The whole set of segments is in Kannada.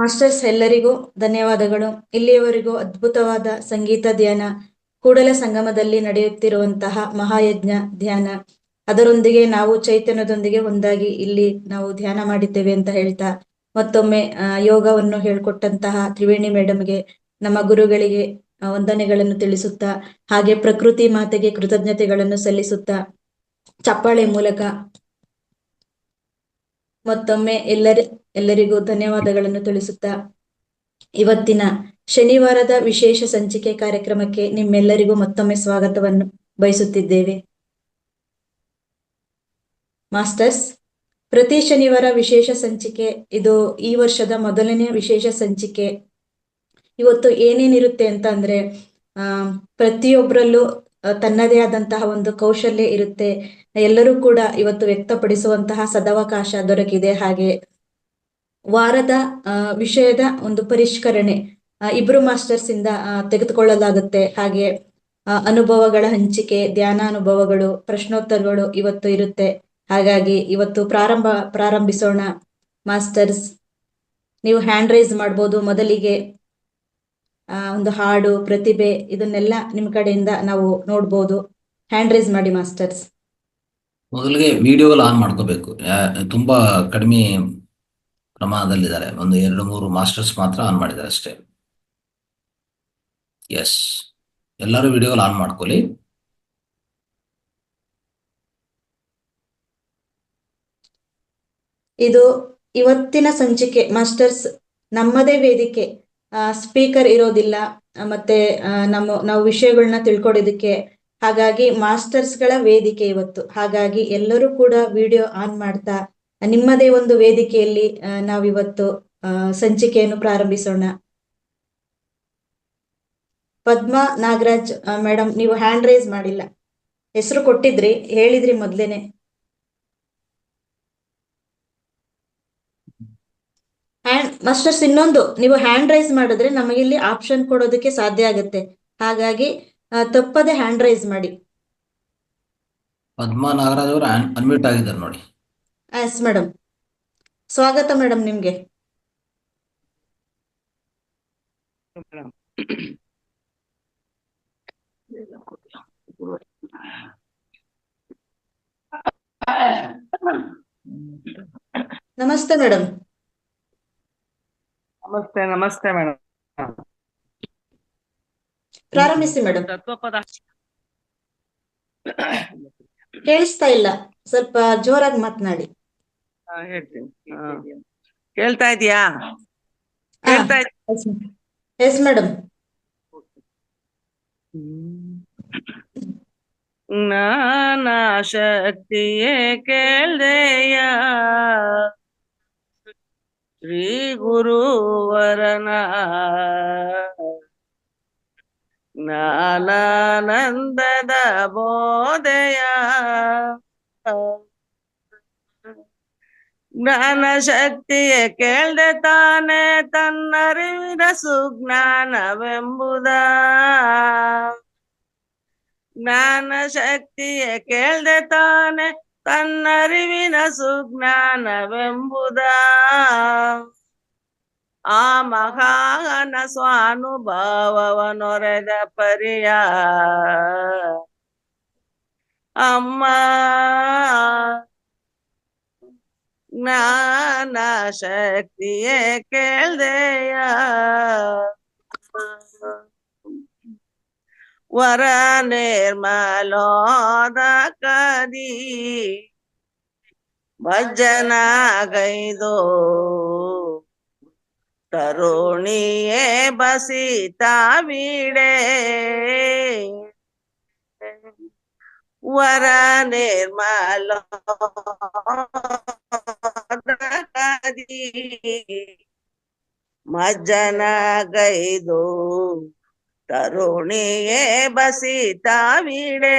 ಮಾಸ್ಟರ್ಸ್ ಎಲ್ಲರಿಗೂ ಧನ್ಯವಾದಗಳು. ಇಲ್ಲಿಯವರೆಗೂ ಅದ್ಭುತವಾದ ಸಂಗೀತ ಧ್ಯಾನ, ಕೂಡಲ ಸಂಗಮದಲ್ಲಿ ನಡೆಯುತ್ತಿರುವಂತಹ ಮಹಾಯಜ್ಞ ಧ್ಯಾನ, ಅದರೊಂದಿಗೆ ನಾವು ಚೈತನ್ಯದೊಂದಿಗೆ ಒಂದಾಗಿ ಇಲ್ಲಿ ನಾವು ಧ್ಯಾನ ಮಾಡಿದ್ದೇವೆ ಅಂತ ಹೇಳ್ತಾ, ಮತ್ತೊಮ್ಮೆ ಯೋಗವನ್ನು ಹೇಳ್ಕೊಟ್ಟಂತಹ ತ್ರಿವೇಣಿ ಮೇಡಮ್ಗೆ, ನಮ್ಮ ಗುರುಗಳಿಗೆ ವಂದನೆಗಳನ್ನು ತಿಳಿಸುತ್ತಾ, ಹಾಗೆ ಪ್ರಕೃತಿ ಮಾತೆಗೆ ಕೃತಜ್ಞತೆಗಳನ್ನು ಸಲ್ಲಿಸುತ್ತಾ, ಚಪ್ಪಾಳೆ ಮೂಲಕ ಮತ್ತೊಮ್ಮೆ ಎಲ್ಲರಿಗೂ ಧನ್ಯವಾದಗಳನ್ನು ತಿಳಿಸುತ್ತಾ, ಇವತ್ತಿನ ಶನಿವಾರದ ವಿಶೇಷ ಸಂಚಿಕೆ ಕಾರ್ಯಕ್ರಮಕ್ಕೆ ನಿಮ್ಮೆಲ್ಲರಿಗೂ ಮತ್ತೊಮ್ಮೆ ಸ್ವಾಗತವನ್ನು ಬಯಸುತ್ತಿದ್ದೇವೆ. ಮಾಸ್ಟರ್ಸ್, ಪ್ರತಿ ಶನಿವಾರ ವಿಶೇಷ ಸಂಚಿಕೆ, ಇದು ಈ ವರ್ಷದ ಮೊದಲನೆಯ ವಿಶೇಷ ಸಂಚಿಕೆ. ಇವತ್ತು ಏನೇನಿರುತ್ತೆ ಅಂತ ಅಂದ್ರೆ, ಪ್ರತಿಯೊಬ್ಬರಲ್ಲೂ ತನ್ನದೇ ಆದಂತಹ ಒಂದು ಕೌಶಲ್ಯ ಇರುತ್ತೆ. ಎಲ್ಲರೂ ಕೂಡ ಇವತ್ತು ವ್ಯಕ್ತಪಡಿಸುವಂತಹ ಸದವಕಾಶ ದೊರಕಿದೆ. ಹಾಗೆ ವಾರದ ವಿಷಯದ ಒಂದು ಪರಿಷ್ಕರಣೆ ಇಬ್ರು ಮಾಸ್ಟರ್ಸ್ ಇಂದ ತೆಗೆದುಕೊಳ್ಳಲಾಗುತ್ತೆ. ಹಾಗೆ ಅನುಭವಗಳ ಹಂಚಿಕೆ, ಧ್ಯಾನ ಅನುಭವಗಳು, ಪ್ರಶ್ನೋತ್ತರಗಳು ಇವತ್ತು ಇರುತ್ತೆ. ಹಾಗಾಗಿ ಇವತ್ತು ಪ್ರಾರಂಭಿಸೋಣ. ಮಾಸ್ಟರ್ಸ್, ನೀವು ಹ್ಯಾಂಡ್ ರೈಸ್ ಮಾಡ್ಬೋದು. ಮೊದಲಿಗೆ ಒಂದು ಹಾಡು, ಪ್ರತಿಭೆ, ಇದನ್ನೆಲ್ಲ ನಿಮ್ ಕಡೆಯಿಂದ ನಾವು ನೋಡ್ಬೋದು. ಹ್ಯಾಂಡ್ ರೈಸ್ ಮಾಡಿ ಮಾಸ್ಟರ್ಸ್. ಮೊದಲಿಗೆ ವಿಡಿಯೋ ಆನ್ ಮಾಡ್ಕೋಬೇಕು. ತುಂಬಾ ಕಡಿಮೆ ಪ್ರಮಾಣದಲ್ಲಿದ್ದಾರೆ. ಒಂದು 2-3 ಮಾಸ್ಟರ್ಸ್ ಮಾತ್ರ ಆನ್ ಮಾಡಿದ್ದಾರೆ ಅಷ್ಟೇ. ಎಸ್, ಎಲ್ಲರೂ ವಿಡಿಯೋ ಆನ್ ಮಾಡ್ಕೊಳ್ಳಿ. ಇದು ಇವತ್ತಿನ ಸಂಚಿಕೆ ಮಾಸ್ಟರ್ಸ್. ನಮ್ಮದೇ ವೇದಿಕೆ, ಸ್ಪೀಕರ್ ಇರೋದಿಲ್ಲ, ಮತ್ತೆ ನಾವು ವಿಷಯಗಳನ್ನ ತಿಳ್ಕೊಡೋದಕ್ಕೆ. ಹಾಗಾಗಿ ಮಾಸ್ಟರ್ಸ್ಗಳ ವೇದಿಕೆ ಇವತ್ತು. ಹಾಗಾಗಿ ಎಲ್ಲರೂ ಕೂಡ ವಿಡಿಯೋ ಆನ್ ಮಾಡ್ತಾ ನಿಮ್ಮದೇ ಒಂದು ವೇದಿಕೆಯಲ್ಲಿ ನಾವಿವತ್ತು ಸಂಚಿಕೆಯನ್ನು ಪ್ರಾರಂಭಿಸೋಣ. ಪದ್ಮಾ ನಾಗರಾಜ್ ಮೇಡಮ್, ನೀವು ಹ್ಯಾಂಡ್ ರೈಸ್ ಮಾಡಿಲ್ಲ. ಹೆಸರು ಕೊಟ್ಟಿದ್ರಿ, ಹೇಳಿದ್ರಿ ಮೊದ್ಲೇನೆ. ಮಾಸ್ಟರ್ಸ್, ಇನ್ನೊಂದು, ನೀವು ಹ್ಯಾಂಡ್ ರೈಸ್ ಮಾಡಿದ್ರೆ ನಮಗೆ ಇಲ್ಲಿ ಆಪ್ಷನ್ ಕೊಡೋದಕ್ಕೆ ಸಾಧ್ಯ ಆಗುತ್ತೆ. ಹಾಗಾಗಿ ತಪ್ಪದೆ ಹ್ಯಾಂಡ್ ರೈಸ್ ಮಾಡಿ. ಪದ್ಮಾ ನಾಗರಾಜ್ ಅವರು ಅನ್ಮ್ಯೂಟ್ ಆಗಿದ್ದಾರೆ ನೋಡಿ. ಎಸ್ ಮೇಡಮ್, ಸ್ವಾಗತ ಮೇಡಮ್ ನಿಮ್ಗೆ. ನಮಸ್ತೆ ಮೇಡಮ್. ನಮಸ್ತೆ. ನಮಸ್ತೆ ಮೇಡಮ್. ಪ್ರಾರಂಭಿಸಿ ಮೇಡಮ್. ತತ್ವಪದ ಕೇಳಿಸ್ತಾ ಇಲ್ಲ, ಸ್ವಲ್ಪ ಜೋರಾಗಿ ಮಾತನಾಡಿ. ಹೇಳ್ತೀನಿ. ಕೇಳ್ತಾ ಇದೀಯಾ? ಕೇಳ್ತಾ ಎಸ್ ಮೇಡಮ್. ಜ್ಞಾನ ಶಕ್ತಿಯೇ ಕೇಳ್ದೆಯ ಶ್ರೀ ಗುರುವರನ ಜ್ಞಾನಾನಂದದ ಬೋಧೆಯ ಜ್ಞಾನ ಶಕ್ತಿಯೇ ಕೇಳ್ದೆ ತಾನೆ ತನ್ನರಿವಿನ ಸುಜ್ಞಾನವೆಂಬುದ. ಜ್ಞಾನ ಶಕ್ತಿಯೇ ಕೇಳ್ದೆ ತಾನೆ ತನ್ನರಿವಿನ ಸುಜ್ಞಾನವೆಂಬುದ. ಆ ಮಹಾನ ಸ್ವಾನುಭಾವವನೊರೆದ ಪರಿಯ ಅಮ್ಮ ಜ್ಞಾನ ಶಕ್ತಿಯೇ ಕೇಳ್ದೆಯ ವರ ನಿರ್ಮಲೋದ ಕದಿ ಭಜನಗೈದು ತರುಣಿಯೇ ಬಸಿತಾವಿಡೆ ವರ ನಿರ್ಮಲೋದ ಕದಿ ಮಜ್ಜನಗೈದು ತರುಣಿಯೇ ಬಸಿತಾವಿಡೆ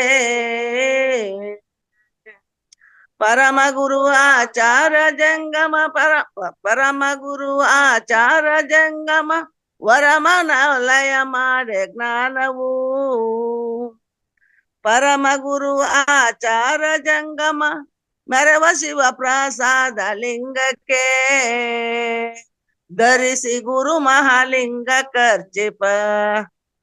ಪರಮ ಗುರು ಆಚಾರ ಜಂಗಮ ಪರಮ ಗುರು ಆಚಾರ ಜಂಗಮ ವರಮನಲಯ ಮಾಡೆ ಜ್ಞಾನವು ಪರಮ ಗುರು ಆಚಾರ ಜಂಗಮ ಮೆರವ ಶಿವ ಪ್ರಸಾದ ಲಿಂಗಕ್ಕೆ ಧರಿಸಿ ಗುರು ಮಹಾಲಿಂಗ ಕರ್ಚಿಪ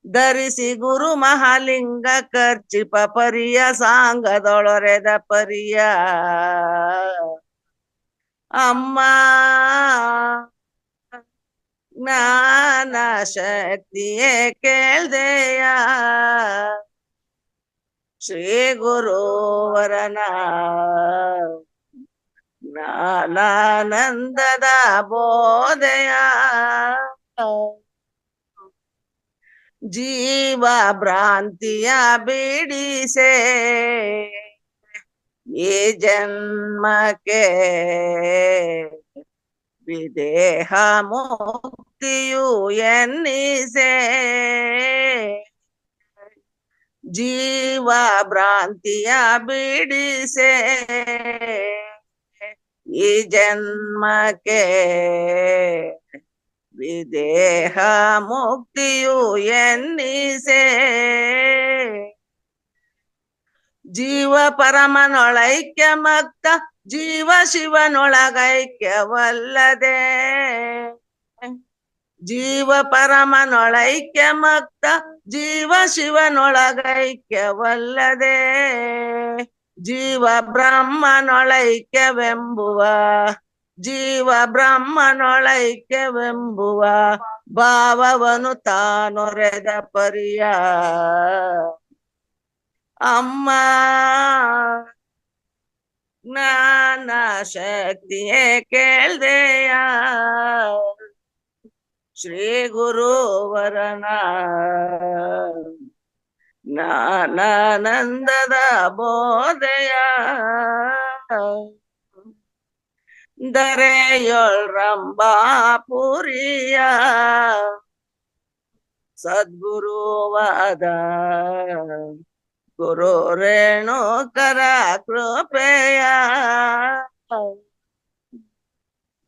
ಧರಿಸಿ ಗುರು ಮಹಾಲಿಂಗ ಕರ್ಚಿಪ ಪರಿಯ ಸಾಂಗದೊಳರೆದ ಪರಿಯ ಅಮ್ಮ ಜ್ಞಾನ ಶಕ್ತಿಯೇ ಕೇಳ್ದೆಯ ಶ್ರೀ ಗುರುವರನ ಜ್ಞಾನಾನಂದದ ಬೋಧೆಯ ಜೀವ ಭ್ರಾಂತಿಯ ಬಿಡಿಸೆ ಈ ಜನ್ಮಕ್ಕೆ ವಿದೇಹ ಮುಕ್ತಿಯು ಎನ್ನಿಸೆ ಜೀವ ಭ್ರಾಂತಿಯ ಬಿಡಿಸೆ ಈ ಜನ್ಮಕ್ಕೆ ವಿದೇಹ ಮುಕ್ತಿಯು ಎನ್ನಿಸೆ ಜೀವ ಪರಮನೊಳೈಕ್ಯ ಮಕ್ತ ಜೀವ ಶಿವನೊಳಗೈಕ್ಯವಲ್ಲದೆ ಜೀವ ಪರಮನೊಳೈಕ್ಯ ಮಕ್ತ ಜೀವ ಶಿವನೊಳಗೈಕ್ಯವಲ್ಲದೆ ಜೀವ ಬ್ರಹ್ಮನೊಳೈಕ್ಯವೆಂಬುವ ಜೀವ ಬ್ರಹ್ಮನೊಳೈಕ್ಯವೆಂಬುವ ಭಾವವನು ತಾನೊರೆದ ಪರಿಯ ಅಮ್ಮ ಜ್ಞಾನ ಶಕ್ತಿಯೇ ಕೇಳ್ದೆಯ ಶ್ರೀ ಗುರುವರನ ಜ್ಞಾನಾನಂದದ ಬೋಧೆಯ ರಂಭಾಪುರಿಯ ಸದ್ಗುರುವಾದ ಗುರು ರೇಣುಕರ ಕೃಪೆಯ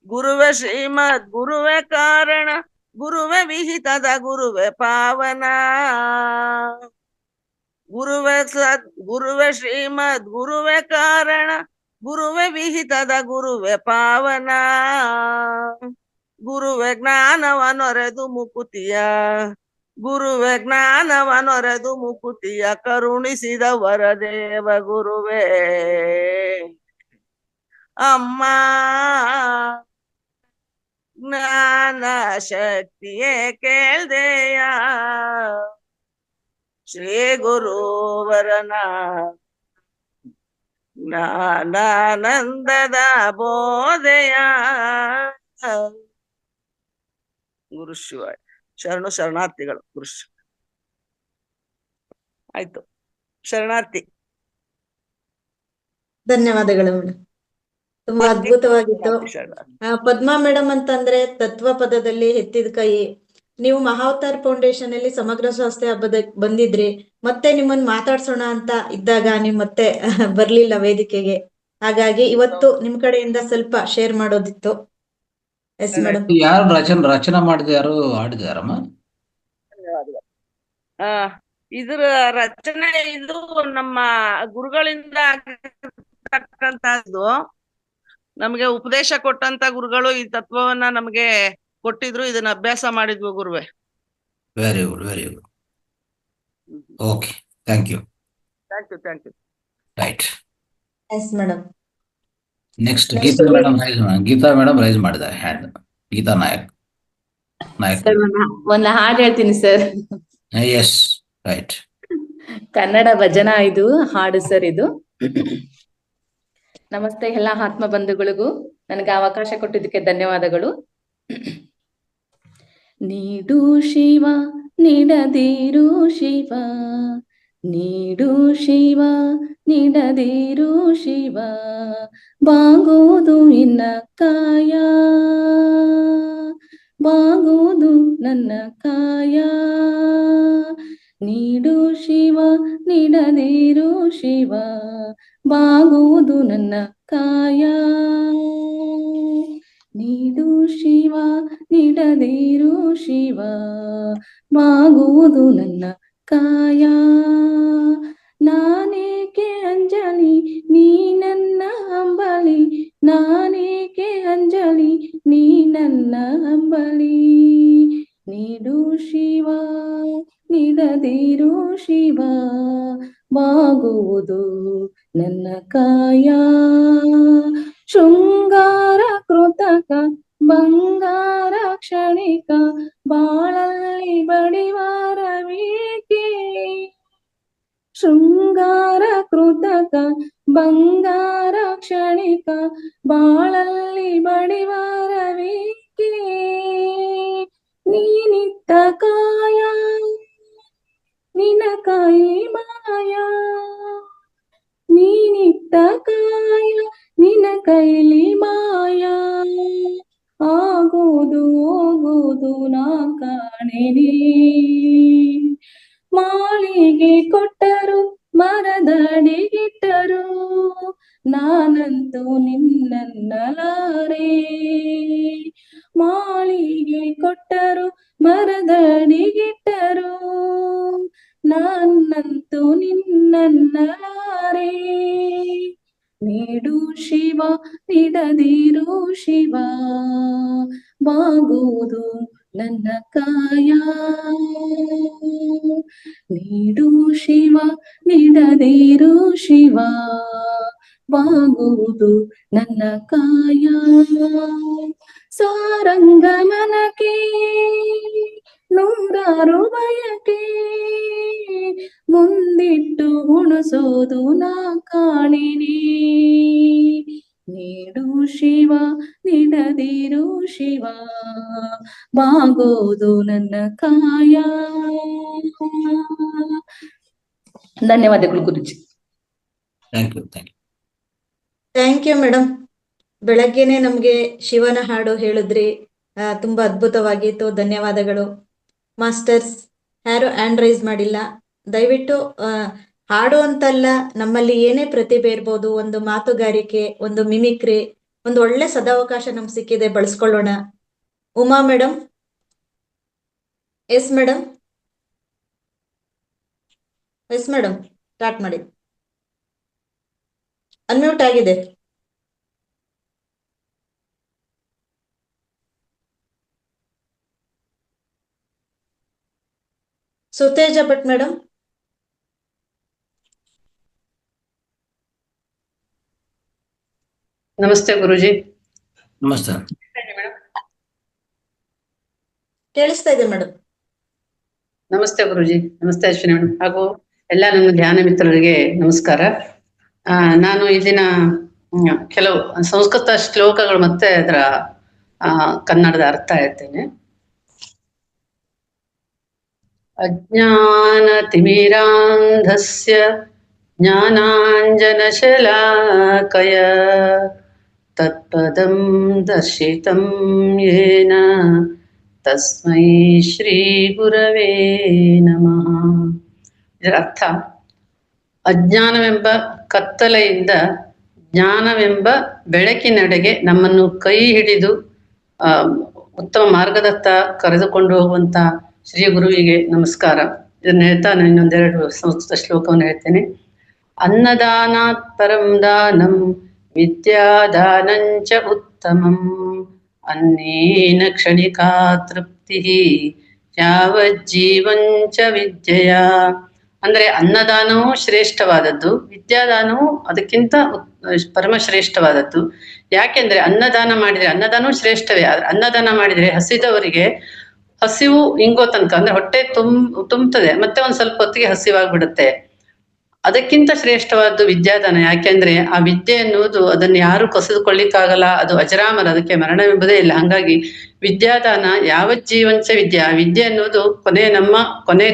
ಗುರುವೆ ಶ್ರೀಮದ್ ಗುರುವೆ ಕಾರಣ ಗುರುವೆ ವಿಹಿತದ ಗುರುವೆ ಪಾವನ ಗುರುವೆ ಗುರುವೆ ಶ್ರೀಮದ್ ಗುರುವೆ ಕಾರಣ ಗುರುವೆ ವಿಹಿತದ ಗುರುವೆ ಪಾವನ ಗುರುವೆ ಜ್ಞಾನವನೊರೆದು ಮುಕುತಿಯ ಗುರುವೆ ಜ್ಞಾನವನೊರೆದು ಮುಕುತಿಯ ಕರುಣಿಸಿದ ವರದೇವ ಗುರುವೇ ಅಮ್ಮ ಜ್ಞಾನ ಶಕ್ತಿಯೇ ಕೇಳ್ದೆಯ ಶ್ರೀ ಗುರುವರನ ಜ್ಞಾನಾನಂದದ ಬೋಧೆಯ ಗುರು ಶಿವ ಶರಣು ಶರಣಾರ್ಥಿಗಳು ಗುರು ಆಯ್ತು ಶರಣಾರ್ಥಿ ಧನ್ಯವಾದಗಳು ಮೇಡಮ್. ತುಂಬಾ ಅದ್ಭುತವಾಗಿತ್ತು. ಪದ್ಮಾ ಮೇಡಮ್ ಅಂತಂದ್ರೆ ತತ್ವ ಪದದಲ್ಲಿ ಎತ್ತಿದ ಕೈ. ನೀವು ಮಹಾವತಾರ್ ಫೌಂಡೇಶನ್ ಅಲ್ಲಿ ಸಮಗ್ರ ಸ್ವಾಸ್ಥ್ಯ ಹಬ್ಬದ ಬಂದಿದ್ರಿ, ಮತ್ತೆ ನಿಮ್ಮನ್ನ ಮಾತಾಡ್ಸೋಣ ಅಂತ ಇದ್ದಾಗ ನೀವು ಮತ್ತೆ ಬರ್ಲಿಲ್ಲ ವೇದಿಕೆಗೆ. ಹಾಗಾಗಿ ಇವತ್ತು ನಿಮ್ ಕಡೆಯಿಂದ ಸ್ವಲ್ಪ ಶೇರ್ ಮಾಡೋದಿತ್ತು. Yes madam. ಯಾರು ರಚನಾ ಮಾಡಿದ ಯಾರು ಹಾಡಿದಾರಮ್ಮ? ಧನ್ಯವಾದಗಳು. ಇದ್ರ ರಚನೆ ಇದು ನಮ್ಮ ಗುರುಗಳಿಂದ ಆಗಿರ್ತಕ್ಕಂಥದ್ದು. ನಮ್ಗೆ ಉಪದೇಶ ಕೊಟ್ಟಂತ ಗುರುಗಳು ಈ ತತ್ವವನ್ನ ನಮ್ಗೆ ಕೊಟ್ಟಿದ್ರು, ಇದನ್ನ ಅಭ್ಯಾಸ ಮಾಡಿದ್ವು ಗುರುವೆ. Very good, very good. Okay, thank you. Thank you. Right. Yes madam. Next Geeta madam raise ಮಾಡಿದ್ದಾರೆ ಹ್ಯಾಂಡ್. ಗೀತಾ ನಾಯಕ್. ಒಂದು ಹಾಡು ಹೇಳ್ತೀನಿ ಸರ್. S, right. ಕನ್ನಡ ಭಜನಾ ಇದು ಹಾಡು ಸರ್ ಇದು. ನಮಸ್ತೆ ಎಲ್ಲ ಆತ್ಮ ಬಂಧುಗಳಿಗೂ ನನಗೆ ಅವಕಾಶ ಕೊಟ್ಟಿದ್ದಕ್ಕೆ ಧನ್ಯವಾದಗಳು. ನೀಡು ಶಿವ ನೀಡದಿರು ಶಿವ, ನೀಡು ಶಿವ ನೀಡದಿರು ಶಿವ, ಬಾಗೋದು ನಿನ್ನ ಕಾಯ, ಬಾಗೋದು ನನ್ನ ಕಾಯ. ನೀಡು ಶಿವ ನೀಡದಿರು ಶಿವ, ಬಾಗುವುದು ನನ್ನ ಕಾಯ. ನೀಡು ಶಿವ ನೀಡದಿರು ಶಿವ, ಬಾಗುವುದು ನನ್ನ ಕಾಯ. ನಾನೇಕೆ ಅಂಜಲಿ ನೀ ನನ್ನ ಅಂಬಲಿ, ನಾನೇಕೆ ಅಂಜಲಿ ನೀ ನನ್ನ ಅಂಬಲಿ. ಶಿವ ಬಾಗುವುದು ನನ್ನ ಕಾಯ. ಶೃಂಗಾರ ಕೃತಕ ಬಂಗಾರ ಕ್ಷಣಿಕ ಬಾಳಲ್ಲಿ ಬಡಿವಾರವೇಕೆ. ಶೃಂಗಾರ ಕೃತಕ ಬಂಗಾರ ಕ್ಷಣಿಕ ಬಾಳಲ್ಲಿ ಬಡಿವಾರವೇಕೆ. ನೀನಿತ್ತ ಕಾಯ ನಿನ ಕಾಯಿ ಮಾಯ. ನೀನಿತ್ತ ಕಾಯ ನಿನ ಕೈಲಿ ಮಾಯ. ಆಗೋದು ಹೋಗೋದು ನಾ ಕಾಣೆನೆ. ಮಾಳಿಗೆ ಕೊಟ್ಟರು ಮರದಡಿಗಿಟ್ಟರು ನಾನಂತೂ ನಿನ್ನನ್ನಲಾರೆ. ಮಾಳಿಗೆ ಕೊಟ್ಟರು ಮರದಡಿಗಿಟ್ಟರು ನಾನಂತೂ ನಿನ್ನನ್ನಲಾರೆ. ನೀಡು ಶಿವ ನೀಡದಿರು ಶಿವ ಬಾಗುವುದು ನನ್ನ ಕಾಯ. ನೀಡು ಶಿವ ನೀಡದಿರು ಶಿವ ಬಾಗುವುದು ನನ್ನ ಕಾಯ. ಸಾರಂಗ ಮನಕ್ಕೆ ನೂರಾರು ಬಯಕೆ ಮುಂದಿಟ್ಟು ಉಣಿಸೋದು ನಾ ಕಾಣಿನಿ. ನೀಡು ಶಿವ ನೀಡದಿರು ಶಿವ ಬಾಗೋದು ನನ್ನ ಕಾಯ. ಧನ್ಯವಾದಗಳು Guruji. Thank you. Thank you madam. ಬೆಳಗ್ಗೆನೆ ನಮ್ಗೆ ಶಿವನ ಹಾಡು ಹೇಳಿದ್ರಿ, ತುಂಬಾ ಅದ್ಭುತವಾಗಿತ್ತು. ಧನ್ಯವಾದಗಳು. ಮಾಸ್ಟರ್ಸ್ ಯಾರು ಹ್ಯಾಂಡ್ ರೈಸ್ ಮಾಡಿಲ್ಲ, ದಯವಿಟ್ಟು ಹಾಡು ಅಂತಲ್ಲ, ನಮ್ಮಲ್ಲಿ ಏನೇ ಪ್ರತಿಭೆ ಇರ್ಬೋದು, ಒಂದು ಮಾತುಗಾರಿಕೆ, ಒಂದು ಮಿಮಿಕ್ರಿ, ಒಂದು ಒಳ್ಳೆ ಸದಾವಕಾಶ ನಮ್ಗೆ ಸಿಕ್ಕಿದೆ, ಬಳಸ್ಕೊಳ್ಳೋಣ. Uma madam. Yes madam. Yes madam, start ಮಾಡಿ. ಅನ್ಮ್ಯೂಟ್ ಆಗಿದೆ. ಸುತೇಜ ಭಟ್ ಮೇಡಮ್. ನಮಸ್ತೆ ಗುರುಜಿ. ನಮಸ್ತೆ. ಕೇಳಿಸ್ತಾ ಇದೆ ಮೇಡಮ್. ನಮಸ್ತೆ ಗುರುಜಿ. ನಮಸ್ತೆ ಅಶ್ವಿನಿ ಮೇಡಮ್ ಹಾಗೂ ಎಲ್ಲ ನನ್ನ ಧ್ಯಾನ ಮಿತ್ರರಿಗೆ ನಮಸ್ಕಾರ. ನಾನು ಈ ದಿನ ಕೆಲವು ಸಂಸ್ಕೃತ ಶ್ಲೋಕಗಳು ಮತ್ತೆ ಅದರ ಕನ್ನಡದ ಅರ್ಥ ಹೇಳ್ತೇನೆ. ಅಜ್ಞಾನ ತಿಮಿರಾಂಧಸ್ಯ ಜ್ಞಾನಾಂಜನ ಶಲಾಕಯ ತತ್ಪದಂ ದರ್ಶಿತಂ ಯೇನ ತಸ್ಮೈ ಶ್ರೀ ಗುರವೇ ನಮಃ. ಇದರ ಅರ್ಥ, ಅಜ್ಞಾನವೆಂಬ ಕತ್ತಲೆಯಿಂದ ಜ್ಞಾನವೆಂಬ ಬೆಳಕಿನೆಡೆಗೆ ನಮ್ಮನ್ನು ಕೈ ಹಿಡಿದು ಉತ್ತಮ ಮಾರ್ಗದತ್ತ ಕರೆದುಕೊಂಡು ಹೋಗುವಂತ ಶ್ರೀ ಗುರುವಿಗೆ ನಮಸ್ಕಾರ. ಇದನ್ನ ಹೇಳ್ತಾ ನಾನು ಇನ್ನೊಂದೆರಡು ಸಂಸ್ಕೃತ ಶ್ಲೋಕವನ್ನು ಹೇಳ್ತೇನೆ. ಅನ್ನದಾನಾತ್ ಪರಂ ದಾನಂ ವಿದ್ಯಾದಾನಂಚ ಉತ್ತಮಂ ಅನ್ನೇನ ಕ್ಷಣಿಕಾ ತೃಪ್ತಿ ಯಾವಜ್ಜೀವಂಚ ವಿದ್ಯೆಯ. ಅಂದ್ರೆ ಅನ್ನದಾನವೂ ಶ್ರೇಷ್ಠವಾದದ್ದು, ವಿದ್ಯಾದಾನವೂ ಅದಕ್ಕಿಂತ ಪರಮಶ್ರೇಷ್ಠವಾದದ್ದು. ಯಾಕೆಂದ್ರೆ ಅನ್ನದಾನವೂ ಶ್ರೇಷ್ಠವೇ. ಆದ್ರೆ ಅನ್ನದಾನ ಮಾಡಿದ್ರೆ ಹಸಿದವರಿಗೆ ಹಸಿವು ಇಂಗೋ ತನಕ, ಅಂದ್ರೆ ಹೊಟ್ಟೆ ತುಂಬುತ್ತದೆ, ಮತ್ತೆ ಒಂದ್ ಸ್ವಲ್ಪ ಹೊತ್ತಿಗೆ ಹಸಿವಾಗ್ಬಿಡುತ್ತೆ. ಅದಕ್ಕಿಂತ ಶ್ರೇಷ್ಠವಾದ್ದು ವಿದ್ಯಾದಾನ. ಯಾಕೆಂದ್ರೆ ಆ ವಿದ್ಯೆ ಎನ್ನುವುದು ಅದನ್ನು ಯಾರು ಕಸಿದುಕೊಳ್ಳಿಕ್ಕಾಗಲ್ಲ, ಅದು ಅಜರಾಮರ, ಅದಕ್ಕೆ ಮರಣವೆಂಬುದೇ ಇಲ್ಲ. ಹಾಗಾಗಿ ವಿದ್ಯಾದಾನ ಯಾವಜ್ಜೀವಂಚ ವಿದ್ಯೆ. ಆ ವಿದ್ಯೆ ಎನ್ನುವುದು ಕೊನೆ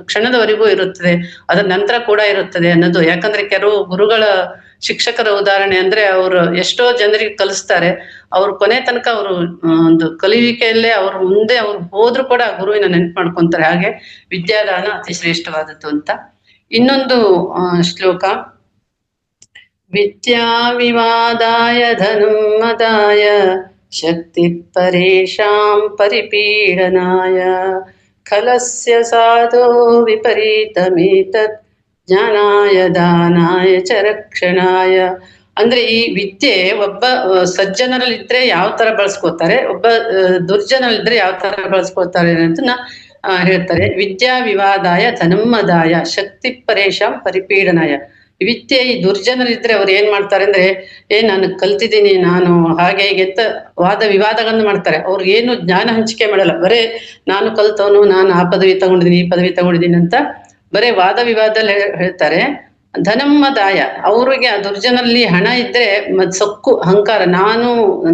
ಕ್ಷಣದವರೆಗೂ ಇರುತ್ತದೆ, ಅದರ ನಂತರ ಕೂಡ ಇರುತ್ತದೆ ಅನ್ನೋದು. ಯಾಕಂದ್ರೆ ಕೆಲವು ಗುರುಗಳ ಶಿಕ್ಷಕರ ಉದಾಹರಣೆ ಅಂದ್ರೆ, ಅವರು ಎಷ್ಟೋ ಜನರಿಗೆ ಕಲಿಸ್ತಾರೆ, ಅವ್ರು ಕೊನೆ ತನಕ ಅವರು ಒಂದು ಕಲಿಯುವಿಕೆಯಲ್ಲೇ ಅವ್ರು ಮುಂದೆ ಅವ್ರು ಹೋದ್ರು ಕೂಡ ಆ ಗುರುವಿನ ನೆನಪು ಮಾಡ್ಕೊಂತಾರೆ. ಹಾಗೆ ವಿದ್ಯಾದಾನ ಅತಿ ಶ್ರೇಷ್ಠವಾದದ್ದು ಅಂತ. ಇನ್ನೊಂದು ಶ್ಲೋಕ, ವಿದ್ಯಾ ವಿವಾದಾಯ ಧನುಂ ಮದಾಯ ಶಕ್ತಿ ಪರೇಶಾಂ ಪರಿಪೀಡನಾಯ ಖಲಸ್ಯ ಸಾಧೋ ವಿಪರೀತಮೇತತ್ ಜ್ಞಾನಾಯ ದಾನಾಯ ಚ ರಕ್ಷಣಾಯ. ಅಂದ್ರೆ ಈ ವಿದ್ಯೆ ಒಬ್ಬ ಸಜ್ಜನರಲ್ಲಿದ್ರೆ ಯಾವ ತರ ಬಳಸ್ಕೋತಾರೆ, ಒಬ್ಬ ದುರ್ಜನರಲ್ಲಿದ್ರೆ ಯಾವ ತರ ಬಳಸ್ಕೋತಾರೆ ಅನ್ನೋದನ್ನ ಹೇಳ್ತಾರೆ, ವಿದ್ಯಾ ವಿವಾದಾಯ ಧನಮ್ಮದಾಯ ಶಕ್ತಿ ಪರೇಶಾಂ ಪರಿಪೀಡನಾಯ. ವಿದ್ಯೆ ಈ ದುರ್ಜನರಿದ್ರೆ ಅವ್ರು ಏನ್ ಮಾಡ್ತಾರೆ ಅಂದ್ರೆ, ನಾನು ಕಲ್ತಿದ್ದೀನಿ, ನಾನು ಹಾಗೆ ಹೀಗೆ ಅಂತ ವಾದ ವಿವಾದಗಳನ್ನು ಮಾಡ್ತಾರೆ. ಅವ್ರಿಗೆ ಏನು ಜ್ಞಾನ ಹಂಚಿಕೆ ಮಾಡಲ್ಲ, ಬರೇ ನಾನು ಕಲ್ತವನು, ನಾನು ಆ ಪದವಿ ತಗೊಂಡಿದ್ದೀನಿ, ಈ ಪದವಿ ತಗೊಂಡಿದ್ದೀನಿ ಅಂತ ಬರೇ ವಾದ ವಿವಾದದಲ್ಲಿ ಹೇಳ್ತಾರೆ. ಧನಮ್ಮದಾಯ, ಅವ್ರಿಗೆ ಆ ದುರ್ಜನಲ್ಲಿ ಹಣ ಇದ್ರೆ ಸೊಕ್ಕು ಅಹಂಕಾರ,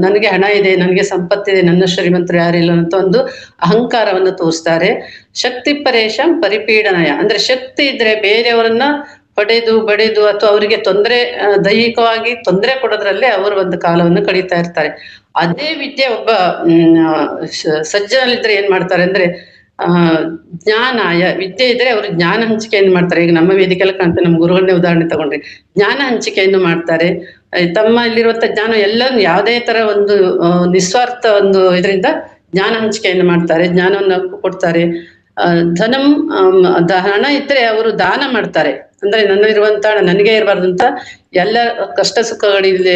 ನನಗೆ ಹಣ ಇದೆ, ನನಗೆ ಸಂಪತ್ತಿದೆ, ನನ್ನ ಶ್ರೀಮಂತರು ಯಾರಿಲ್ಲ ಅಂತ ಒಂದು ಅಹಂಕಾರವನ್ನು ತೋರಿಸ್ತಾರೆ. ಶಕ್ತಿ ಪರೇಶಂ ಪರಿಪೀಡನಯ, ಅಂದ್ರೆ ಶಕ್ತಿ ಇದ್ರೆ ಬೇರೆಯವರನ್ನ ಹೊಡೆದು ಬಡಿದು ಅಥವಾ ಅವರಿಗೆ ದೈಹಿಕವಾಗಿ ತೊಂದರೆ ಕೊಡೋದ್ರಲ್ಲೇ ಅವರು ಒಂದು ಕಾಲವನ್ನು ಕಳೀತಾ ಇರ್ತಾರೆ. ಅದೇ ವಿದ್ಯೆ ಒಬ್ಬ ಸಜ್ಜನಲ್ಲಿದ್ರೆ ಏನ್ ಮಾಡ್ತಾರೆ ಅಂದ್ರೆ, ಜ್ಞಾನಾಯ ವಿದ್ಯೆ ಇದ್ರೆ ಅವರು ಜ್ಞಾನ ಹಂಚಿಕೆಯನ್ನು ಮಾಡ್ತಾರೆ. ಈಗ ನಮ್ಮ ವೇದಿಕೆಲ್ಲ ಕಾಣ್ತಾರೆ, ನಮ್ಮ ಗುರುಗಳನ್ನೇ ಉದಾಹರಣೆ ತಗೊಂಡ್ರಿ, ಜ್ಞಾನ ಹಂಚಿಕೆಯನ್ನು ಮಾಡ್ತಾರೆ. ತಮ್ಮಲ್ಲಿರುವಂತ ಜ್ಞಾನ ಎಲ್ಲ ಯಾವುದೇ ತರ ಒಂದು ನಿಸ್ವಾರ್ಥ ಒಂದು ಇದರಿಂದ ಜ್ಞಾನ ಹಂಚಿಕೆಯನ್ನು ಮಾಡ್ತಾರೆ, ಜ್ಞಾನವನ್ನು ಕೊಡ್ತಾರೆ. ಧನಂ, ಹಣ ಇದ್ರೆ ಅವರು ದಾನ ಮಾಡ್ತಾರೆ. ಅಂದ್ರೆ ನನ್ನಲ್ಲಿರುವಂತ ಹಣ ನನಗೆ ಇರಬಾರ್ದು ಅಂತ ಎಲ್ಲ ಕಷ್ಟ ಸುಖಗಳಿಲ್ಲ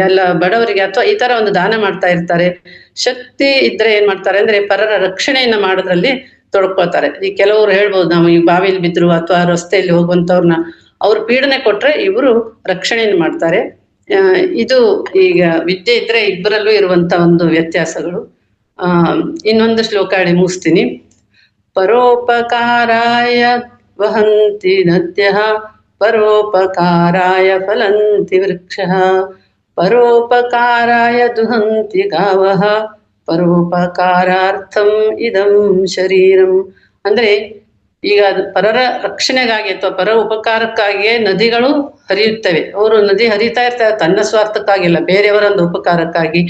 ಎಲ್ಲ ಬಡವರಿಗೆ ಅಥವಾ ಈ ತರ ಒಂದು ದಾನ ಮಾಡ್ತಾ ಇರ್ತಾರೆ. ಶಕ್ತಿ ಇದ್ರೆ ಏನ್ ಮಾಡ್ತಾರೆ ಅಂದ್ರೆ ಪರರ ರಕ್ಷಣೆಯನ್ನ ಮಾಡೋದ್ರಲ್ಲಿ ತೊಡ್ಕೊಳ್ತಾರೆ. ಈ ಕೆಲವರು ಹೇಳ್ಬೋದು, ನಾವು ಈ ಬಾವಿಲಿ ಬಿದ್ರು ಅಥವಾ ರಸ್ತೆಯಲ್ಲಿ ಹೋಗುವಂತವ್ರನ್ನ ಅವ್ರು ಪೀಡನೆ ಕೊಟ್ರೆ ಇವರು ರಕ್ಷಣೆಯನ್ನು ಮಾಡ್ತಾರೆ. ಇದು ಈಗ ವಿದ್ಯೆ ಇದ್ರೆ ಇಬ್ಬರಲ್ಲೂ ಇರುವಂತ ಒಂದು ವ್ಯತ್ಯಾಸಗಳು. ಇನ್ನೊಂದು ಶ್ಲೋಕ ಹೇಳಿ ಮುಗಿಸ್ತೀನಿ. ಪರೋಪಕಾರಾಯ ವಹಂತಿ ನದ್ಯಃ ಪರೋಪಕಾರಾಯ ಫಲಂತಿ ವೃಕ್ಷಃ ಪರೋಪಕಾರಾಯ ದುಹಂತಿ ಗಾವಃ ಪರೋಪಕಾರಾರ್ಥಂ ಇದಂ ಶರೀರಂ. ಅಂದ್ರೆ ಈಗ ಅದು ಪರರ ರಕ್ಷಣೆಗಾಗಿ ಅಥವಾ ಪರ ಉಪಕಾರಕ್ಕಾಗಿಯೇ ನದಿಗಳು ಹರಿಯುತ್ತವೆ. ಅವರು ನದಿ ಹರಿತಾ ಇರ್ತಾರೆ ತನ್ನ ಸ್ವಾರ್ಥಕ್ಕಾಗಿಲ್ಲ, ಬೇರೆಯವರ ಒಂದು ಉಪಕಾರಕ್ಕಾಗಿ.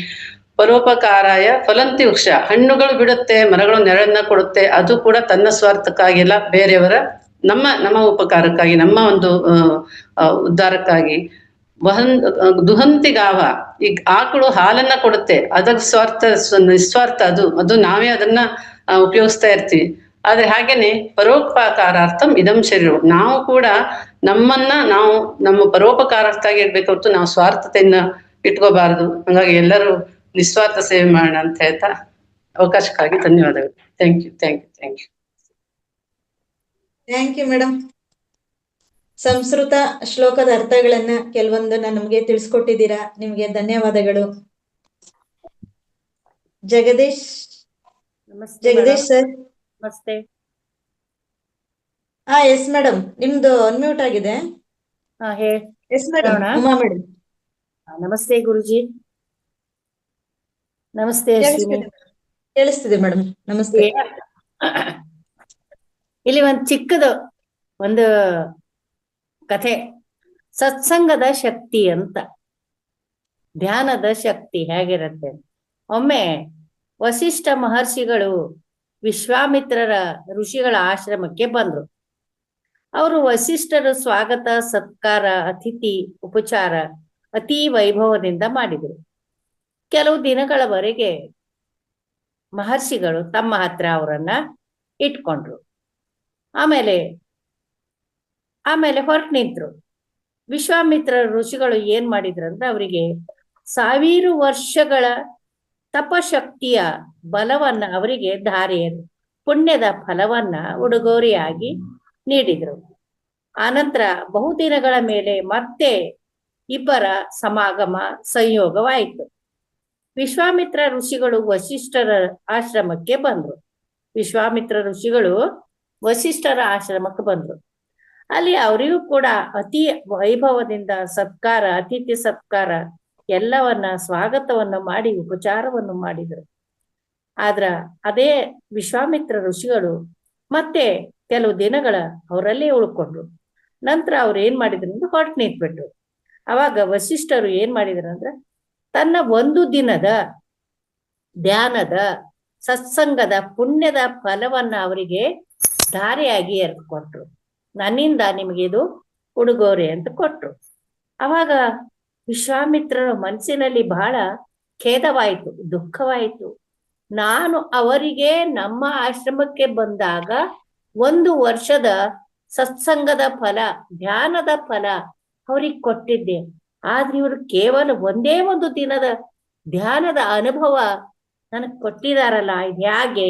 ಪರೋಪಕಾರಾಯ ಫಲಂತಿ ವೃಕ್ಷ, ಹಣ್ಣುಗಳು ಬಿಡುತ್ತೆ, ಮರಗಳು ನೆರಳನ್ನ ಕೊಡುತ್ತೆ, ಅದು ಕೂಡ ತನ್ನ ಸ್ವಾರ್ಥಕ್ಕಾಗಿಲ್ಲ, ಬೇರೆಯವರ ನಮ್ಮ ಉಪಕಾರಕ್ಕಾಗಿ, ನಮ್ಮ ಒಂದು ಉದ್ಧಾರಕ್ಕಾಗಿ. ದುಹಂತಿ ಗಾವ, ಈಗ ಆಕಳು ಹಾಲನ್ನ ಕೊಡುತ್ತೆ, ಅದರ ನಿಸ್ವಾರ್ಥ, ಅದು ನಾವೇ ಅದನ್ನ ಉಪಯೋಗಿಸ್ತಾ ಇರ್ತೀವಿ. ಆದ್ರೆ ಹಾಗೇನೆ ಪರೋಪಕಾರಾರ್ಥಂ ಇದಂ ಶರೀರ, ನಾವು ಕೂಡ ನಾವು ನಮ್ಮ ಪರೋಪಕಾರಾರ್ಥವಾಗಿ ಇರ್ಬೇಕು ಹೊರತು ನಾವು ಸ್ವಾರ್ಥತೆಯನ್ನ ಇಟ್ಕೋಬಾರದು. ಹಾಗಾಗಿ ಎಲ್ಲರೂ ನಿಸ್ವಾರ್ಥ ಸೇವೆ ಮಾಡೋಣ ಅಂತ ಹೇಳ್ತಾ ಅವಕಾಶಕ್ಕಾಗಿ ಧನ್ಯವಾದಗಳು. Thank you. Thank you madam. ಸಂಸ್ಕೃತ ಶ್ಲೋಕದ ಅರ್ಥಗಳನ್ನ ಕೆಲವೊಂದನ್ನ ನಮ್ಗೆ ತಿಳಿಸ್ಕೊಟ್ಟಿದ್ದೀರಾ, ನಿಮ್ಗೆ ಧನ್ಯವಾದಗಳು. ಜಗದೀಶ್ ಸರ್. ನಮಸ್ತೆ. ಎಸ್ ಮೇಡಮ್, ನಿಮ್ದು ಅನ್ಮ್ಯೂಟ್ ಆಗಿದೆ. Yes madam, Uma madam. ನಮಸ್ತೆ ಗುರುಜಿ. ನಮಸ್ತೆ ಅಶ್ವಿನಿ. ಕೇಳಿಸ್ತಿದೆ ಮೇಡಮ್, ನಮಸ್ತೆ. ಇಲ್ಲಿ ಒಂದು ಕಥೆ, ಸತ್ಸಂಗದ ಶಕ್ತಿ ಅಂತ, ಧ್ಯಾನದ ಶಕ್ತಿ ಹೇಗಿರುತ್ತೆ. ಒಮ್ಮೆ ವಸಿಷ್ಠ ಮಹರ್ಷಿಗಳು ವಿಶ್ವಾಮಿತ್ರರ ಋಷಿಗಳ ಆಶ್ರಮಕ್ಕೆ ಬಂದ್ರು. ಅವರು ವಸಿಷ್ಠರ ಸ್ವಾಗತ ಸತ್ಕಾರ ಅತಿಥಿ ಉಪಚಾರ ಅತಿ ವೈಭವದಿಂದ ಮಾಡಿದರು. ಕೆಲವು ದಿನಗಳವರೆಗೆ ಮಹರ್ಷಿಗಳು ತಮ್ಮ ಹತ್ರ ಅವರನ್ನ ಇಟ್ಕೊಂಡ್ರು. ಆಮೇಲೆ ಹೊರಟು ನಿಂತ್ರು. ವಿಶ್ವಾಮಿತ್ರ ಋಷಿಗಳು ಏನ್ ಮಾಡಿದ್ರಂದ್ರೆ, ಅವರಿಗೆ 1000 ವರ್ಷಗಳ ತಪಶಕ್ತಿಯ ಬಲವನ್ನ ಅವರಿಗೆ ಪುಣ್ಯದ ಫಲವನ್ನ ಉಡುಗೊರೆಯಾಗಿ ನೀಡಿದ್ರು. ಆನಂತರ ಬಹುದಿನಗಳ ಮೇಲೆ ಮತ್ತೆ ಇಬ್ಬರ ಸಂಯೋಗವಾಯಿತು. ವಿಶ್ವಾಮಿತ್ರ ಋಷಿಗಳು ವಸಿಷ್ಠರ ಆಶ್ರಮಕ್ಕೆ ಬಂದ್ರು. ಅಲ್ಲಿ ಅವರಿಗೂ ಕೂಡ ಅತಿ ವೈಭವದಿಂದ ಸತ್ಕಾರ, ಅತಿಥಿ ಸತ್ಕಾರ ಎಲ್ಲವನ್ನ ಸ್ವಾಗತವನ್ನು ಮಾಡಿ ಉಪಚಾರವನ್ನು ಮಾಡಿದರು. ಆದ್ರ ಅದೇ ವಿಶ್ವಾಮಿತ್ರ ಋಷಿಗಳು ಮತ್ತೆ ಕೆಲವು ದಿನಗಳ ಅವರಲ್ಲೇ ಉಳ್ಕೊಂಡ್ರು. ನಂತರ ಅವ್ರು ಏನ್ ಮಾಡಿದ್ರು ಅಂದ್ರೆ ಹೊರಟು ನಿಂತ್ಬಿಟ್ರು. ಅವಾಗ ವಸಿಷ್ಠರು ಏನ್ ಮಾಡಿದ್ರು ಅಂದ್ರೆ, ತನ್ನ 1 ದಿನದ ಧ್ಯಾನದ ಸತ್ಸಂಗದ ಪುಣ್ಯದ ಫಲವನ್ನ ಅವರಿಗೆ ಧಾರೆಯಾಗಿ ಕೊಟ್ರು. ನನ್ನಿಂದ ನಿಮಗೆ ಇದು ಉಡುಗೊರೆ ಅಂತ ಕೊಟ್ರು. ಅವಾಗ ವಿಶ್ವಾಮಿತ್ರರ ಮನಸ್ಸಿನಲ್ಲಿ ಬಹಳ ಖೇದವಾಯಿತು, ದುಃಖವಾಯಿತು. ನಾನು ಅವರಿಗೆ ನಮ್ಮ ಆಶ್ರಮಕ್ಕೆ ಬಂದಾಗ 1 ವರ್ಷದ ಸತ್ಸಂಗದ ಫಲ, ಧ್ಯಾನದ ಫಲ ಅವ್ರಿಗೆ ಕೊಟ್ಟಿದ್ದೆ. ಆದ್ರೆ ಇವರು ಕೇವಲ ಒಂದೇ 1 ದಿನದ ಧ್ಯಾನದ ಅನುಭವ ನನಗೆ ಕೊಟ್ಟಿದಾರಲ್ಲ, ಇದು ಹೇಗೆ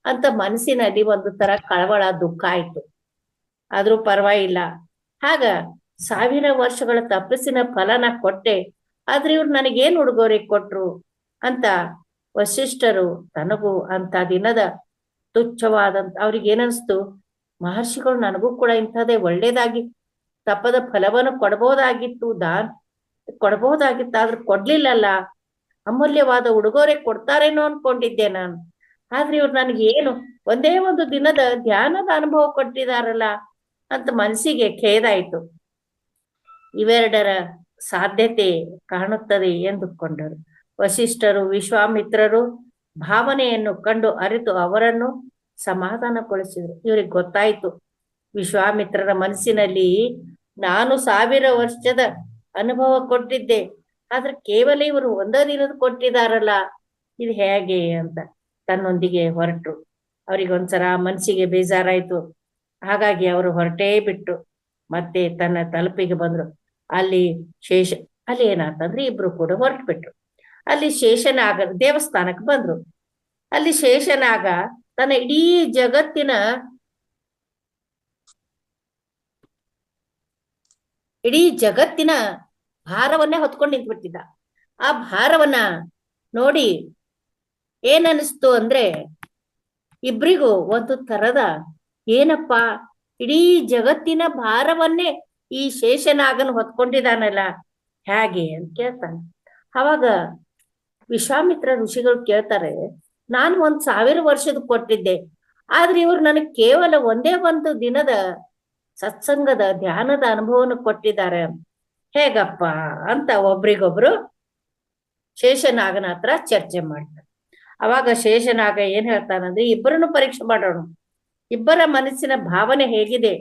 ಅಂತ ಮನಸ್ಸಿನಲ್ಲಿ ಒಂದು ತರ ಕಳವಳ, ದುಃಖ ಆಯ್ತು. ಆದ್ರೂ ಪರವಾಗಿಲ್ಲ, ಆಗ 1000 ವರ್ಷಗಳ ತಪಸ್ಸಿನ ಫಲನ ಕೊಟ್ಟೆ, ಆದ್ರೆ ಇವ್ರು ನನಗೇನ್ ಉಡುಗೊರೆ ಕೊಟ್ರು ಅಂತ ವಸಿಷ್ಠರು ತನಗೂ ಅಂತ ದಿನದ ತುಚ್ಛವಾದಂತ ಅವ್ರಿಗೆ ಏನನ್ಸ್ತು, ಮಹರ್ಷಿಗಳು ನನಗೂ ಕೂಡ ಇಂಥದ್ದೇ ಒಳ್ಳೇದಾಗಿ ತಪದ ಫಲವನ್ನು ಕೊಡ್ಬೋದಾಗಿತ್ತು, ಆದ್ರೆ ಕೊಡ್ಲಿಲ್ಲಲ್ಲ, ಅಮೂಲ್ಯವಾದ ಉಡುಗೊರೆ ಕೊಡ್ತಾರೇನೋ ಅನ್ಕೊಂಡಿದ್ದೆ ನಾನು. ಆದ್ರೆ ಇವ್ರು ನನಗೆ ಏನು ಒಂದೇ ಒಂದು ದಿನದ ಧ್ಯಾನದ ಅನುಭವ ಕೊಟ್ಟಿದಾರಲ್ಲ ಅಂತ ಮನಸ್ಸಿಗೆ ಖೇದಾಯ್ತು. ಇವೆರಡರ ಸಾಧ್ಯತೆ ಕಾಣುತ್ತದೆ ಎಂದುಕೊಂಡರು. ವಸಿಷ್ಠರು ವಿಶ್ವಾಮಿತ್ರರು ಭಾವನೆಯನ್ನು ಕಂಡು ಅರಿತು ಅವರನ್ನು ಸಮಾಧಾನಗೊಳಿಸಿದರು. ಇವ್ರಿಗೆ ಗೊತ್ತಾಯ್ತು, ವಿಶ್ವಾಮಿತ್ರರ ಮನಸ್ಸಿನಲ್ಲಿ ನಾನು 1000 ವರ್ಷದ ಅನುಭವ ಕೊಟ್ಟಿದ್ದೆ, ಆದ್ರೆ ಕೇವಲ ಇವರು ಒಂದೇ ದಿನದ ಕೊಟ್ಟಿದಾರಲ್ಲ, ಇದು ಹೇಗೆ ಅಂತ ತನ್ನೊಂದಿಗೆ ಹೊರಟರು. ಅವ್ರಿಗೊಂದ್ಸಲ ಮನಸ್ಸಿಗೆ ಬೇಜಾರಾಯ್ತು. ಹಾಗಾಗಿ ಅವರು ಹೊರಟೇ ಬಿಟ್ಟು ಮತ್ತೆ ತನ್ನ ತಲುಪಿಗೆ ಬಂದ್ರು. ಅಲ್ಲಿ ಏನಾತಂದ್ರೆ ಇಬ್ರು ಕೂಡ ಹೊರಟು ಬಿಟ್ರು. ಅಲ್ಲಿ ಶೇಷನಾಗ ದೇವಸ್ಥಾನಕ್ಕೆ ಬಂದ್ರು. ಅಲ್ಲಿ ಶೇಷನಾಗ ತನ್ನ ಇಡೀ ಜಗತ್ತಿನ ಭಾರವನ್ನೇ ಹೊತ್ಕೊಂಡು ನಿಂತ್ಬಿಟ್ಟಿದ್ದ. ಆ ಭಾರವನ್ನ ನೋಡಿ ಏನನ್ನಿಸ್ತು ಅಂದ್ರೆ, ಇಬ್ರಿಗೂ ಒಂದು ತರದ ಏನಪ್ಪ, ಇಡೀ ಜಗತ್ತಿನ ಭಾರವನ್ನೇ ಈ ಶೇಷನಾಗನ್ ಹೊತ್ಕೊಂಡಿದಾನಲ್ಲ, ಹೇಗೆ ಅಂತ ಕೇಳ್ತಾನೆ. ಅವಾಗ ವಿಶ್ವಾಮಿತ್ರ ಋಷಿಗಳು ಕೇಳ್ತಾರೆ, ನಾನು 1000 ವರ್ಷದ ಕೊಟ್ಟಿದ್ದೆ, ಆದ್ರೆ ಇವ್ರು ನನಗೆ ಕೇವಲ ಒಂದೇ ಒಂದು ದಿನದ ಸತ್ಸಂಗದ ಧ್ಯಾನದ ಅನುಭವವನ್ನು ಕೊಟ್ಟಿದ್ದಾರೆ, ಹೇಗಪ್ಪ ಅಂತ ಒಬ್ರಿಗೊಬ್ರು ಶೇಷನಾಗನ ಹತ್ರ ಚರ್ಚೆ ಮಾಡ್ತಾರೆ. ಅವಾಗ ಶೇಷನಾಗ ಏನ್ ಹೇಳ್ತಾನಂದ್ರೆ, ಇಬ್ಬರನ್ನು ಪರೀಕ್ಷೆ ಮಾಡೋಣ, ಇಬ್ಬರ ಮನಸ್ಸಿನ ಭಾವನೆ ಹೇಗಿದೆ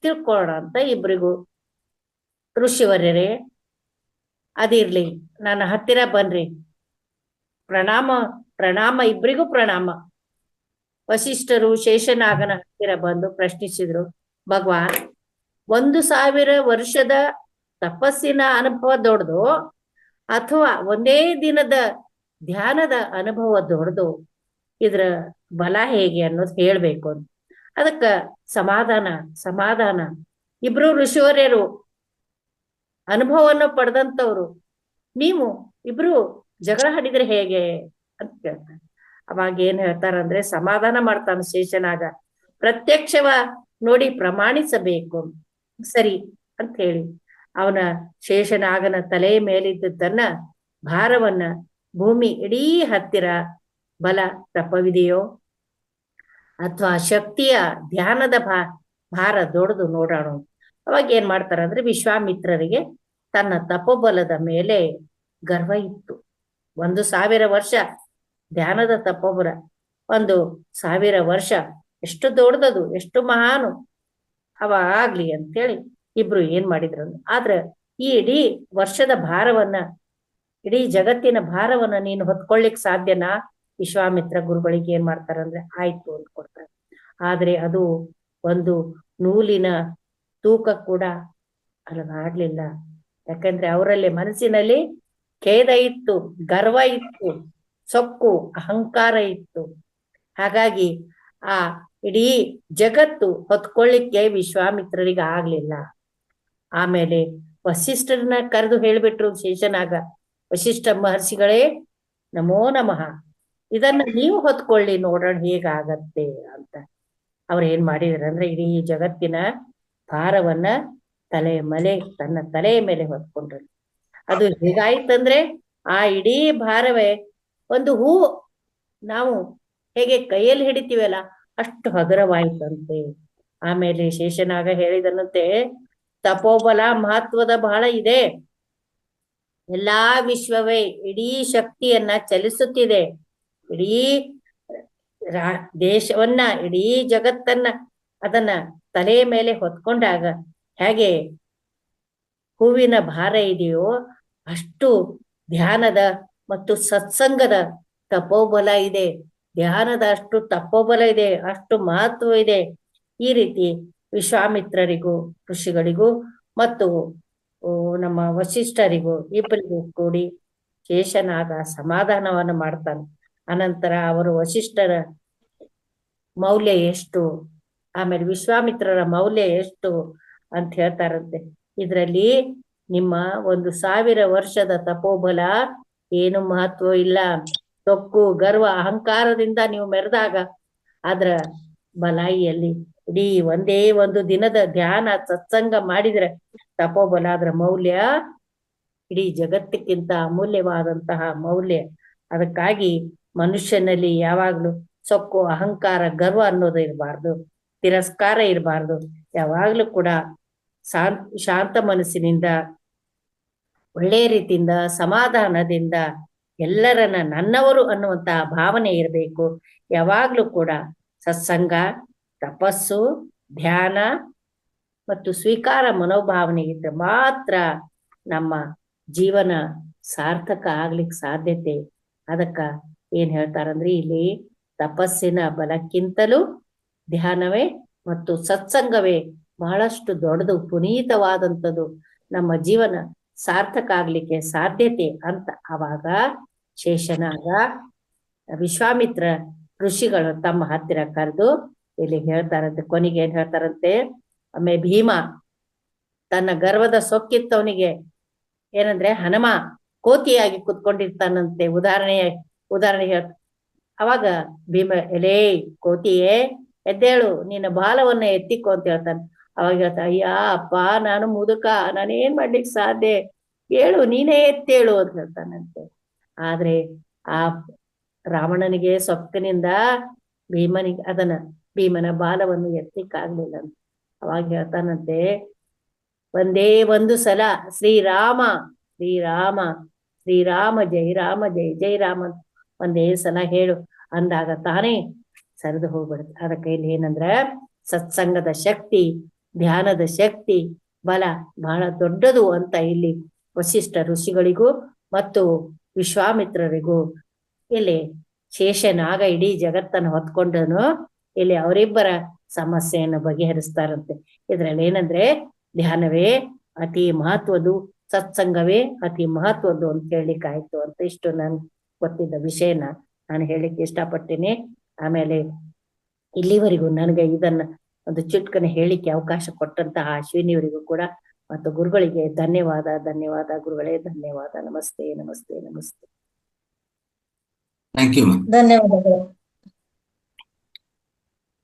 ತಿಳ್ಕೊಳ್ಳೋಣ ಅಂತ ಇಬ್ಬರಿಗೂ, ಋಷಿವರ್ಯರೇ ಅದಿರ್ಲಿ, ನನ್ನ ಹತ್ತಿರ ಬನ್ರಿ, ಪ್ರಣಾಮ ಇಬ್ಬರಿಗೂ ಪ್ರಣಾಮ. ವಸಿಷ್ಠರು ಶೇಷನಾಗನ ಹತ್ತಿರ ಬಂದು ಪ್ರಶ್ನಿಸಿದ್ರು, ಭಗವಾನ್, 1000 ವರ್ಷದ ತಪಸ್ಸಿನ ಅನುಭವ ದೊಡ್ಡದು ಅಥವಾ ಒಂದೇ ದಿನದ ಧ್ಯಾನದ ಅನುಭವ ದೊಡ್ಡದು, ಇದ್ರ ಬಲ ಹೇಗೆ ಅನ್ನೋದು ಹೇಳ್ಬೇಕು ಅಂತ. ಅದಕ್ಕ ಸಮಾಧಾನ ಇಬ್ರು ಋಷಿವರ್ಯರು ಅನುಭವವನ್ನು ಪಡೆದಂತವ್ರು, ನೀವು ಇಬ್ರು ಜಗಳ ಹಡಿದ್ರೆ ಹೇಗೆ ಅಂತ ಕೇಳ್ತಾರೆ. ಅವಾಗ ಏನ್ ಹೇಳ್ತಾರಂದ್ರೆ, ಸಮಾಧಾನ ಮಾಡ್ತಾನೆ ಶೇಷನಾಗ, ಪ್ರತ್ಯಕ್ಷವ ನೋಡಿ ಪ್ರಮಾಣಿಸಬೇಕು, ಸರಿ ಅಂತ ಹೇಳಿ ಅವನ ಶೇಷನಾಗನ ತಲೆಯ ಮೇಲಿದ್ದನ್ನ ಭಾರವನ್ನ ಭೂಮಿ ಇಡೀ ಹತ್ತಿರ ಬಲ ತಪವಿದೆಯೋ ಅಥವಾ ಶಕ್ತಿಯ ಧ್ಯಾನದ ಭಾರ ದೊಡ್ಡದು ನೋಡೋಣ. ಅವಾಗ ಏನ್ ಮಾಡ್ತಾರ ಅಂದ್ರೆ, ವಿಶ್ವಾಮಿತ್ರರಿಗೆ ತನ್ನ ತಪೋಬಲದ ಮೇಲೆ ಗರ್ವ ಇತ್ತು. 1000 ವರ್ಷ ಧ್ಯಾನದ ತಪೋಬಲ, 1000 ವರ್ಷ ಎಷ್ಟು ದೊಡ್ಡದದು, ಎಷ್ಟು ಮಹಾನು ಅವ ಆಗ್ಲಿ ಅಂತೇಳಿ ಇಬ್ರು ಏನ್ ಮಾಡಿದ್ರು. ಆದ್ರ ಈ ಇಡೀ ವರ್ಷದ ಭಾರವನ್ನ, ಇಡೀ ಜಗತ್ತಿನ ಭಾರವನ್ನ ನೀನು ಹೊತ್ಕೊಳ್ಳಿಕ್ ಸಾಧ್ಯನಾ? ವಿಶ್ವಾಮಿತ್ರ ಗುರುಗಳಿಗೆ ಏನ್ ಮಾಡ್ತಾರಂದ್ರೆ, ಆಯ್ತು ಅಂತ ಕೊಡ್ತಾರೆ. ಆದ್ರೆ ಅದು ಒಂದು ನೂಲಿನ ತೂಕ ಕೂಡ ಅಲಗಾಡ್ಲಿಲ್ಲ. ಯಾಕಂದ್ರೆ ಅವರಲ್ಲಿ ಮನಸ್ಸಿನಲ್ಲಿ ಖೇದ ಇತ್ತು, ಗರ್ವ ಇತ್ತು, ಸೊಕ್ಕು ಅಹಂಕಾರ ಇತ್ತು. ಹಾಗಾಗಿ ಆ ಇಡೀ ಜಗತ್ತು ಹೊತ್ಕೊಳ್ಳಿಕ್ಕೆ ವಿಶ್ವಾಮಿತ್ರರಿಗೆ ಆಗ್ಲಿಲ್ಲ. ಆಮೇಲೆ ವಸಿಷ್ಠರನ್ನ ಕರೆದು ಹೇಳ್ಬಿಟ್ರು ಶೇಷನಾಗ, ವಸಿಷ್ಠ ಮಹರ್ಷಿಗಳೇ ನಮೋ ನಮಃ, ಇದನ್ನ ನೀವು ಹೊತ್ಕೊಳ್ಳಿ ನೋಡೋಣ ಹೇಗಾಗತ್ತೆ ಅಂತ. ಅವ್ರು ಏನ್ ಮಾಡಿದ್ರು ಅಂದ್ರೆ, ಇಡೀ ಜಗತ್ತಿನ ಭಾರವನ್ನ ತನ್ನ ತಲೆಯ ಮೇಲೆ ಹೊತ್ಕೊಂಡ್ರು. ಅದು ಹೇಗಾಯ್ತಂದ್ರೆ, ಆ ಇಡೀ ಭಾರವೇ ಒಂದು ಹೂ ನಾವು ಹೇಗೆ ಕೈಯಲ್ಲಿ ಹಿಡಿತೀವಲ್ಲ ಅಷ್ಟು ಹಗುರವಾಯ್ತಂತೆ. ಆಮೇಲೆ ಶೇಷನಾಗ ಹೇಳಿದನಂತೆ, ತಪೋಬಲ ಮಹತ್ವದ ಬಹಳ ಇದೆ, ಎಲ್ಲಾ ವಿಶ್ವವೇ ಇಡೀ ಶಕ್ತಿಯನ್ನ ಚಲಿಸುತ್ತಿದೆ, ಇಡೀ ದೇಶವನ್ನ, ಇಡೀ ಜಗತ್ತನ್ನ ಅದನ್ನ ತಲೆಯ ಮೇಲೆ ಹೊತ್ಕೊಂಡಾಗ ಹೇಗೆ ಹೂವಿನ ಭಾರ ಇದೆಯೋ ಅಷ್ಟು ಧ್ಯಾನದ ಮತ್ತು ಸತ್ಸಂಗದ ತಪೋಬಲ ಇದೆ, ಧ್ಯಾನದ ಅಷ್ಟು ತಪೋಬಲ ಇದೆ, ಅಷ್ಟು ಮಹತ್ವ ಇದೆ. ಈ ರೀತಿ ವಿಶ್ವಾಮಿತ್ರರಿಗೂ ಋಷಿಗಳಿಗೂ ಮತ್ತು ನಮ್ಮ ವಸಿಷ್ಠರಿಗೂ ಇಬ್ಬರಿಗೂ ಕೂಡಿ ಶೇಷನಾಗ ಸಮಾಧಾನವನ್ನು ಮಾಡ್ತಾನೆ. ಅನಂತರ ಅವರು ಮೌಲ್ಯ ಎಷ್ಟು, ಆಮೇಲೆ ವಿಶ್ವಾಮಿತ್ರರ ಮೌಲ್ಯ ಎಷ್ಟು ಅಂತ ಹೇಳ್ತಾರಂತೆ. ಇದ್ರಲ್ಲಿ ನಿಮ್ಮ 1000 ವರ್ಷದ ತಪೋಬಲ ಏನು ಮಹತ್ವ ಇಲ್ಲ. ತೊಕ್ಕು ಗರ್ವ ಅಹಂಕಾರದಿಂದ ನೀವು ಮೆರೆದಾಗ ಅದ್ರ ಬಲ ಎಲ್ಲಿ? ಇಡೀ ಒಂದೇ ಒಂದು ದಿನದ ಧ್ಯಾನ ಸತ್ಸಂಗ ಮಾಡಿದ್ರೆ ತಪೋಬಲ ಅದ್ರ ಮೌಲ್ಯ ಇಡೀ ಜಗತ್ತಿಗಿಂತ ಅಮೂಲ್ಯವಾದಂತಹ ಮೌಲ್ಯ. ಅದಕ್ಕಾಗಿ ಮನುಷ್ಯನಲ್ಲಿ ಯಾವಾಗ್ಲೂ ಸೊಕ್ಕು ಅಹಂಕಾರ ಗರ್ವ ಅನ್ನೋದು ಇರಬಾರ್ದು, ತಿರಸ್ಕಾರ ಇರಬಾರ್ದು. ಯಾವಾಗ್ಲೂ ಕೂಡ ಶಾಂತ ಮನಸ್ಸಿನಿಂದ ಒಳ್ಳೆಯ ರೀತಿಯಿಂದ ಸಮಾಧಾನದಿಂದ ಎಲ್ಲರನ್ನ ನನ್ನವರು ಅನ್ನುವಂತಹ ಭಾವನೆ ಇರಬೇಕು. ಯಾವಾಗ್ಲೂ ಕೂಡ ಸತ್ಸಂಗ, ತಪಸ್ಸು, ಧ್ಯಾನ ಮತ್ತು ಸ್ವೀಕಾರ ಮನೋಭಾವನೆ ಇದ್ರೆ ಮಾತ್ರ ನಮ್ಮ ಜೀವನ ಸಾರ್ಥಕ ಆಗ್ಲಿಕ್ಕೆ ಸಾಧ್ಯತೆ. ಅದಕ್ಕ ಏನ್ ಹೇಳ್ತಾರಂದ್ರೆ ಇಲ್ಲಿ ತಪಸ್ಸಿನ ಬಲಕ್ಕಿಂತಲೂ ಧ್ಯಾನವೇ ಮತ್ತು ಸತ್ಸಂಗವೇ ಬಹಳಷ್ಟು ದೊಡ್ಡದು, ಪುನೀತವಾದಂಥದ್ದು, ನಮ್ಮ ಜೀವನ ಸಾರ್ಥಕ ಆಗ್ಲಿಕ್ಕೆ ಸಾಧ್ಯತೆ ಅಂತ. ಅವಾಗ ಶೇಷನಾಗ ವಿಶ್ವಾಮಿತ್ರ ಋಷಿಗಳು ತಮ್ಮ ಹತ್ತಿರ ಕರೆದು ಇಲ್ಲಿ ಹೇಳ್ತಾರಂತೆ. ಕೊನೆಗೆ ಏನ್ ಹೇಳ್ತಾರಂತೆ, ಆಮೇಲೆ ಭೀಮ ತನ್ನ ಗರ್ವದ ಸೊಕ್ಕಿತ್ತವನಿಗೆ ಏನಂದ್ರೆ ಹನುಮ ಕೋತಿಯಾಗಿ ಕುತ್ಕೊಂಡಿರ್ತಾನಂತೆ. ಉದಾಹರಣೆ ಹೇಳ್ತ. ಅವಾಗ ಭೀಮ, ಎಲೇ ಕೋತಿಯೇ ಎದ್ದೇಳು, ನಿನ್ನ ಬಾಲವನ್ನ ಎತ್ತಿಕೊ ಅಂತ ಹೇಳ್ತಾನೆ. ಅವಾಗ ಹೇಳ್ತಾನೆ, ಅಯ್ಯ ಅಪ್ಪ ನಾನು ಮುದುಕ, ನಾನೇನ್ ಮಾಡ್ಲಿಕ್ಕೆ ಸಾಧ್ಯ, ಹೇಳು ನೀನೇ ಎತ್ತೇಳು ಅಂತ ಹೇಳ್ತಾನಂತೆ. ಆದ್ರೆ ಆ ರಾವಣನಿಗೆ ಸೊಕ್ಕಿನಿಂದ ಭೀಮನ ಬಾಲವನ್ನು ಎತ್ತಿಕ್ಕಾಗ್ಲಿಲ್ಲ ಅಂತ. ಅವಾಗ ಹೇಳ್ತಾನಂತೆ, ಒಂದೇ ಒಂದು ಸಲ ಶ್ರೀರಾಮ ಶ್ರೀರಾಮ ಶ್ರೀರಾಮ ಜೈ ರಾಮ ಜೈ ಜೈ ರಾಮ ಅಂತ ಒಂದೇ ಸಲ ಹೇಳು ಅಂದಾಗ ತಾನೇ ಸರಿದು ಹೋಗ್ಬಿಡುತ್ತೆ. ಅದಕ್ಕೆ ಇಲ್ಲಿ ಏನಂದ್ರ ಸತ್ಸಂಗದ ಶಕ್ತಿ, ಧ್ಯಾನದ ಶಕ್ತಿ, ಬಲ ಬಹಳ ದೊಡ್ಡದು ಅಂತ ಇಲ್ಲಿ ವಸಿಷ್ಠ ಋಷಿಗಳಿಗೂ ಮತ್ತು ವಿಶ್ವಾಮಿತ್ರರಿಗೂ ಇಲ್ಲಿ ಶೇಷನಾಗ ಇಡೀ ಜಗತ್ತನ್ನು ಹೊತ್ಕೊಂಡನು ಇಲ್ಲಿ ಅವರಿಬ್ಬರ ಸಮಸ್ಯೆಯನ್ನು ಬಗೆಹರಿಸ್ತಾರಂತೆ. ಇದ್ರಲ್ಲಿ ಏನಂದ್ರೆ ಧ್ಯಾನವೇ ಅತಿ ಮಹತ್ವದ್ದು, ಸತ್ಸಂಗವೇ ಅತಿ ಮಹತ್ವದ್ದು ಅಂತ ಹೇಳಿಕ್ಕಾಯ್ತು ಅಂತ. ಇಷ್ಟು ನಾನು ಗೊತ್ತಿದ್ದ ವಿಷಯನ ನಾನು ಹೇಳಿಕ್ಕೆ ಇಷ್ಟಪಡ್ತೀನಿ. ಆಮೇಲೆ ಇಲ್ಲಿವರೆಗೂ ನನಗೆ ಇದನ್ನ ಒಂದು ಚುಟ್ಕನೆ ಹೇಳಿಕ್ಕೆ ಅವಕಾಶ ಕೊಟ್ಟಂತಹ ಅಶ್ವಿನಿಯವರಿಗೂ ಕೂಡ ಮತ್ತು ಗುರುಗಳಿಗೆ ಧನ್ಯವಾದ ಗುರುಗಳೇ, ಧನ್ಯವಾದ. ನಮಸ್ತೆ ನಮಸ್ತೆ ನಮಸ್ತೆ. Thank you. ಧನ್ಯವಾದಗಳು.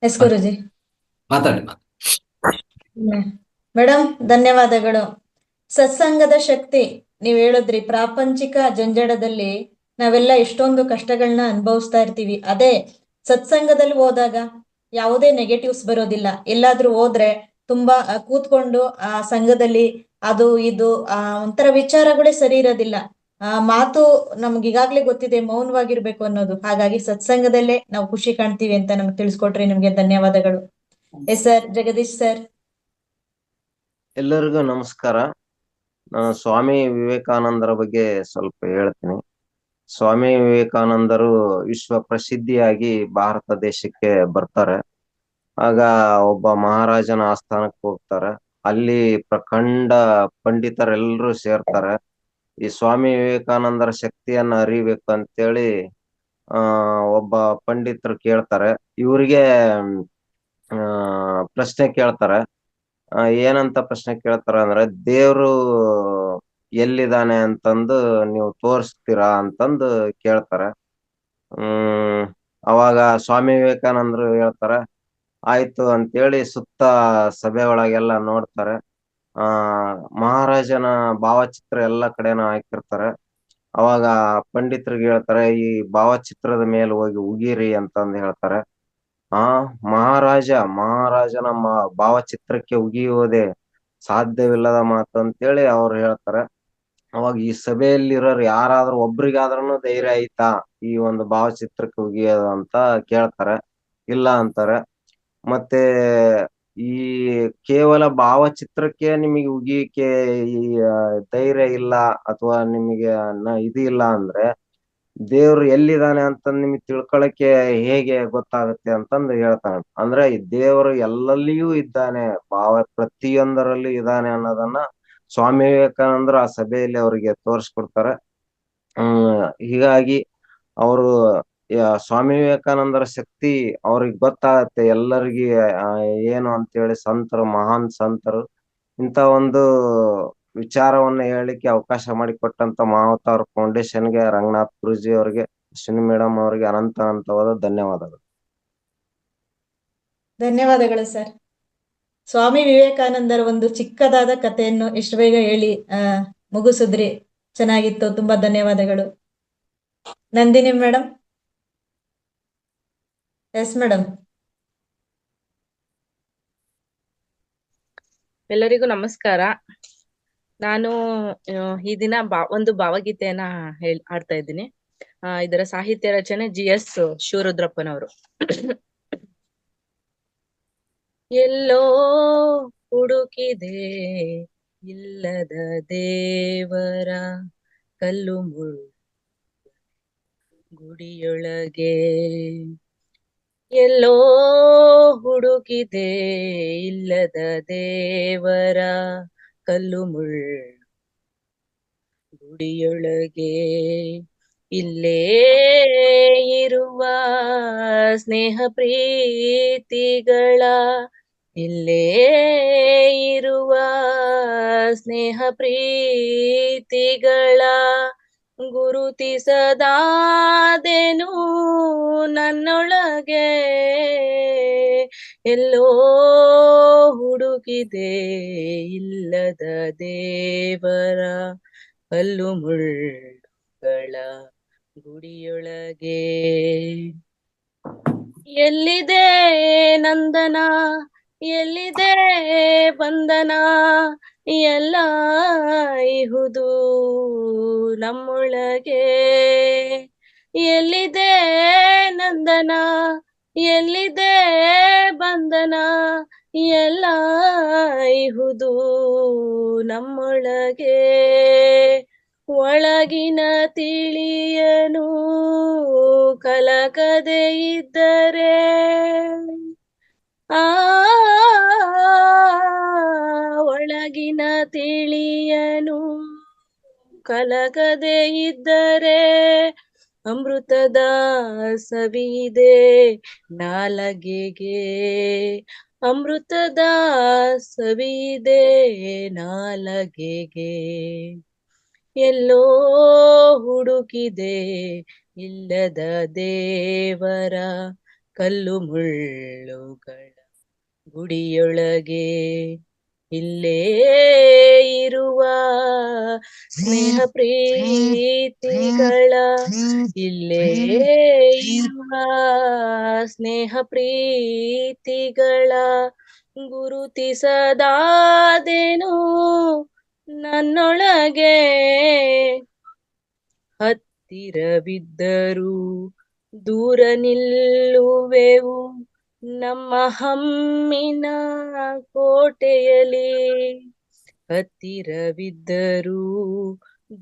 ಎಸ್ ಗುರುಜಿ ಮಾತಾಡಿ. ಮೇಡಮ್ ಧನ್ಯವಾದಗಳು. ಸತ್ಸಂಗದ ಶಕ್ತಿ ನೀವ್ ಹೇಳಿದ್ರಿ. ಪ್ರಾಪಂಚಿಕ ಜಂಜಡದಲ್ಲಿ ನಾವೆಲ್ಲ ಎಷ್ಟೊಂದು ಕಷ್ಟಗಳನ್ನ ಅನುಭವಿಸ್ತಾ ಇರ್ತೀವಿ. ಅದೇ ಸತ್ಸಂಗದಲ್ಲಿ ಹೋದಾಗ ಯಾವುದೇ ನೆಗೆಟಿವ್ಸ್ ಬರೋದಿಲ್ಲ. ಎಲ್ಲಾದ್ರೂ ಹೋದ್ರೆ ತುಂಬಾ ಕೂತ್ಕೊಂಡು ಆ ಸಂಘದಲ್ಲಿ ಅದು ಇದು ಒಂಥರ ವಿಚಾರಗಳೇ ಸರಿ ಇರೋದಿಲ್ಲ. ಮಾತು ನಮ್ಗೆ ಈಗಾಗ್ಲೇ ಗೊತ್ತಿದೆ, ಮೌನವಾಗಿರ್ಬೇಕು ಅನ್ನೋದು. ಹಾಗಾಗಿ ಸತ್ಸಂಗದಲ್ಲೇ ನಾವು ಖುಷಿ ಕಾಣ್ತೀವಿ ಅಂತ ನಮ್ಗೆ ತಿಳಿಸ್ಕೊಟ್ರಿ. ನಿಮ್ಗೆ ಧನ್ಯವಾದಗಳು. Yes sir, Jagadish sir. ಎಲ್ಲರಿಗೂ ನಮಸ್ಕಾರ. ನಾನು ಸ್ವಾಮಿ ವಿವೇಕಾನಂದರ ಬಗ್ಗೆ ಸ್ವಲ್ಪ ಹೇಳ್ತೀನಿ. ಸ್ವಾಮಿ ವಿವೇಕಾನಂದರು ವಿಶ್ವ ಪ್ರಸಿದ್ಧಿಯಾಗಿ ಭಾರತ ದೇಶಕ್ಕೆ ಬರ್ತಾರೆ. ಆಗ ಒಬ್ಬ ಮಹಾರಾಜನ ಆಸ್ಥಾನಕ್ಕೆ ಹೋಗ್ತಾರೆ. ಅಲ್ಲಿ ಪ್ರಖಂಡ ಪಂಡಿತರೆಲ್ಲರೂ ಸೇರ್ತಾರೆ. ಈ ಸ್ವಾಮಿ ವಿವೇಕಾನಂದರ ಶಕ್ತಿಯನ್ನ ಅರಿಬೇಕು ಅಂತೇಳಿ ಒಬ್ಬ ಪಂಡಿತರು ಕೇಳ್ತಾರೆ. ಇವ್ರಿಗೆ ಪ್ರಶ್ನೆ ಕೇಳ್ತಾರೆ. ಏನಂತ ಪ್ರಶ್ನೆ ಕೇಳ್ತಾರ ಅಂದ್ರೆ, ದೇವ್ರು ಎಲ್ಲಿದ್ದಾನೆ ಅಂತಂದು ನೀವು ತೋರಿಸ್ತೀರಾ ಅಂತಂದು ಕೇಳ್ತಾರೆ. ಅವಾಗ ಸ್ವಾಮಿ ವಿವೇಕಾನಂದರು ಹೇಳ್ತಾರೆ, ಆಯ್ತು ಅಂತೇಳಿ ಸುತ್ತ ಸಭೆ ಒಳಗೆಲ್ಲ ನೋಡ್ತಾರೆ. ಮಹಾರಾಜನ ಭಾವಚಿತ್ರ ಎಲ್ಲ ಕಡೆನೂ ಹಾಕಿರ್ತಾರೆ. ಅವಾಗ ಪಂಡಿತರಿಗೆ ಹೇಳ್ತಾರೆ, ಈ ಭಾವಚಿತ್ರದ ಮೇಲೆ ಹೋಗಿ ಉಗಿರಿ ಅಂತಂದು ಹೇಳ್ತಾರೆ. ಮಹಾರಾಜನ ಭಾವಚಿತ್ರಕ್ಕೆ ಉಗಿಯುವುದೇ ಸಾಧ್ಯವಿಲ್ಲದ ಮಾತು ಅಂತೇಳಿ ಅವ್ರು ಹೇಳ್ತಾರೆ. ಅವಾಗ ಈ ಸಭೆಯಲ್ಲಿರೋರು ಯಾರಾದ್ರೂ ಒಬ್ರಿಗಾದ್ರೂ ಧೈರ್ಯ ಆಯ್ತಾ ಈ ಒಂದು ಭಾವಚಿತ್ರಕ್ಕೆ ಉಗಿಯೋದು ಅಂತ ಕೇಳ್ತಾರೆ. ಇಲ್ಲ ಅಂತಾರೆ. ಮತ್ತೆ ಈ ಕೇವಲ ಭಾವಚಿತ್ರಕ್ಕೆ ನಿಮಗೆ ಉಗಿಯಕ್ಕೆ ಈ ಧೈರ್ಯ ಇಲ್ಲ ಅಥವಾ ನಿಮಗೆ ಇದು ಇಲ್ಲ ಅಂದ್ರೆ ದೇವ್ರು ಎಲ್ಲಿದ್ದಾನೆ ಅಂತ ನಿಮಗೆ ತಿಳ್ಕೊಳಕ್ಕೆ ಹೇಗೆ ಗೊತ್ತಾಗುತ್ತೆ ಅಂತಂದು ಹೇಳ್ತಾನೆ. ಅಂದ್ರೆ ಈ ದೇವರು ಎಲ್ಲಲ್ಲಿಯೂ ಇದ್ದಾನೆ, ಪ್ರತಿಯೊಂದರಲ್ಲೂ ಇದ್ದಾನೆ ಅನ್ನೋದನ್ನ ಸ್ವಾಮಿ ವಿವೇಕಾನಂದರು ಆ ಸಭೆಯಲ್ಲಿ ಅವರಿಗೆ ತೋರಿಸ್ಕೊಡ್ತಾರೆ. ಹೀಗಾಗಿ ಅವರು ಸ್ವಾಮಿ ವಿವೇಕಾನಂದರ ಶಕ್ತಿ ಅವ್ರಿಗೆ ಗೊತ್ತಾಗತ್ತೆ ಎಲ್ಲರಿಗೆ ಏನು ಅಂತೇಳಿ ಸಂತರು, ಮಹಾನ್ ಸಂತರು ಇಂಥ ಒಂದು ವಿಚಾರವನ್ನ ಹೇಳಲಿಕ್ಕೆ ಅವಕಾಶ ಮಾಡಿಕೊಟ್ಟಂತ ಮಹಾವತಾರ್ ಫೌಂಡೇಶನ್ಗೆ, ರಂಗನಾಥ್ ಗುರೂಜಿ ಅವರಿಗೆ, ಅಶ್ವಿನಿ ಮೇಡಮ್ ಅವರಿಗೆ ಅನಂತವಾದ ಧನ್ಯವಾದಗಳು. ಧನ್ಯವಾದಗಳು ಸರ್. ಸ್ವಾಮಿ ವಿವೇಕಾನಂದರ ಒಂದು ಚಿಕ್ಕದಾದ ಕಥೆಯನ್ನು ಇಷ್ಟು ಬೇಗ ಹೇಳಿ ಮುಗಿಸಿದ್ರಿ. ಚೆನ್ನಾಗಿತ್ತು. ತುಂಬಾ ಧನ್ಯವಾದಗಳು. ನಂದಿನಿ ಮೇಡಮ್. Yes madam. ಎಲ್ಲರಿಗೂ ನಮಸ್ಕಾರ. ನಾನು ಈ ದಿನ ಒಂದು ಭಾವಗೀತೆಯನ್ನ ಹಾಡ್ತಾ ಇದ್ದೀನಿ. ಇದರ ಸಾಹಿತ್ಯ ರಚನೆ GS ಶಿವರುದ್ರಪ್ಪನವರು. ಎಲ್ಲೋ ಹುಡುಕಿದೆ ಇಲ್ಲದ ದೇವರ ಕಲ್ಲು ಮುಳ್ಳು ಗುಡಿಯೊಳಗೆ, ಎಲ್ಲೋ ಹುಡುಕಿದೆ ಇಲ್ಲದ ದೇವರ ಕಲ್ಲು ಮುಳ್ಳು ಗುಡಿಯೊಳಗೆ, ಇಲ್ಲೇ ಇರುವ ಸ್ನೇಹ ಪ್ರೀತಿಗಳ, ಇಲ್ಲೇ ಇರುವ ಸ್ನೇಹ ಪ್ರೀತಿಗಳ ಗುರುತಿಸದಾದೆನು ನನ್ನೊಳಗೆ, ಎಲ್ಲೋ ಹುಡುಕಿದೆ ಇಲ್ಲದ ದೇವರ ಕಲ್ಲು ಮುಳ್ಳುಗಳ ಗುಡಿಯೊಳಗೆ. ಎಲ್ಲಿದೆ ನಂದನ, ಎಲ್ಲಿದೆ ಬಂಧನ, ಎಲ್ಲ ಇಹುದು ನಮ್ಮೊಳಗೆ. ಎಲ್ಲಿದೆ ನಂದನ, ಎಲ್ಲಿದೆ ಬಂಧನ, ಎಲ್ಲ ಇಹುದು ನಮ್ಮೊಳಗೆ. ಒಳಗಿನ ತಿಳಿಯನು ಕಲಕದೆ ಇದ್ದರೆ, ಒಳಗಿನ ತಿಳಿಯನು ಕಲಕದೆ ಇದ್ದರೆ, ಅಮೃತದ ಸವಿದೆ ನಾಲಗೆಗೆ, ಅಮೃತದ ಸವಿದೆ ನಾಲಗೆಗೆ. ಎಲ್ಲೋ ಹುಡುಕಿದೆ ಇಲ್ಲದ ದೇವರ ಕಲ್ಲು ಮುಳ್ಳುಗಳ ಗುಡಿಯೊಳಗೆ, ಇಲ್ಲೇ ಇರುವ ಸ್ನೇಹ ಪ್ರೀತಿಗಳ, ಇಲ್ಲೇ ಇರುವ ಸ್ನೇಹ ಪ್ರೀತಿಗಳ ಗುರುತಿಸದಾದೆನು ನನ್ನೊಳಗೆ. ಹತ್ತಿರವಿದ್ದರೂ ದೂರ ನಿಲ್ಲುವೆವು ನಮ್ಮ ಹಮ್ಮಿನ ಕೋಟೆಯಲ್ಲಿ, ಹತ್ತಿರವಿದ್ದರೂ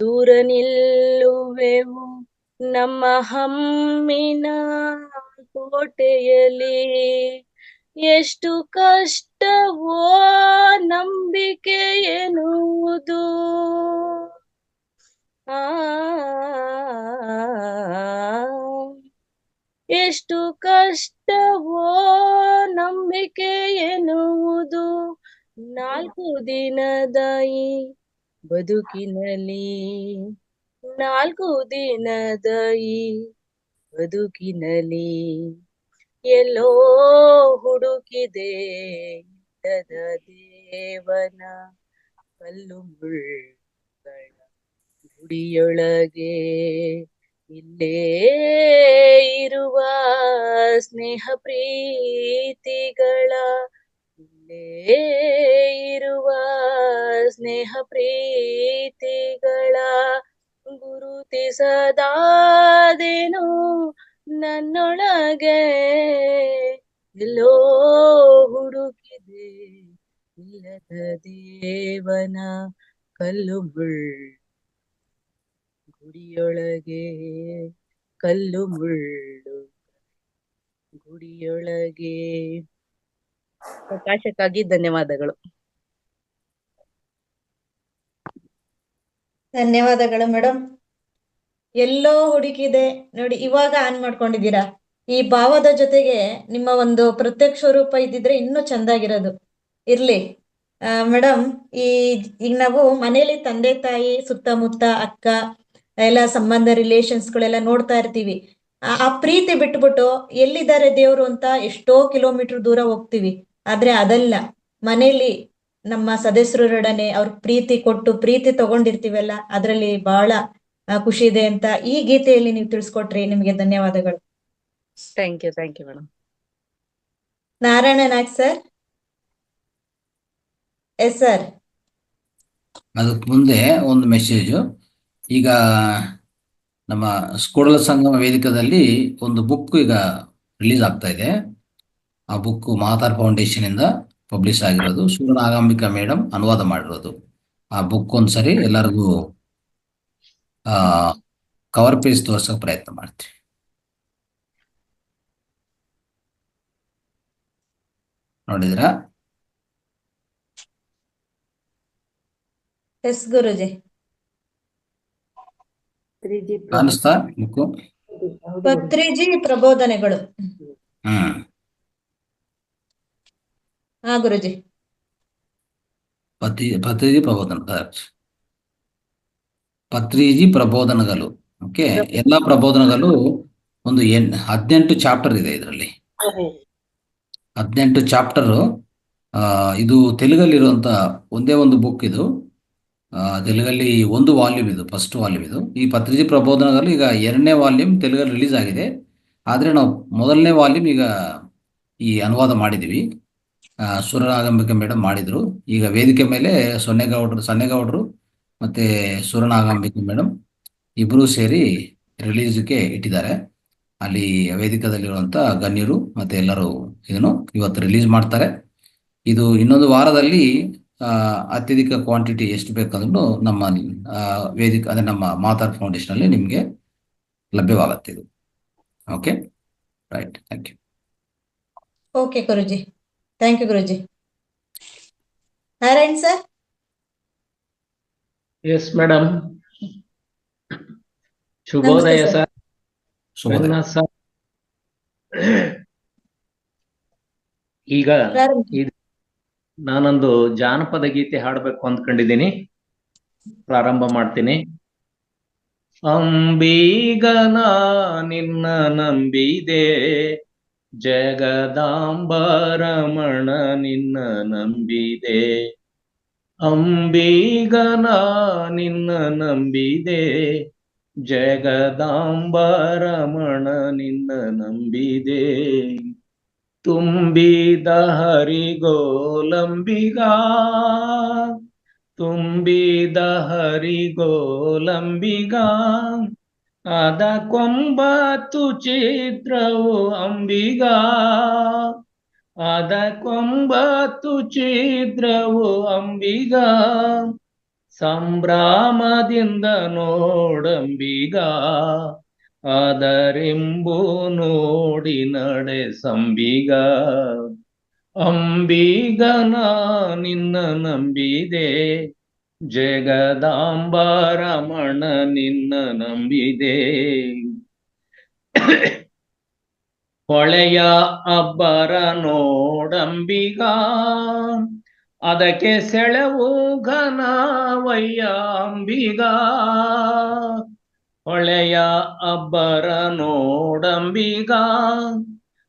ದೂರ ನಿಲ್ಲುವೆವು ನಮ್ಮ ಹಮ್ಮಿನ ಕೋಟೆಯಲ್ಲಿ. ಎಷ್ಟು ಕಷ್ಟವೋ ನಂಬಿಕೆ ಎನ್ನುವುದು, ಎಷ್ಟು ಕಷ್ಟವೋ ನಂಬಿಕೆ ಎನ್ನುವುದು, 4 ದಿನದ ಈ ಬದುಕಿನಲ್ಲಿ, 4 ದಿನದ ಈ ಬದುಕಿನಲ್ಲಿ. ಎಲ್ಲೋ ಹುಡುಕಿದೆ ಇಲ್ಲದ ದೇವನ ಕಲ್ಲು ಮುಳ್ಳುಗಳ ಗುಡಿಯೊಳಗೆ, ಇಲ್ಲೇ ಇರುವ ಸ್ನೇಹ ಪ್ರೀತಿಗಳ, ಇಲ್ಲೇ ಇರುವ ಸ್ನೇಹ ಪ್ರೀತಿಗಳ ಗುರುತಿಸದಾದೆನು ನನ್ನೊಳಗೆ. ಎಲ್ಲೋ ಹುಡುಕಿದೆ ಇಲ್ಲದ ದೇವನ ಕಲ್ಲು ಮುಳ್ಳು ಗುಡಿಯೊಳಗೆ, ಕಲ್ಲು ಮುಳ್ಳು ಗುಡಿಯೊಳಗೆ. ಅವಕಾಶಕ್ಕಾಗಿ ಧನ್ಯವಾದಗಳು. ಧನ್ಯವಾದಗಳು ಮೇಡಮ್. ಎಲ್ಲೋ ಹುಡುಕಿದೆ ನೋಡಿ, ಇವಾಗ ಆನ್ ಮಾಡ್ಕೊಂಡಿದ್ದೀರಾ. ಈ ಭಾವದ ಜೊತೆಗೆ ನಿಮ್ಮ ಒಂದು ಪ್ರತ್ಯಕ್ಷ ರೂಪ ಇದ್ದಿದ್ರೆ ಇನ್ನೂ ಚಂದಾಗಿರೋದು. ಇರ್ಲಿ ಮೇಡಮ್, ಈಗ ನಾವು ಮನೇಲಿ ತಂದೆ ತಾಯಿ ಸುತ್ತಮುತ್ತ ಅಕ್ಕ ಎಲ್ಲ ಸಂಬಂಧ ರಿಲೇಷನ್ಸ್ಗಳೆಲ್ಲ ನೋಡ್ತಾ ಇರ್ತೀವಿ. ಆ ಪ್ರೀತಿ ಬಿಟ್ಬಿಟ್ಟು ಎಲ್ಲಿದ್ದಾರೆ ದೇವ್ರು ಅಂತ ಎಷ್ಟೋ ಕಿಲೋಮೀಟರ್ ದೂರ ಹೋಗ್ತೀವಿ. ಆದ್ರೆ ಅದಲ್ಲ, ಮನೇಲಿ ನಮ್ಮ ಸದಸ್ಯರೊಡನೆ ಅವ್ರ ಪ್ರೀತಿ ಕೊಟ್ಟು ಪ್ರೀತಿ ತಗೊಂಡಿರ್ತೀವಲ್ಲ, ಅದರಲ್ಲಿ ಬಹಳ ಖುಷಿ ಇದೆ ಅಂತ ಈ ಗೀತೆಯಲ್ಲಿ ನೀವು ತಿಳಿಸ್ಕೊಟ್ರಿ. ನಿಮಗೆ ಧನ್ಯವಾದಗಳು. Thank you madam. Narayana Naik sir. Yes sir. ಅದಕ್ಕೆ ಮುಂದೆ ಒಂದು ಮೆಸೇಜು. ಈಗ ನಮ್ಮ ಕೂಡಲ ಸಂಗಮ ವೇದಿಕದಲ್ಲಿ ಒಂದು ಬುಕ್ ಈಗ ರಿಲೀಸ್ ಆಗ್ತಾ ಇದೆ. ಆ ಬುಕ್ ಮಾತಾರ್ ಫೌಂಡೇಶನ್ ಇಂದ ಪಬ್ಲಿಷ್ ಆಗಿರೋದು. ಸೂರ್ಯನಾಗಾಂಬಿಕಾ ಮೇಡಮ್ ಅನುವಾದ ಮಾಡಿರೋದು. ಆ ಬುಕ್ ಒಂದ್ಸರಿ ಎಲ್ಲರಿಗೂ ಕವರ್ ಪೇಜ್ ತೋರ್ಸೋಕೆ ಪ್ರಯತ್ನ ಮಾಡ್ತೀವಿ. ನೋಡಿದ್ರಾ? ಎಸ್ ಗುರುಜಿ. ಕಾಣಿಸ್ತಾ ಬುಕ್ಕು? ಪತ್ರಿಜಿ ಪ್ರಬೋಧನೆಗಳು. ಹಾ ಗುರುಜಿ. ಪತ್ರಿಜಿ ಪ್ರಬೋಧನಗಳು. ಓಕೆ, ಎಲ್ಲಾ ಪ್ರಬೋಧನಗಳು ಒಂದು 18 ಚಾಪ್ಟರ್ ಇದೆ ಇದರಲ್ಲಿ. 18 ಚಾಪ್ಟರ್. ಇದು ತೆಲುಗಲ್ಲಿ ಇರುವಂತ ಒಂದೇ ಒಂದು ಬುಕ್ ಇದು. ತೆಲುಗಲ್ಲಿ ಒಂದು ವಾಲ್ಯೂಮ್ ಇದು, ಫಸ್ಟ್ ವಾಲ್ಯೂಮ್ ಇದು. ಈ ಪತ್ರಿಜಿ ಪ್ರಬೋಧನಗಳು ಈಗ 2ನೇ ವಾಲ್ಯೂಮ್ ತೆಲುಗಲ್ಲಿ ರಿಲೀಸ್ ಆಗಿದೆ. ಆದ್ರೆ ನಾವು ಮೊದಲನೇ ವಾಲ್ಯೂಮ್ ಈಗ ಈ ಅನುವಾದ ಮಾಡಿದೀವಿ. ಸೂರ್ಯನಾಗಾಂಬಿಕೆ ಮೇಡಮ್ ಮಾಡಿದ್ರು. ಈಗ ವೇದಿಕೆ ಮೇಲೆ ಸನ್ನೇಗೌಡರು ಮತ್ತೆ ಸೂರ್ಯನಾಗಾಂಬಿಕೆ ಮೇಡಮ್ ಇಬ್ರು ಸೇರಿ ರಿಲೀಸ್ಗೆ ಇಟ್ಟಿದ್ದಾರೆ. ಅಲ್ಲಿ ವೇದಿಕದಲ್ಲಿರುವಂತ ಗಣ್ಯರು ಮತ್ತೆ ಎಲ್ಲರೂ ಇದನ್ನು ಇವತ್ತು ರಿಲೀಸ್ ಮಾಡ್ತಾರೆ. ಇದು ಇನ್ನೊಂದು ವಾರದಲ್ಲಿ ಅತ್ಯಧಿಕ ಕ್ವಾಂಟಿಟಿ ಎಷ್ಟು ಬೇಕಂದ್ರೂ ನಮ್ಮ ವೇದಿಕೆ ಅಂದ್ರೆ ನಮ್ಮ ಮಾತಾರ್ ಫೌಂಡೇಶನ್ ಅಲ್ಲಿ ನಿಮ್ಗೆ ಲಭ್ಯವಾಗುತ್ತೆ ಇದು. Okay, right. Thank you. Okay ಗುರುಜಿ, ಥ್ಯಾಂಕ್ ಯು ಗುರುಜಿ. ನಾರಾಯಣ್ ಸರ್. Yes madam. ಶುಭೋದಯ ಸರ್. ಸರ್, ಈಗ ನಾನೊಂದು ಜಾನಪದ ಗೀತೆ ಹಾಡಬೇಕು ಅಂದ್ಕೊಂಡಿದ್ದೀನಿ. ಪ್ರಾರಂಭ ಮಾಡ್ತೀನಿ. ಅಂಬೀಗನ ನಿನ್ನ ನಂಬಿದೆ, ಜಗದಾಂಬರಮಣ ನಿನ್ನ ನಂಬಿದೆ. ಅಂಬೀಗನ ನಿನ್ನ ನಂಬಿದೆ, ಜಗದಾಂಬರಮಣ ನಿನ್ನ ನಂಬಿದೆ. ತುಂಬಿದ ಹರಿಗೋಲಂಬಿಗ, ತುಂಬಿದ ಹರಿಗೋಲಂಬಿಗ, ಅದ ಕೊಂಬತ್ತು ಚಿತ್ರವು ಅಂಬಿಗ, ಅದ ಕೊಂಬತ್ತು ಚಿತ್ರವು ಅಂಬಿಗ. ಸಂಭ್ರಮದಿಂದ ನೋಡಂಬಿಗ, ಅದರೆಂಬು ನೋಡಿ ನಡೆ ಸಂಬಿಗ. ಅಂಬಿಗನ ನಿನ್ನ ನಂಬಿದೆ, ಜಗದಾಂಬರಮಣ ನಿನ್ನ ನಂಬಿದೆ. ಹೊಳೆಯ ಅಬ್ಬರ ನೋಡಂಬಿಗ, ಅದಕ್ಕೆ ಸೆಳೆವು ಘನವಯ್ಯ ಅಂಬಿಗ. ಹೊಳೆಯ ಅಬ್ಬರ ನೋಡಂಬಿಗ,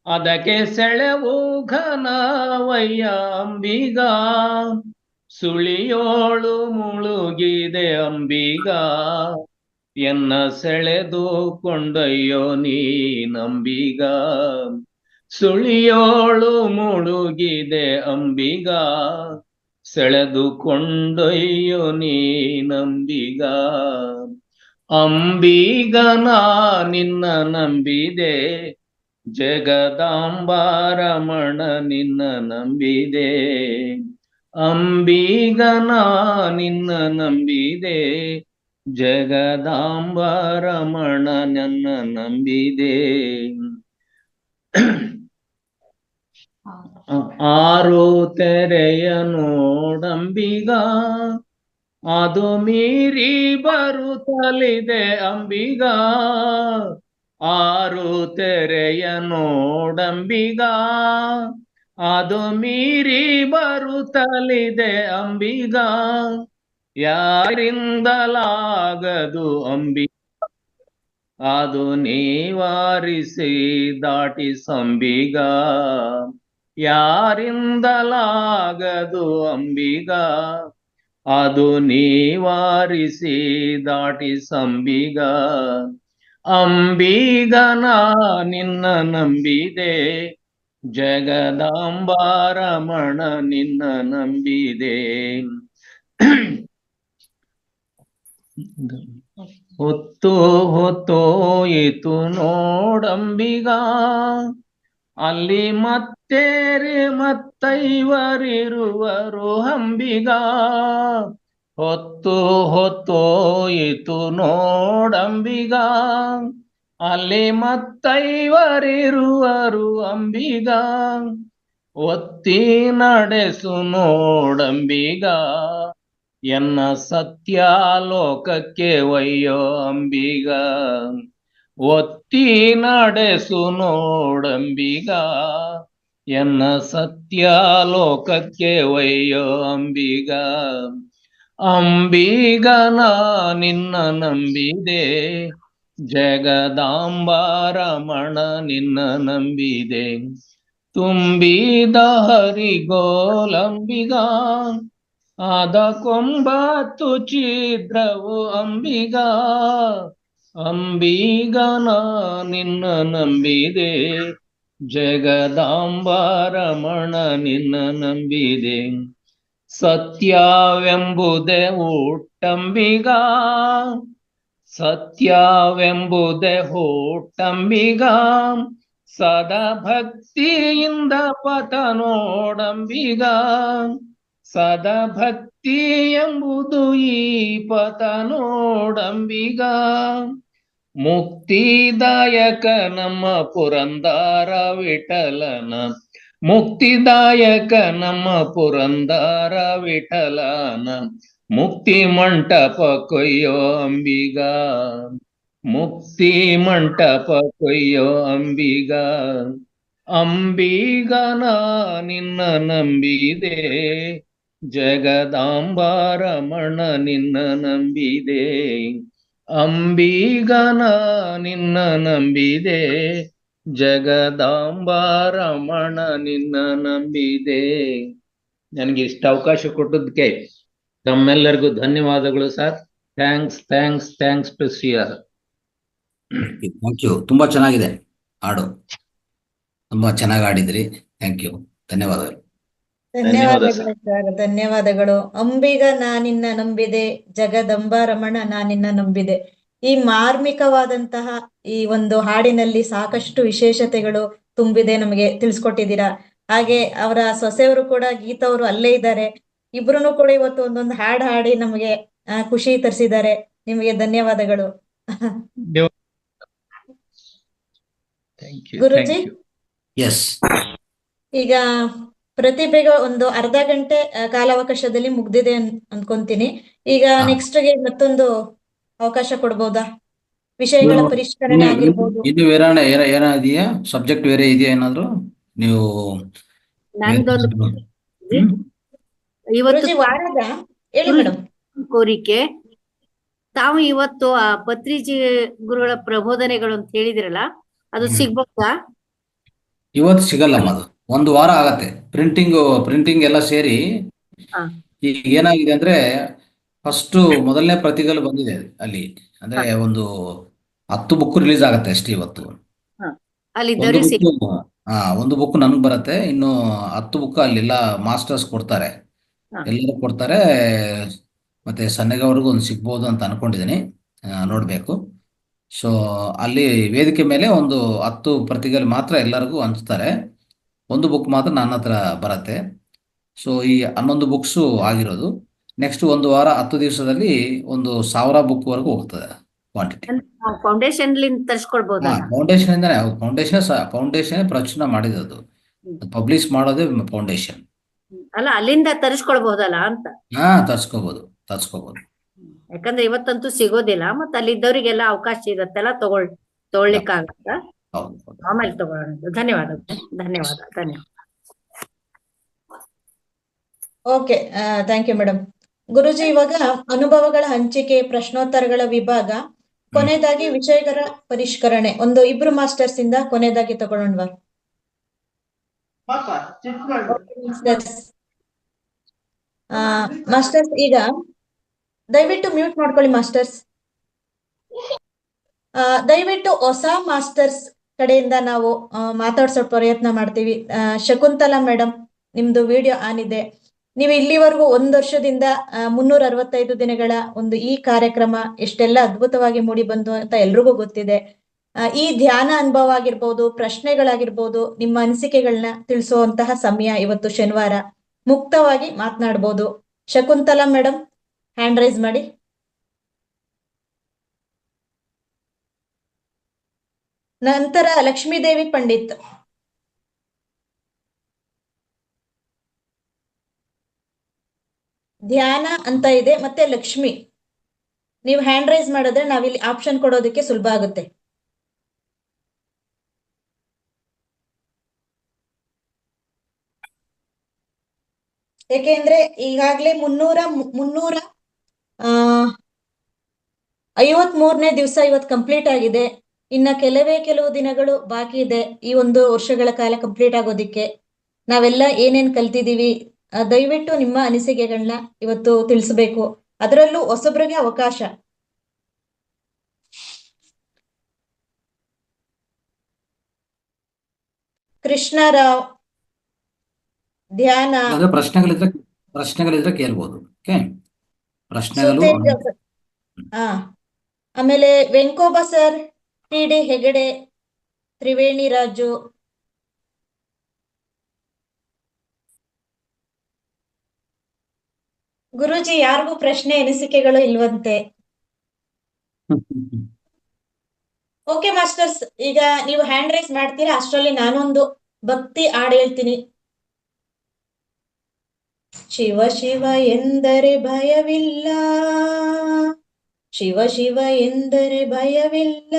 ಅದಕ್ಕೆ ಸೆಳೆವು ಘನವಯ್ಯ ಅಂಬಿಗ. ಸುಳಿಯೋಳು ಮುಳುಗಿದೆ ಅಂಬಿಗ, ಎನ್ನ ಸೆಳೆದು ಕೊಂಡೊಯ್ಯೋ ನೀ ನಂಬಿಗ. ಸುಳಿಯೋಳು ಮುಳುಗಿದೆ ಅಂಬಿಗ, ಸೆಳೆದು ಕೊಂಡೊಯ್ಯೋ ನೀ ನಂಬಿಗ. ಅಂಬಿಗನ ನಿನ್ನ ನಂಬಿದೆ, ಜಗದಾಂಬರಮಣ ನಿನ್ನ ನಂಬಿದೆ. ಅಂಬಿಗನ ನಿನ್ನ ನಂಬಿದೆ, ಜಗದಾಂಬರಮಣ ನನ್ನ ನಂಬಿದೆ. ಆರು ತೆರೆಯ ನೋಡಂಬಿಗ, ಅದು ಮೀರಿ ಬರುತ್ತಲಿದೆ ಅಂಬಿಗ, ಆರು ತೆರೆಯ ನೋಡಂಬಿಗ. ಅದು ಮೀರಿ ಬರುತ್ತಲಿದೆ ಅಂಬಿಗ, ಯಾರಿಂದಲಾಗದು ಅಂಬಿಗ. ಅದು ನೀವಾರಿಸಿ ದಾಟಿಸಂಬಿಗ, ಯಾರಿಂದಲಾಗದು ಅಂಬಿಗ. ಅದು ನೀವಾರಿಸಿ ದಾಟಿಸಂಬಿಗ. ಅಂಬಿಗನ ನಿನ್ನ ನಂಬಿದೆ, ಜಗದಾಂಬಾರಮಣ ನಿನ್ನ ನಂಬಿದೆ. ಹೊತ್ತು ಹೊತ್ತೋಯಿತು ನೋಡಂಬಿಗ, ಅಲ್ಲಿ ಮತ್ತೇರಿ ಮತ್ತೈವರಿರುವರು ಅಂಬಿಗ. ಹೊತ್ತು ಹೊತ್ತೋಯಿತು ನೋಡಂಬಿಗ, ಅಲ್ಲಿ ಮತ್ತೈವರಿರುವರು ಅಂಬಿಗ. ಒತ್ತಿ ನಡೆಸು ನೋಡಂಬಿಗ, ಎನ್ನ ಸತ್ಯಾಲೋಕಕ್ಕೆ ಒಯ್ಯೋ ಅಂಬಿಗ. ಒತ್ತಿ ನಡೆಸು ನೋಡಂಬಿಗ, ಎನ್ನ ಸತ್ಯಾಲೋಕಕ್ಕೆ ಒಯ್ಯೋ ಅಂಬಿಗ. ಅಂಬಿಗನ ನಿನ್ನ ನಂಬಿದೆ, ಜಗದಾಂಬಾರಮಣ ನಿನ್ನ ನಂಬಿದೆ. ತುಂಬಿದ ಹರಿಗೋಲಂಬಿಗ, ಅದಕ್ಕೊಂಬತ್ತು ಛಿದ್ರವು ಅಂಬಿಗ. ಅಂಬಿಗನ ನಿನ್ನ ನಂಬಿದೆ, ಜಗದಾಂಬಾರಮಣ ನಿನ್ನ ನಂಬಿದೆ. ಸತ್ಯವೆಂಬುದೇ ಹುಟ್ಟಂಬಿಗ, ಸತ್ಯವೆಂಬುದೇ ಹುಟ್ಟಂಬಿಗ. ಸದಾ ಭಕ್ತಿಯಿಂದ ಪಥ ನೋಡಂಬಿಗ, ಸದಾ ಭಕ್ತಿ ಎಂಬುದು ಈ ಪಥ ನೋಡಂಬಿಗ. ಮುಕ್ತಿದಾಯಕ ನಮ್ಮ ಪುರಂದರ ವಿಠಲನ, ಮುಕ್ತಿದಾಯಕ ನಮ್ಮ ಪುರಂದರ ವಿಠಲನ. ಮುಕ್ತಿ ಮಂಟಪ ಕೊಯ್ಯೋ ಅಂಬಿಗ, ಮುಕ್ತಿ ಮಂಟಪ ಕೊಯ್ಯೋ ಅಂಬಿಗ. ಅಂಬಿಗನ ನಿನ್ನ ನಂಬಿದೆ, ಜಗದಾಂಬಾರಮಣ ನಿನ್ನ ನಂಬಿದೆ. ಅಂಬಿಗನ ನಿನ್ನ ನಂಬಿದೆ, ಜಗದಾಂಬಾರಮಣ ನಿನ್ನ ನಂಬಿದೆ. ನನಗೆ ಇಷ್ಟ ಅವಕಾಶ ಕೊಟ್ಟದಕ್ಕೆ ತಮ್ಮೆಲ್ಲರಿಗೂ ಧನ್ಯವಾದಗಳು sir. Thanks thanks thanks to CR. Thank you. ತುಂಬಾ ಚೆನ್ನಾಗಿದೆ ಹಾಡು, ತುಂಬಾ ಚೆನ್ನಾಗಿ ಆಡಿದ್ರಿ. ಥ್ಯಾಂಕ್ ಯು, ಧನ್ಯವಾದಗಳು. ಧನ್ಯವಾದಗಳು ಸರ್, ಧನ್ಯವಾದಗಳು. ಅಂಬಿಗ ನಾನಿನ್ನ ನಂಬಿದೆ, ಜಗದಂಬಾರಮಣ ನಾನಿನ್ನ ನಂಬಿದೆ. ಈ ಮಾರ್ಮಿಕವಾದಂತಹ ಈ ಒಂದು ಹಾಡಿನಲ್ಲಿ ಸಾಕಷ್ಟು ವಿಶೇಷತೆಗಳು ತುಂಬಿದೆ, ನಮಗೆ ತಿಳಿಸ್ಕೊಟ್ಟಿದ್ದೀರಾ. ಹಾಗೆ ಅವರ ಸೊಸೆಯವರು ಕೂಡ, ಗೀತವರು ಅಲ್ಲೇ ಇದ್ದಾರೆ. ಇಬ್ರು ಕೂಡ ಇವತ್ತು ಒಂದೊಂದು ಹಾಡು ಹಾಡಿ ನಮಗೆ ಖುಷಿ ತರಿಸಿದ್ದಾರೆ. ನಿಮಗೆ ಧನ್ಯವಾದಗಳು ಗುರುಜಿ. ಎಸ್, ಈಗ ಪ್ರತಿಭೆಗೆ ಒಂದು ಅರ್ಧ ಗಂಟೆ ಕಾಲಾವಕಾಶದಲ್ಲಿ ಮುಗ್ದಿದೆ ಅನ್ಕೊಂತೀನಿ. ಈಗ ನೆಕ್ಸ್ಟ್ ಗೆ ಮತ್ತೊಂದು ಅವಕಾಶ ಕೊಡ್ಬೋದಾ? ವಿಷಯಗಳ ಪರಿಷ್ಕರಣೆ ಆಗಿರ್ಬೋದು. ಇದು ಬೇರೆ ಏನಾದಿಯಾ? ಸಬ್ಜೆಕ್ಟ್ ಬೇರೆ ಇದೆಯಾ ಏನಾದ್ರು? ನೀವು ಇವತ್ತು ವಾರದ ಹೇಳಿ ಮೇಡಮ್. ಕೋರಿಕೆ, ತಾವು ಇವತ್ತು ಆ ಪತ್ರಿಜಿ ಗುರುಗಳ ಪ್ರಬೋಧನೆಗಳು ಅಂತ ಹೇಳಿದಿರಲ್ಲ, ಅದು ಸಿಗ್ಬೋದಾ? ಇವತ್ತು ಸಿಗಲ್ಲಮ್ಮ, ಅದು ಒಂದು ವಾರ ಆಗತ್ತೆ. ಪ್ರಿಂಟಿಂಗ್ ಎಲ್ಲ ಸೇರಿ ಈಗ ಏನಾಗಿದೆ ಅಂದ್ರೆ, ಫಸ್ಟ್ ಮೊದಲನೇ ಪ್ರತಿಗಳು ಬಂದಿದೆ ಅಲ್ಲಿ, ಅಂದ್ರೆ ಒಂದು 10 ಬುಕ್ ರಿಲೀಸ್ ಆಗತ್ತೆ ಅಷ್ಟೇ ಇವತ್ತು. ಒಂದು ಬುಕ್ ನನಗೆ ಬರುತ್ತೆ, ಇನ್ನು 10 ಬುಕ್ ಅಲ್ಲೆಲ್ಲ ಮಾಸ್ಟರ್ಸ್ ಕೊಡ್ತಾರೆ, ಎಲ್ಲರೂ ಕೊಡ್ತಾರೆ. ಮತ್ತೆ ಸಣ್ಣಗವ್ರಿಗೂ ಒಂದು ಸಿಗ್ಬೋದು ಅಂತ ಅನ್ಕೊಂಡಿದ್ದೀನಿ, ನೋಡ್ಬೇಕು. ಸೊ ಅಲ್ಲಿ ವೇದಿಕೆ ಮೇಲೆ ಒಂದು 10 ಪ್ರತಿಗಳು ಮಾತ್ರ ಎಲ್ಲರಿಗೂ ಹಂಚ್ತಾರೆ, ಒಂದು ಬುಕ್ ಮಾತ್ರ ನನ್ನ ಹತ್ರ ಬರುತ್ತೆ. ಸೊ ಈ 11 ಬುಕ್ಸು ಆಗಿರೋದು. ನೆಕ್ಸ್ಟ್ ಒಂದು ವಾರ 10 ದಿವಸದಲ್ಲಿ ಒಂದು 1000 ಬುಕ್ ವರೆಗೂ ಹೋಗ್ತದೆ ಕ್ವಾಂಟಿಟಿ. ಫೌಂಡೇಶನ್ ತರಿಸ್ಕೊಳ್ಬಹುದಾ? ಫೌಂಡೇಶನ್ ಪ್ರಚುರ ಮಾಡಿರೋದು, ಪಬ್ಲಿಷ್ ಮಾಡೋದೇ ಫೌಂಡೇಶನ್. ಅಲ್ಲ, ಅಲ್ಲಿಂದ ತರಿಸ್ಕೊಳ್ಬಹುದಲ್ಲ ಅಂತ. ತರ್ಸ್ಕೋಬಹುದು. ತರ್ಸ್ಕೋಬಹುದು. ಯಾಕಂದ್ರೆ ಇವತ್ತಂತೂ ಸಿಗೋದಿಲ್ಲ, ಮತ್ತೆ ಅಲ್ಲಿದ್ದವರಿಗೆಲ್ಲ ಅವಕಾಶ ಇರತ್ತಲ್ಲ ತಗೊಳ್ಳಿಕ್ಕಾಗತ್ತ. ಹೌದು ಹೌದು. ಆಮೇಲೆ ತಗೊಳ್ಳೋಣ. ಧನ್ಯವಾದಗಳು. ಧನ್ಯವಾದ. Okay, thank you madam. Guruji, ಇವಾಗ ಅನುಭವಗಳ ಹಂಚಿಕೆ, ಪ್ರಶ್ನೋತ್ತರಗಳ ವಿಭಾಗ, ಕೊನೆಯದಾಗಿ ವಿಷಯಗಳ ಪರಿಷ್ಕರಣೆ, ಒಂದು ಇಬ್ರು ಮಾಸ್ಟರ್ಸ್ ಇಂದ ಕೊನೆಯದಾಗಿ ತಗೊಳ್ಳೋಣವಾ? ಮಾಸ್ಟರ್ಸ್ ಈಗ ದಯವಿಟ್ಟು ಮ್ಯೂಟ್ ಮಾಡ್ಕೊಳ್ಳಿ ಮಾಸ್ಟರ್ಸ್. ದಯವಿಟ್ಟು ಹೊಸ ಮಾಸ್ಟರ್ಸ್ ಕಡೆಯಿಂದ ನಾವು ಮಾತಾಡ್ಸೋ ಪ್ರಯತ್ನ ಮಾಡ್ತೀವಿ. ಶಕುಂತಲಾ ಮೇಡಮ್, ನಿಮ್ದು ವಿಡಿಯೋ ಆನ್ ಇದೆ. ನೀವು ಇಲ್ಲಿವರೆಗೂ 1 ವರ್ಷದಿಂದ 365 ದಿನಗಳ ಒಂದು ಈ ಕಾರ್ಯಕ್ರಮ ಎಷ್ಟೆಲ್ಲ ಅದ್ಭುತವಾಗಿ ಮೂಡಿ ಬಂತು ಅಂತ ಎಲ್ರಿಗೂ ಗೊತ್ತಿದೆ. ಈ ಧ್ಯಾನ ಅನುಭವ ಆಗಿರ್ಬೋದು, ಪ್ರಶ್ನೆಗಳಾಗಿರ್ಬೋದು, ನಿಮ್ಮ ಅನಿಸಿಕೆಗಳನ್ನ ತಿಳಿಸುವಂತಹ ಸಮಯ ಇವತ್ತು ಶನಿವಾರ. ಮುಕ್ತವಾಗಿ ಮಾತನಾಡ್ಬೋದು. ಶಕುಂತಲಾ ಮೇಡಮ್, ಹ್ಯಾಂಡ್ ರೈಸ್ ಮಾಡಿ. ನಂತರ ಲಕ್ಷ್ಮೀದೇವಿ ಪಂಡಿತ್. ಧ್ಯಾನ ಅಂತ ಇದೆ, ಮತ್ತೆ ಲಕ್ಷ್ಮಿ. ನೀವು ಹ್ಯಾಂಡ್ ರೈಸ್ ಮಾಡಿದ್ರೆ ನಾವಿಲ್ಲಿ ಆಪ್ಷನ್ ಕೊಡೋದಕ್ಕೆ ಸುಲಭ ಆಗುತ್ತೆ. ಯಾಕೆಂದ್ರೆ ಈಗಾಗ್ಲೇ 353ನೇ ದಿವಸ ಇವತ್ತು ಕಂಪ್ಲೀಟ್ ಆಗಿದೆ. ಇನ್ನ ಕೆಲವು ದಿನಗಳು ಬಾಕಿ ಇದೆ ಈ 1 ವರ್ಷಗಳ ಕಾಲ ಕಂಪ್ಲೀಟ್ ಆಗೋದಿಕ್ಕೆ. ನಾವೆಲ್ಲ ಏನೇನ್ ಕಲ್ತಿದೀವಿ, ದಯವಿಟ್ಟು ನಿಮ್ಮ ಅನಿಸಿಕೆಗಳನ್ನ ಇವತ್ತು ತಿಳಿಸ್ಬೇಕು. ಅದರಲ್ಲೂ ಹೊಸಬ್ರಿಗೆ ಅವಕಾಶ. ಕೃಷ್ಣರಾವ್, ಧ್ಯಾನ. ಪ್ರಶ್ನೆಗಳಿದ್ರೆ ಕೇಳ್ಬೋದು. ಓಕೆ, ಪ್ರಶ್ನೆಗಳು. ಆಮೇಲೆ ವೆಂಕೋಬ ಸರ್, ಟಿ.ಡಿ. ಹೆಗಡೆ, ತ್ರಿವೇಣಿ ರಾಜು. ಗುರುಜಿ, ಯಾರಿಗೂ ಪ್ರಶ್ನೆ ಅನಿಸಿಕೆಗಳು ಇಲ್ವಂತೆ. ಓಕೆ ಮಾಸ್ಟರ್ಸ್, ಈಗ ನೀವು ಹ್ಯಾಂಡ್ ರೈಸ್ ಮಾಡ್ತೀರಾ, ಅಷ್ಟರಲ್ಲಿ ನಾನೊಂದು ಭಕ್ತಿ ಹಾಡು ಹೇಳ್ತೀನಿ. ಶಿವ ಶಿವ ಎಂದರೆ ಭಯವಿಲ್ಲ, ಶಿವ ಶಿವ ಎಂದರೆ ಭಯವಿಲ್ಲ,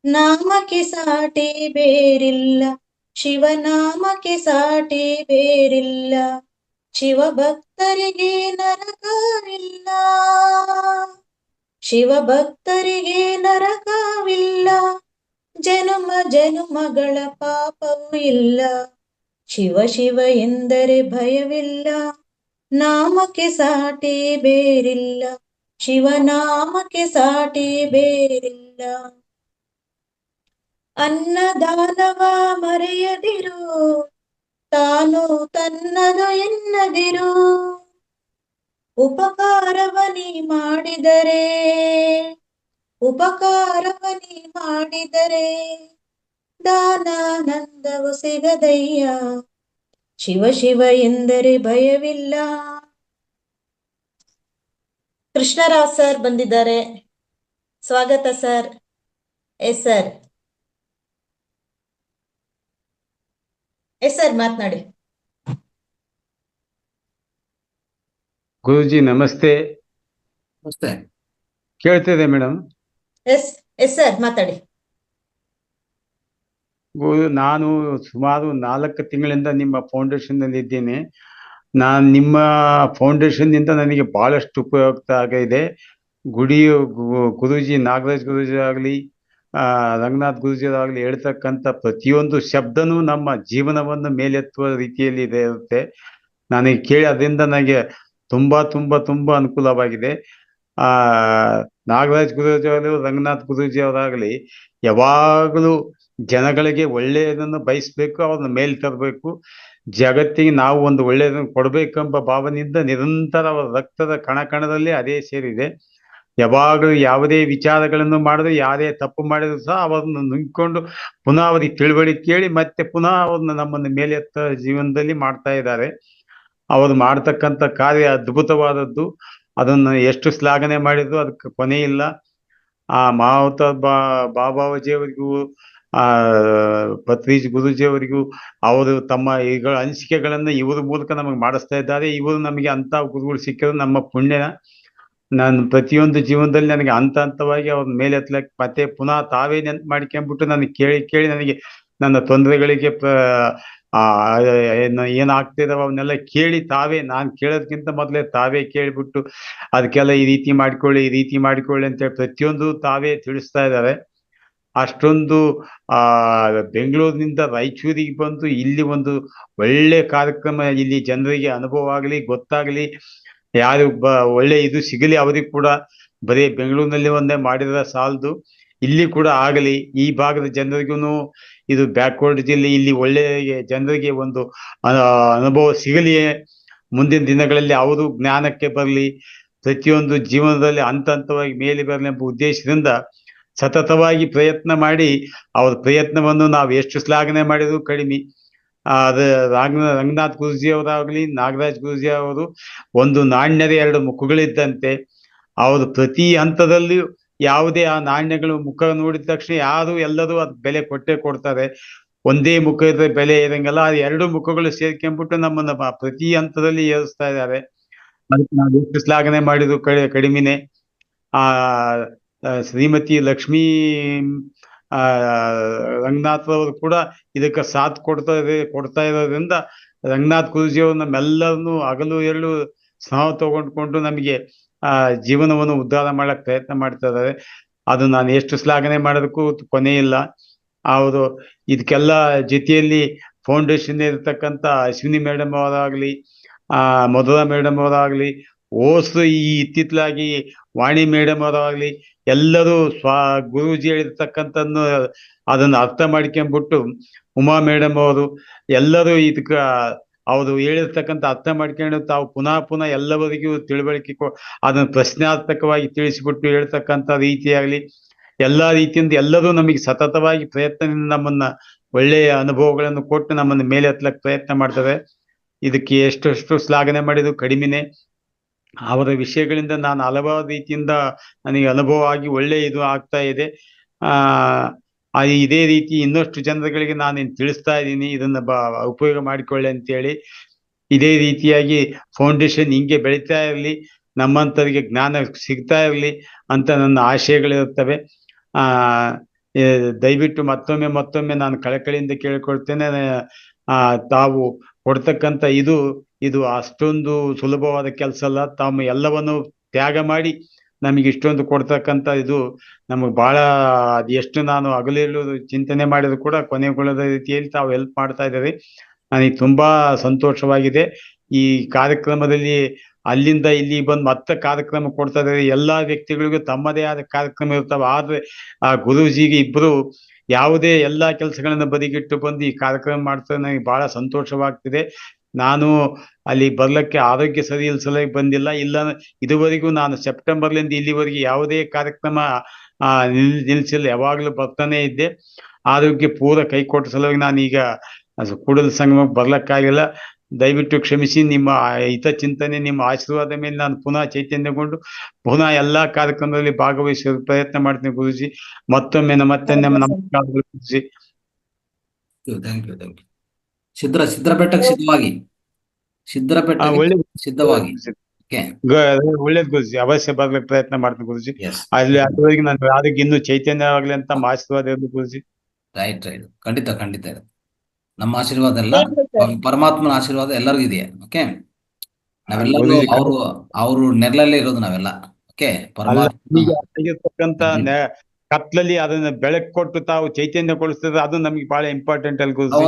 ನಾಮಕ್ಕೆ ಸಾಟಿ ಬೇರಿಲ್ಲ, ಶಿವನಾಮಕ್ಕೆ ಸಾಟಿ ಬೇರಿಲ್ಲ, ಶಿವ ಭಕ್ತರಿಗೆ ನರಕವಿಲ್ಲ, ಶಿವ ಭಕ್ತರಿಗೆ ನರಕವಿಲ್ಲ, ಜನುಮ ಜನುಮಗಳ ಪಾಪವೂ ಇಲ್ಲ, ಶಿವ ಶಿವ ಎಂದರೆ ಭಯವಿಲ್ಲ, ನಾಮಕ್ಕೆ ಸಾಟಿ ಬೇರಿಲ್ಲ, ಶಿವನಾಮಕ್ಕೆ ಸಾಟಿ ಬೇರಿಲ್ಲ. ಅನ್ನದಾನವ ಮರೆಯದಿರು, ತಾನು ತನ್ನದು ಎನ್ನದಿರು, ಉಪಕಾರವನಿ ಮಾಡಿದರೆ ದಾನಾನಂದವು ಸಿಗದಯ್ಯ, ಶಿವ ಶಿವ ಎಂದರೆ ಭಯವಿಲ್ಲ. ಕೃಷ್ಣರಾವ್ ಸರ್ ಬಂದಿದ್ದಾರೆ, ಸ್ವಾಗತ ಸರ್. ಎಸ್ ಸರ್ ಮಾತನಾಡಿ. ಗುರುಜಿ ನಮಸ್ತೆ. ನಮಸ್ತೆ. ಕೇಳ್ತಿದೆ ಮೇಡಮ್? ಎಸ್ ಸರ್ ಮಾತಾಡಿ. ನಾನು ಸುಮಾರು 4 ತಿಂಗಳಿಂದ ನಿಮ್ಮ ಫೌಂಡೇಶನ್ ನಲ್ಲಿ ಇದ್ದೇನೆ. ನಿಮ್ಮ ಫೌಂಡೇಶನ್ ನಿಂದ ನನಗೆ ಬಹಳಷ್ಟು ಉಪಯುಕ್ತ ಆಗಿದೆ. ಗುರೂಜಿ, ನಾಗರಾಜ್ ಗುರೂಜಿ ಆಗಲಿ, ರಂಗನಾಥ್ ಗುರೂಜಿ ಆಗಲಿ ಹೇಳ್ತಕ್ಕಂಥ ಪ್ರತಿಯೊಂದು ಶಬ್ದನೂ ನಮ್ಮ ಜೀವನವನ್ನು ಮೇಲೆತ್ತುವ ರೀತಿಯಲ್ಲಿ ಇರುತ್ತೆ. ನನಗೆ ಕೇಳಿ ಅದರಿಂದ ನನಗೆ ತುಂಬಾ ತುಂಬಾ ತುಂಬಾ ಅನುಕೂಲವಾಗಿದೆ. ನಾಗರಾಜ್ ಗುರೂಜಿ ಆಗಲಿ, ರಂಗನಾಥ್ ಗುರೂಜಿ ಅವರಾಗಲಿ ಯಾವಾಗಲೂ ಜನಗಳಿಗೆ ಒಳ್ಳೆಯದನ್ನು ಬಯಸ್ಬೇಕು, ಅವ್ರನ್ನ ಮೇಲ್ ತರಬೇಕು, ಜಗತ್ತಿಗೆ ನಾವು ಒಂದು ಒಳ್ಳೆಯದನ್ನು ಕೊಡ್ಬೇಕೆಂಬ ಭಾವನೆಯಿಂದ ನಿರಂತರ ಅವರ ರಕ್ತದ ಕಣಕಣದಲ್ಲಿ ಅದೇ ಸೇರಿದೆ. ಯಾವಾಗಲೂ ಯಾವುದೇ ವಿಚಾರಗಳನ್ನು ಮಾಡಿದ್ರೆ, ಯಾರೇ ತಪ್ಪು ಮಾಡಿದ್ರು ಸಹ ಅವರನ್ನು ನುಂಗಿಕೊಂಡು ಪುನಃ ಅವರಿಗೆ ತಿಳುವಳಿಕೆ ಕೇಳಿ ಮತ್ತೆ ಪುನಃ ಅವ್ರನ್ನ ನಮ್ಮನ್ನು ಮೇಲೆತ್ತ ಜೀವನದಲ್ಲಿ ಮಾಡ್ತಾ ಇದ್ದಾರೆ. ಅವರು ಮಾಡ್ತಕ್ಕಂಥ ಕಾರ್ಯ ಅದ್ಭುತವಾದದ್ದು. ಅದನ್ನು ಎಷ್ಟು ಶ್ಲಾಘನೆ ಮಾಡಿದ್ರು ಅದಕ್ಕೆ ಕೊನೆ ಇಲ್ಲ. ಆ ಮಾವತ ಬಾಬಾಜಿಯವರಿಗೂ ಆ ಪತ್ರಿಜಿ ಗುರೂಜಿ ಅವರಿಗೂ ಅವರು ತಮ್ಮ ಈಗ ಅನಿಸಿಕೆಗಳನ್ನ ಇವ್ರ ಮೂಲಕ ನಮಗೆ ಮಾಡಿಸ್ತಾ ಇದ್ದಾರೆ. ಇವರು ನಮಗೆ ಅಂತ ಗುರುಗಳು ಸಿಕ್ಕಿದ್ರು ನಮ್ಮ ಪುಣ್ಯ. ನಾನು ಪ್ರತಿಯೊಂದು ಜೀವನದಲ್ಲಿ ನನಗೆ ಹಂತವಾಗಿ ಅವ್ರ ಮೇಲೆ ಎತ್ತಲಕ್ಕೆ ಮತ್ತೆ ಪುನಃ ತಾವೇ ನೆನ್ಪು ಮಾಡ್ಕೊಂಡ್ಬಿಟ್ಟು ನನಗೆ ಕೇಳಿ ನನಗೆ ನನ್ನ ತೊಂದರೆಗಳಿಗೆ ಏನಾಗ್ತಿದಾವ ಅವನ್ನೆಲ್ಲ ಕೇಳಿ ತಾವೇ, ನಾನು ಕೇಳೋದಕ್ಕಿಂತ ಮೊದಲೇ ತಾವೇ ಕೇಳಿಬಿಟ್ಟು ಅದಕ್ಕೆಲ್ಲ ಈ ರೀತಿ ಮಾಡ್ಕೊಳ್ಳಿ ಅಂತೇಳಿ ಪ್ರತಿಯೊಂದು ತಾವೇ ತಿಳಿಸ್ತಾ ಇದ್ದಾರೆ. ಅಷ್ಟೊಂದು ಬೆಂಗಳೂರಿನಿಂದ ರಾಯಚೂರಿಗೆ ಬಂದು ಇಲ್ಲಿ ಒಂದು ಒಳ್ಳೆ ಕಾರ್ಯಕ್ರಮ, ಇಲ್ಲಿ ಜನರಿಗೆ ಅನುಭವ ಆಗಲಿ, ಗೊತ್ತಾಗ್ಲಿ, ಯಾರು ಒಳ್ಳೆ ಇದು ಸಿಗಲಿ ಅವರಿಗೆ ಕೂಡ. ಬರೀ ಬೆಂಗಳೂರಿನಲ್ಲಿ ಒಂದೇ ಮಾಡಿದ್ರೆ ಸಾಲದು, ಇಲ್ಲಿ ಕೂಡ ಆಗಲಿ. ಈ ಭಾಗದ ಜನರಿಗೂ ಇದು ಬ್ಯಾಕ್ವರ್ಡ್ ಜಿಲ್ಲೆ, ಇಲ್ಲಿ ಒಳ್ಳೆ ಜನರಿಗೆ ಒಂದು ಅನುಭವ ಸಿಗಲಿ. ಮುಂದಿನ ದಿನಗಳಲ್ಲಿ ಅವರು ಜ್ಞಾನಕ್ಕೆ ಬರಲಿ, ಪ್ರತಿಯೊಂದು ಜೀವನದಲ್ಲಿ ಹಂತವಾಗಿ ಮೇಲೆ ಬರಲಿ ಎಂಬ ಉದ್ದೇಶದಿಂದ ಸತತವಾಗಿ ಪ್ರಯತ್ನ ಮಾಡಿ, ಅವ್ರ ಪ್ರಯತ್ನವನ್ನು ನಾವು ಎಷ್ಟು ಶ್ಲಾಘನೆ ಮಾಡಿದ್ರು ಕಡಿಮೆ. ಅದು ರಂಗನಾಥ್ ಗುರೂಜಿ ಅವರಾಗ್ಲಿ, ನಾಗರಾಜ್ ಗುರೂಜಿ ಅವರು ಒಂದು ನಾಣ್ಯದ ಎರಡು ಮುಖಗಳಿದ್ದಂತೆ. ಅವರು ಪ್ರತಿ ಹಂತದಲ್ಲಿಯೂ ಯಾವುದೇ ಆ ನಾಣ್ಯಗಳು ಮುಖ ನೋಡಿದ ತಕ್ಷಣ ಯಾರು ಎಲ್ಲರೂ ಅದ್ ಬೆಲೆ ಕೊಟ್ಟೇ ಕೊಡ್ತಾರೆ. ಒಂದೇ ಮುಖ ಇದ್ರೆ ಬೆಲೆ ಇರಂಗಲ್ಲ, ಅದು ಎರಡು ಮುಖಗಳು ಸೇರ್ಕೊಂಡ್ಬಿಟ್ಟು ನಮ್ಮನ್ನ ಪ್ರತಿ ಹಂತದಲ್ಲಿ ಏರಿಸ್ತಾ ಇದ್ದಾರೆ. ಅದಕ್ಕೆ ನಾವು ಎಷ್ಟು ಶ್ಲಾಘನೆ ಮಾಡಿದ್ರು ಕಡಿಮೆನೆ. ಶ್ರೀಮತಿ ಲಕ್ಷ್ಮೀ ರಂಗನಾಥ್ ಅವರು ಕೂಡ ಇದಕ್ಕೆ ಸಾಥ್ ಕೊಡ್ತಾ ಇರೋದ್ರಿಂದ ರಂಗನಾಥ್ ಗುರೂಜಿ ಅವರು ನಮ್ಮೆಲ್ಲರನ್ನು ಹಗಲು ಎರಡು ಶ್ರಮ ತಗೊಂಡ್ಕೊಂಡು ನಮಗೆ ಜೀವನವನ್ನು ಉದ್ಧಾರ ಮಾಡಕ್ ಪ್ರಯತ್ನ ಮಾಡ್ತಾ ಇದ್ದಾರೆ. ಅದು ನಾನು ಎಷ್ಟು ಶ್ಲಾಘನೆ ಮಾಡೋದಕ್ಕೂ ಕೊನೆ ಇಲ್ಲ. ಅವರು ಇದಕ್ಕೆಲ್ಲ ಜೊತೆಯಲ್ಲಿ ಫೌಂಡೇಶನ್ ಇರತಕ್ಕಂತ ಅಶ್ವಿನಿ ಮೇಡಮ್ ಅವರಾಗ್ಲಿ, ಮಧುರಾ ಮೇಡಮ್ ಅವರಾಗ್ಲಿ, ಈ ಇತ್ತಿತ್ತಲಾಗಿ ವಾಣಿ ಮೇಡಮ್ ಅವರಾಗ್ಲಿ, ಎಲ್ಲರೂ ಗುರೂಜಿ ಹೇಳಿರ್ತಕ್ಕಂಥನ್ನು ಅದನ್ನ ಅರ್ಥ ಮಾಡ್ಕೊಂಡ್ಬಿಟ್ಟು, ಉಮಾ ಮೇಡಮ್ ಅವರು ಎಲ್ಲರೂ ಇದಕ್ಕ ಅವರು ಹೇಳಿರ್ತಕ್ಕಂಥ ಅರ್ಥ ಮಾಡ್ಕೊಂಡು ತಾವು ಪುನಃ ಎಲ್ಲವರಿಗೂ ತಿಳುವಳಿಕೆ ಅದನ್ನು ಪ್ರಶ್ನಾರ್ಥಕವಾಗಿ ತಿಳಿಸಿಬಿಟ್ಟು ಹೇಳ್ತಕ್ಕಂಥ ರೀತಿಯಾಗಲಿ, ಎಲ್ಲಾ ರೀತಿಯಿಂದ ಎಲ್ಲರೂ ನಮಗೆ ಸತತವಾಗಿ ಪ್ರಯತ್ನದಿಂದ ನಮ್ಮನ್ನ ಒಳ್ಳೆಯ ಅನುಭವಗಳನ್ನು ಕೊಟ್ಟು ನಮ್ಮನ್ನ ಮೇಲೆ ಹತ್ತಲಕ್ಕೆ ಪ್ರಯತ್ನ ಮಾಡ್ತಾರೆ. ಇದಕ್ಕೆ ಎಷ್ಟು ಶ್ಲಾಘನೆ ಮಾಡಿದ್ರು ಕಡಿಮೆನೆ. ಅವರ ವಿಷಯಗಳಿಂದ ನಾನು ಹಲವಾರು ರೀತಿಯಿಂದ ನನಗೆ ಅನುಭವ ಆಗಿ ಒಳ್ಳೆ ಇದು ಆಗ್ತಾ ಇದೆ. ಇದೇ ರೀತಿ ಇನ್ನಷ್ಟು ಜನರುಗಳಿಗೆ ನಾನು ತಿಳಿಸ್ತಾ ಇದ್ದೀನಿ, ಇದನ್ನ ಉಪಯೋಗ ಮಾಡಿಕೊಳ್ಳಿ ಅಂತೇಳಿ. ಇದೇ ರೀತಿಯಾಗಿ ಫೌಂಡೇಶನ್ ಹಿಂಗೆ ಬೆಳೀತಾ ಇರಲಿ, ನಮ್ಮಂಥವ್ರಿಗೆ ಜ್ಞಾನ ಸಿಗ್ತಾ ಇರಲಿ ಅಂತ ನನ್ನ ಆಶಯಗಳಿರುತ್ತವೆ. ದಯವಿಟ್ಟು ಮತ್ತೊಮ್ಮೆ ನಾನು ಕಳಕಳಿಯಿಂದ ಕೇಳಿಕೊಳ್ತೇನೆ. ತಾವು ಕೊಡ್ತಕ್ಕಂಥ ಇದು ಅಷ್ಟೊಂದು ಸುಲಭವಾದ ಕೆಲಸ ಅಲ್ಲ. ತಾವು ಎಲ್ಲವನ್ನು ತ್ಯಾಗ ಮಾಡಿ ನಮಗೆ ಇಷ್ಟೊಂದು ಕೊಡ್ತಕ್ಕಂಥ ಇದು ನಮಗೆ ಬಹಳ, ಅದು ಎಷ್ಟು ನಾನು ಹಗಲಿರುಳು ಚಿಂತನೆ ಮಾಡಿದ್ರು ಕೂಡ ಕೊನೆಗೊಳ್ಳದ ರೀತಿಯಲ್ಲಿ ತಾವು ಹೆಲ್ಪ್ ಮಾಡ್ತಾ ಇದ್ದಾರೆ. ನನಗೆ ತುಂಬಾ ಸಂತೋಷವಾಗಿದೆ. ಈ ಕಾರ್ಯಕ್ರಮದಲ್ಲಿ ಅಲ್ಲಿಂದ ಇಲ್ಲಿ ಬಂದು ಮತ್ತೆ ಕಾರ್ಯಕ್ರಮ ಕೊಡ್ತಾ ಇದ್ದಾರೆ. ಎಲ್ಲಾ ವ್ಯಕ್ತಿಗಳಿಗೂ ತಮ್ಮದೇ ಆದ ಕಾರ್ಯಕ್ರಮ ಇರ್ತಾವೆ. ಆದ್ರೆ ಆ ಗುರೂಜಿಗೆ ಇಬ್ರು ಯಾವುದೇ ಎಲ್ಲಾ ಕೆಲಸಗಳನ್ನ ಬದಿಗಿಟ್ಟು ಬಂದು ಈ ಕಾರ್ಯಕ್ರಮ ಮಾಡ್ತಾರೆ. ನನಗೆ ಬಹಳ ಸಂತೋಷವಾಗ್ತಿದೆ. ನಾನು ಅಲ್ಲಿ ಬರ್ಲಿಕ್ಕೆ ಆರೋಗ್ಯ ಸರಿ ಸಲುವಾಗಿ ಬಂದಿಲ್ಲ. ಇದುವರೆಗೂ ನಾನು ಸೆಪ್ಟೆಂಬರ್ಲಿಂದ ಇಲ್ಲಿವರೆಗೆ ಯಾವುದೇ ಕಾರ್ಯಕ್ರಮ ನಿಲ್ಸಿಲ್ಲ, ಯಾವಾಗ್ಲೂ ಬರ್ತಾನೆ ಇದ್ದೆ. ಆರೋಗ್ಯ ಪೂರ ಕೈ ಕೊಟ್ಟ ಸಲುವಾಗಿ ನಾನೀಗ ಕೂಡಲ ಸಂಗಮಕ್ಕೆ ಬರ್ಲಕ್ಕಾಗಿಲ್ಲ. ದಯವಿಟ್ಟು ಕ್ಷಮಿಸಿ. ನಿಮ್ಮ ಹಿತಚಿಂತನೆ, ನಿಮ್ಮ ಆಶೀರ್ವಾದ ಮೇಲೆ ನಾನು ಪುನಃ ಚೈತನ್ಯಗೊಂಡು ಪುನಃ ಎಲ್ಲಾ ಕಾರ್ಯಕ್ರಮದಲ್ಲಿ ಭಾಗವಹಿಸುವ ಪ್ರಯತ್ನ ಮಾಡ್ತೀನಿ ಗುರೂಜಿ. ಮತ್ತೊಮ್ಮೆ ನಮಸ್ಕಾರ ಗುರೂಜಿ. Thank you. ಸಿದ್ಧಪೇಟೆಗೆ ಸಿದ್ಧವಾಗಿ ಒಳ್ಳೇದು ಗುರುಜಿ. ಅವಶ್ಯ ಬರ್ಲಿಕ್ಕೆ ಪ್ರಯತ್ನ ಮಾಡ್ತೀನಿ ಗುರುಜಿ. ಅಲ್ಲಿ ಅದುವರೆಗೆ ನಾನು ಆರೋಗ್ಯ ಇನ್ನೂ ಚೈತನ್ಯ ಆಗ್ಲಿ ಅಂತ ಆಶೀರ್ವಾದ ಇರೋದು ಗುರುಜಿ. ರೈಟ್. ಖಂಡಿತ ನಮ್ಮ ಆಶೀರ್ವಾದ ಎಲ್ಲ, ಪರಮಾತ್ಮನ ಆಶೀರ್ವಾದ ಎಲ್ಲರಿಗೂ ಇದೆ. ಓಕೆ, ನಾವೆಲ್ಲರೂ ಅವರು ನೆರಳಲ್ಲೇ ಇರೋದು ನಾವೆಲ್ಲ. ಓಕೆ, ಪರಮಾತ್ಮ ಕತ್ಲಲ್ಲಿ ಅದನ್ನ ಬೆಳಕು ಕೊಟ್ಟು ತಾವು ಚೈತನ್ಯಗೊಳಿಸ್ತದೆ, ಅದು ನಮಗೆ ಬಹಳ ಇಂಪಾರ್ಟೆಂಟ್ ಅಲ್ಲಿ ಗುರುಜಿ.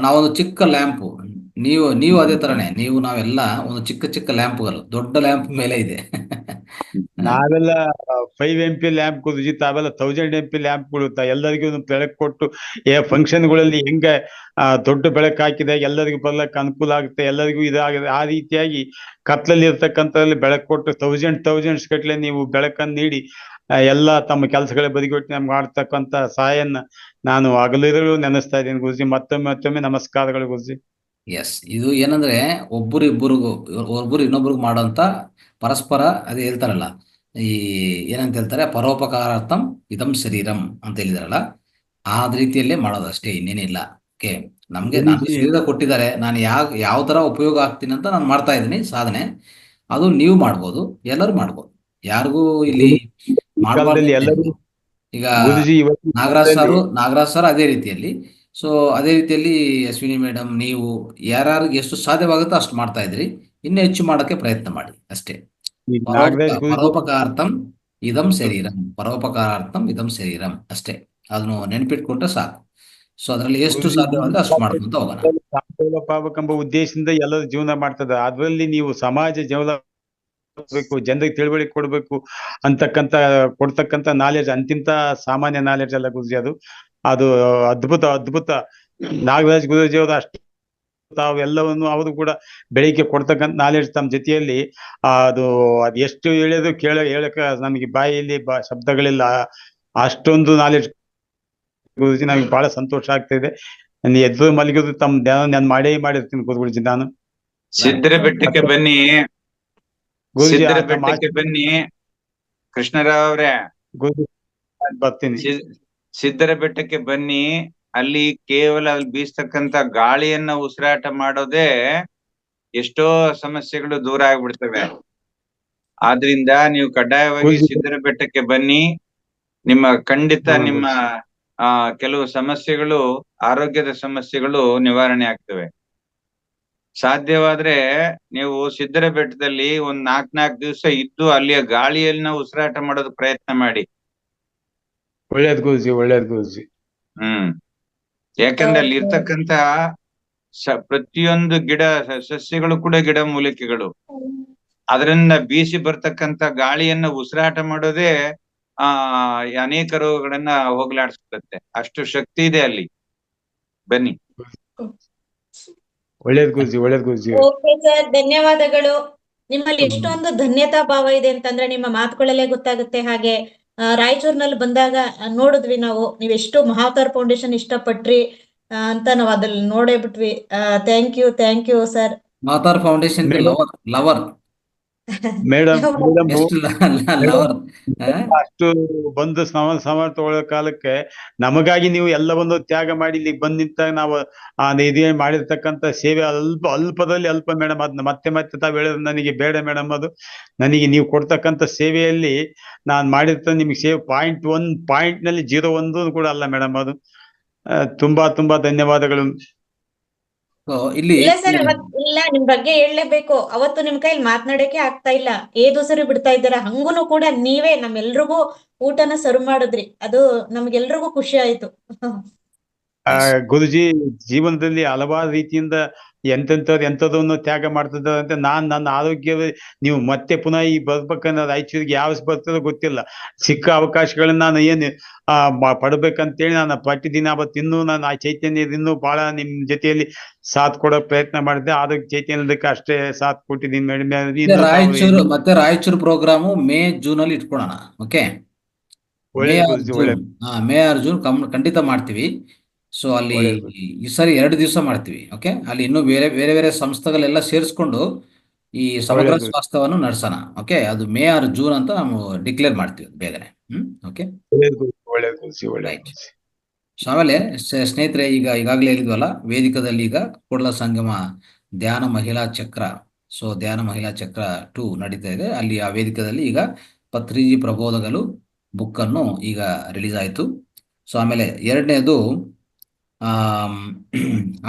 ನಾವೊಂದು ಚಿಕ್ಕ ಲ್ಯಾಂಪು, ನೀವು ಅದೇ ತರನೇ, ನಾವೆಲ್ಲ ಒಂದು ಚಿಕ್ಕ ಲ್ಯಾಂಪ್ಗಳು, ದೊಡ್ಡ ಲ್ಯಾಂಪ್ ಮೇಲೆ ಇದೆ. ನಾವೆಲ್ಲ 5 MP ಲ್ಯಾಂಪ್ ಗುರುಜಿ, ತಾವೆಲ್ಲ 1000 MP ಲ್ಯಾಂಪ್ಗಳು. ಎಲ್ಲರಿಗೂ ಬೆಳಕು ಕೊಟ್ಟು ಫಂಕ್ಷನ್ಗಳಲ್ಲಿ ಹೆಂಗೆ ದೊಡ್ಡ ಬೆಳಕು ಹಾಕಿದೆ ಎಲ್ಲರಿಗೂ ಬರ್ಲಕ್ಕೆ ಅನುಕೂಲ ಆಗುತ್ತೆ, ಎಲ್ಲರಿಗೂ ಇದಾಗಿದೆ. ಆ ರೀತಿಯಾಗಿ ಕತ್ಲಲ್ಲಿ ಇರ್ತಕ್ಕಂಥದ್ರಲ್ಲಿ ಬೆಳಕು ಕೊಟ್ಟು ಥೌಸಂಡ್ಸ್ ಗಟ್ಲೆ ನೀವು ಬೆಳಕನ್ನು ನೀಡಿ ಎಲ್ಲ ತಮ್ಮ ಕೆಲಸಗಳ ಬದಿಗೊಟ್ಟು ನಮ್ಗೆ ಮಾಡ್ತಕ್ಕಂಥ ಸಹಾಯನ ನಾನು ಹಗಲಿರುಳು ನೆನೆಸ್ತಾ ಇದ್ದೀನಿ ಗುರುಜಿ. ಮತ್ತೊಮ್ಮೆ ನಮಸ್ಕಾರಗಳು ಗುರುಜಿ. ಎಸ್, ಇದು ಏನಂದ್ರೆ ಒಬ್ಬರು ಇನ್ನೊಬ್ರಿಗೆ ಮಾಡೋಂಥ ಪರಸ್ಪರ, ಅದು ಹೇಳ್ತಾರಲ್ಲ, ಏನಂತ ಹೇಳ್ತಾರೆ, ಪರೋಪಕಾರಾರ್ಥಂ ಇದಂ ಶರೀರಂ ಅಂತ ಹೇಳಿದಾರಲ್ಲ. ಆ ರೀತಿಯಲ್ಲೇ ಮಾಡೋದು ಅಷ್ಟೇ, ಇನ್ನೇನಿಲ್ಲ. ಓಕೆ, ನಮಗೆ ನಾನು ಗುರೂಜಿ ಶರೀರ ಕೊಟ್ಟಿದ್ದಾರೆ, ನಾನು ಯಾವ ತರ ಉಪಯೋಗ ಆಗ್ತೀನಿ ಅಂತ ನಾನು ಮಾಡ್ತಾ ಇದ್ದೀನಿ ಸಾಧನೆ. ಅದು ನೀವು ಮಾಡ್ಬೋದು, ಎಲ್ಲರೂ ಮಾಡ್ಬೋದು, ಯಾರಿಗೂ ಇಲ್ಲಿ ಈ ಮಾಡಬಾರ್ದು ಕಾಲದಲ್ಲಿ ಅಂತ ಎಲ್ಲರೂ ಏನಿಲ್ಲ. ಈಗ ಗುರೂಜಿ ಇವತ್ತಿನ ಕಾಲದಲ್ಲಿ ನಾಗರಾಜ್ ಸರ್ ಅದೇ ರೀತಿಯಲ್ಲಿ, ಸೊ ಅದೇ ರೀತಿಯಲ್ಲಿ ಅಶ್ವಿನಿ ಮೇಡಮ್, ನೀವು ಯಾರ್ಯಾರಿಗೆ ಎಷ್ಟು ಸಾಧ್ಯವಾಗುತ್ತೋ ಅಷ್ಟು ಮಾಡ್ತಾ ಇದ್ರಿ, ಇನ್ನೂ ಹೆಚ್ಚು ಮಾಡೋಕ್ಕೆ ಪ್ರಯತ್ನ ಮಾಡಿ ಅಷ್ಟೇ. ಈ ನಾಗರಾಜ್ ಗುರೂಜಿ ಪರೋಪಕಾರಾರ್ಥಂ ಇದಂ ಶರೀರಂ, ಪರೋಪಕಾರಾರ್ಥಂ ಇದಂ ಶರೀರಂ ಅಷ್ಟೇ. ಅದನ್ನು ನೆನಪಿಟ್ಕೊಂಡ್ರೆ ಸಾಕು. ಸೊ ಅದರಲ್ಲಿ ಎಷ್ಟು ಗುರೂಜಿ ಸಾಧ್ಯವಾದ್ರೆ ಅಷ್ಟು ಮಾಡ್ಕೊಂತ ಹೋಗೋಣ. ಸಾಂತ್ವನ ಪಾವಕೆಂಬ ಉದ್ದೇಶದಿಂದ ಎಲ್ಲರೂ ಜೀವನ ಮಾಡ್ತದ. ಅದರಲ್ಲಿ ನೀವು ಸಮಾಜ ಜೀವನ ಬೇಕು, ಜನರಿಗೆ ತಿಳುವಳಿಕೆ ಕೊಡ್ಬೇಕು ಕೊಡ್ತಕ್ಕಂತ ನಾಲೆಡ್ಜ್ ಅಂತಿಂತ ಸಾಮಾನ್ಯ ನಾಲೆಡ್ಜ್ ಅಲ್ಲ ಗುರೂಜಿ. ಅದು ಅದ್ಭುತ ನಾಗರಾಜ್ ಗುರೂಜಿ ಅವರು ಅಷ್ಟು ತಾವೆಲ್ಲವನ್ನು ಅವರು ಕೂಡ ಬೆಳಿಗ್ಗೆ ಕೊಡ್ತಕ್ಕಂಥ ನಾಲೆಡ್ಜ್ ತಮ್ಮ ಜೊತೆಯಲ್ಲಿ ಅದು ಎಷ್ಟು ಹೇಳಿದ್ರು ಹೇಳಕ ನಮಗೆ ಬಾಯಲ್ಲಿ ಶಬ್ದಗಳಿಲ್ಲ, ಅಷ್ಟೊಂದು ನಾಲೆಡ್ಜ್ ಗುರೂಜಿ. ನಮಗೆ ಬಹಳ ಸಂತೋಷ ಆಗ್ತಾ ಇದೆ. ನಾನು ಎದ್ದು ಮಲಗಿದ್ರು ತಮ್ಮ ಧ್ಯಾನ ನಾನು ಮಾಡಿರ್ತೀನಿ ಗುರುಜಿ. ನಾನು ಸಿದ್ದರ ಬೆಟ್ಟಕ್ಕೆ ಬನ್ನಿ, ಗುರೂಜಿ ಸಿದ್ದರ ಬೆಟ್ಟಕ್ಕೆ ಬನ್ನಿ ಕೃಷ್ಣರಾವ್ ಅವ್ರೆ, ಬರ್ತೀನಿ. ಸಿದ್ದರ ಬೆಟ್ಟಕ್ಕೆ ಬನ್ನಿ. ಅಲ್ಲಿ ಕೇವಲ ಅಲ್ಲಿ ಬೀಸ್ತಕ್ಕಂತ ಗಾಳಿಯನ್ನ ಉಸಿರಾಟ ಮಾಡೋದೇ ಎಷ್ಟೋ ಸಮಸ್ಯೆಗಳು ದೂರ ಆಗ್ಬಿಡ್ತವೆ. ಆದ್ರಿಂದ ನೀವು ಕಡ್ಡಾಯವಾಗಿ ಸಿದ್ದರ ಬೆಟ್ಟಕ್ಕೆ ಬನ್ನಿ. ಖಂಡಿತ ನಿಮ್ಮ ಕೆಲವು ಸಮಸ್ಯೆಗಳು, ಆರೋಗ್ಯದ ಸಮಸ್ಯೆಗಳು ನಿವಾರಣೆ ಆಗ್ತವೆ. ಸಾಧ್ಯವಾದ್ರೆ ನೀವು ಸಿದ್ದರ ಬೆಟ್ಟದಲ್ಲಿ ಒಂದ್ 4 ದಿವಸ ಇದ್ದು ಅಲ್ಲಿಯ ಗಾಳಿಯನ್ನ ಉಸಿರಾಟ ಮಾಡೋದು ಪ್ರಯತ್ನ ಮಾಡಿ. ಒಳ್ಳೇದ್ ಗುರೂಜಿ. ಯಾಕಂದ್ರೆ ಅಲ್ಲಿ ಇರ್ತಕ್ಕಂತ ಪ್ರತಿಯೊಂದು ಗಿಡ ಸಸ್ಯಗಳು ಕೂಡ ಗಿಡ ಮೂಲಿಕೆಗಳು, ಅದರಿಂದ ಬೀಸಿ ಬರ್ತಕ್ಕಂತ ಗಾಳಿಯನ್ನ ಉಸಿರಾಟ ಮಾಡೋದೇ ಅನೇಕ ರೋಗಗಳನ್ನ ಹೋಗ್ಲಾಡಿಸುತ್ತೆ. ಅಷ್ಟು ಶಕ್ತಿ ಇದೆ ಅಲ್ಲಿ. ಬನ್ನಿ. ಒಳ್ಳೇದ್ ಗುರೂಜಿ. ಓಕೆ ಸರ್, ಧನ್ಯವಾದಗಳು. ನಿಮ್ಮಲ್ಲಿ ಎಷ್ಟೊಂದು ಧನ್ಯತಾ ಭಾವ ಇದೆ ಅಂತಂದ್ರೆ ನಿಮ್ಮ ಮಾತುಗಳಲ್ಲೇ ಗೊತ್ತಾಗುತ್ತೆ. ಹಾಗೆ ರಾಯಚೂರಿನಲ್ಲಿ ಬಂದಾಗ ನೋಡಿದ್ವಿ ನಾವು, ನೀವೆಷ್ಟು ಮಹಾವತಾರ್ ಫೌಂಡೇಶನ್ ಇಷ್ಟಪಟ್ರಿ ಅಂತ ನಾವು ಅದ್ರಲ್ಲಿ ನೋಡೇ ಬಿಟ್ವಿ. Thank you sir. Mahavatar foundation lover madam lover. ಅಷ್ಟು ಬಂದು ಸಮಾನ ತಗೊಳ್ಳೋ ಕಾಲಕ್ಕೆ ನಮಗಾಗಿ ನೀವು ಎಲ್ಲವನ್ನು ತ್ಯಾಗ ಮಾಡಿ ಇಲ್ಲಿಗೆ ಬಂದ್ ನಿಂತಾಗ ನಾವು ಇದೇ ಮಾಡಿರ್ತಕ್ಕಂಥ ಸೇವೆ ಅಲ್ಪದಲ್ಲಿ ಅಲ್ಪ ಮೇಡಮ್. ಅದನ್ನ ಮತ್ತೆ ತಾವ್ ಹೇಳಿದ್ರೆ ನನಗೆ ಬೇಡ ಮೇಡಮ್. ಅದು ನನಗೆ ನೀವು ಕೊಡ್ತಕ್ಕಂಥ ಸೇವೆಯಲ್ಲಿ ನಾನ್ ಮಾಡಿರ್ತ ನಿಮ್ಗೆ ಸೇವೆ ಪಾಯಿಂಟ್ ನಲ್ಲಿ 0.1 ಕೂಡ ಅಲ್ಲ ಮೇಡಮ್. ಅದು ತುಂಬಾ ಧನ್ಯವಾದಗಳು. ಇಲ್ಲ ಸರ್, ಇಲ್ಲ ನಿಮ್ ಬಗ್ಗೆ ಹೇಳಲೇಬೇಕು. ಅವತ್ತು ನಿಮ್ ಕೈಲಿ ಮಾತನಾಡಕ್ಕೆ ಆಗ್ತಾ ಇಲ್ಲ, ಏದುಸರಿ ಬಿಡ್ತಾ ಇದ್ದಾರ. ಹಂಗೂನು ಕೂಡ ನೀವೇ ನಮ್ಮೆಲ್ರಿಗೂ ಊಟನ ಸರ್ವ್ ಮಾಡಿದ್ರಿ. ಅದು ನಮ್ಗೆಲ್ರಿಗೂ ಖುಷಿ ಆಯ್ತು. ಗುರುಜಿ ಜೀವನದಲ್ಲಿ ಹಲವಾರು ರೀತಿಯಿಂದ ಎಂಥದನ್ನು ತ್ಯಾಗ ಮಾಡ್ತಿದ್ದಾರೆ ಅಂತ ನನ್ನ ಆರೋಗ್ಯ ನೀವು ಮತ್ತೆ ಪುನಃ ಈ ಬರ್ಬೇಕನ್ನೋದು ರಾಯಚೂರಿಗೆ ಯಾವ ಬರ್ತದೋ ಗೊತ್ತಿಲ್ಲ. ಸಿಕ್ಕ ಅವಕಾಶಗಳನ್ನ ನಾನು ಏನು ಪಡ್ಬೇಕಂತೇಳಿ ನಾನು ಪಟ್ಟಿದ್ದೀನಿ. ಅವತ್ತು ಇನ್ನೂ ನಾನು ಆ ಚೈತನ್ಯದ ಇನ್ನೂ ಬಹಳ ನಿಮ್ ಜೊತೆಯಲ್ಲಿ ಸಾಥ್ ಕೊಡೋ ಪ್ರಯತ್ನ ಮಾಡಿದ್ದೆ. ಆರೋಗ್ಯ ಚೈತನ್ಯದಕ್ಕೆ ಅಷ್ಟೇ ಸಾಥ್ ಕೊಟ್ಟಿದ್ದೀನಿ madam. Raichur programme May June ಅಲ್ಲಿ ಇಟ್ಕೊಳ್ಳೋಣ. ಓಕೆ, ಮೇ ಆರ್ ಜೂನ್ ಖಂಡಿತ ಮಾಡ್ತೀವಿ. ಸೊ ಅಲ್ಲಿ ಈ ಸರಿ 2 ದಿವಸ ಮಾಡ್ತೀವಿ. ಓಕೆ, ಅಲ್ಲಿ ಇನ್ನೂ ಬೇರೆ ಸಂಸ್ಥೆಗಳೆಲ್ಲ ಸೇರಿಸ್ಕೊಂಡು ಈ ಸಮಗ್ರ ಸ್ವಾಸ್ಥ್ಯವನ್ನು ನಡೆಸೋಣ. ಓಕೆ, ಅದು ಮೇ ಆರ್ ಜೂನ್ ಅಂತ ನಾವು ಡಿಕ್ಲೇರ್ ಮಾಡ್ತೀವಿ ಬೇಗನೆ. ಓಕೆ, ಸೊ ಆಮೇಲೆ ಸ್ನೇಹಿತರೆ, ಈಗಾಗಲೇ ಹೇಳಿದ್ವಲ್ಲ, ವೇದಿಕದಲ್ಲಿ ಈಗ ಕೂಡಲ ಸಂಗಮ ಧ್ಯಾನ ಮಹಿಳಾ ಚಕ್ರ, ಸೊ ಧ್ಯಾನ ಮಹಿಳಾ ಚಕ್ರ 2 ನಡೀತಾ ಇದೆ. ಅಲ್ಲಿ ಆ ವೇದಿಕದಲ್ಲಿ ಈಗ ಪತ್ರಿಜಿ ಪ್ರಬೋಧಗಳು ಬುಕ್ ಅನ್ನು ಈಗ ರಿಲೀಸ್ ಆಯಿತು. ಸೊ ಆಮೇಲೆ ಎರಡನೇದು,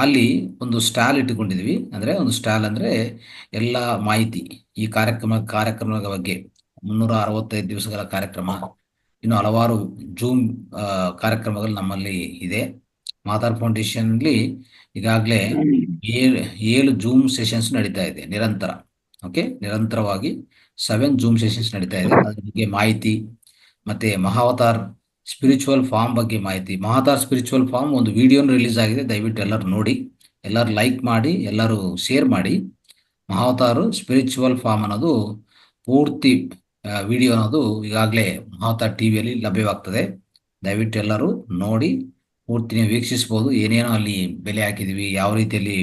ಅಲ್ಲಿ ಒಂದು ಸ್ಟಾಲ್ ಇಟ್ಟುಕೊಂಡಿದ್ವಿ. ಒಂದು ಸ್ಟಾಲ್ ಅಂದ್ರೆ ಎಲ್ಲ ಮಾಹಿತಿ ಈ ಕಾರ್ಯಕ್ರಮದ ಬಗ್ಗೆ, 365 ದಿವಸಗಳ ಕಾರ್ಯಕ್ರಮ, ಇನ್ನು ಹಲವಾರು ಜೂಮ್ ಕಾರ್ಯಕ್ರಮಗಳು ನಮ್ಮಲ್ಲಿ ಇದೆ. ಮಹಾವತಾರ್ ಫೌಂಡೇಶನ್ ಅಲ್ಲಿ ಈಗಾಗಲೇ 7 ಜೂಮ್ ಸೆಷನ್ಸ್ ನಡೀತಾ ಇದೆ ನಿರಂತರ. ಓಕೆ, ನಿರಂತರವಾಗಿ 7 ಜೂಮ್ ಸೆಷನ್ಸ್ ನಡೀತಾ ಇದೆ. ಅದ್ರ ಬಗ್ಗೆ ಮಾಹಿತಿ, ಮತ್ತೆ ಮಹಾವತಾರ್ ಸ್ಪಿರಿಚುವಲ್ ಫಾರ್ಮ್ ಬಗ್ಗೆ ಮಾಹಿತಿ. ಮಹಾವತಾರ್ ಸ್ಪಿರಿಚುವಲ್ ಫಾರ್ಮ್ ಒಂದು ವಿಡಿಯೋನ ರಿಲೀಸ್ ಆಗಿದೆ, ದಯವಿಟ್ಟು ಎಲ್ಲರೂ ನೋಡಿ, ಎಲ್ಲರೂ ಲೈಕ್ ಮಾಡಿ, ಎಲ್ಲರೂ ಶೇರ್ ಮಾಡಿ. ಮಹಾವತಾರು ಸ್ಪಿರಿಚುವಲ್ ಫಾರ್ಮ್ ಅನ್ನೋದು ಪೂರ್ತಿ ವಿಡಿಯೋ ಅನ್ನೋದು ಈಗಾಗಲೇ ಮಹಾವತಾರ್ ಟಿವಿಯಲ್ಲಿ ಲಭ್ಯವಾಗ್ತದೆ. ದಯವಿಟ್ಟು ಎಲ್ಲರೂ ನೋಡಿ ಪೂರ್ತಿ ನೀವು ವೀಕ್ಷಿಸ್ಬೋದು. ಏನೇನೋ ಅಲ್ಲಿ ಬೆಲೆ ಹಾಕಿದ್ವಿ, ಯಾವ ರೀತಿಯಲ್ಲಿ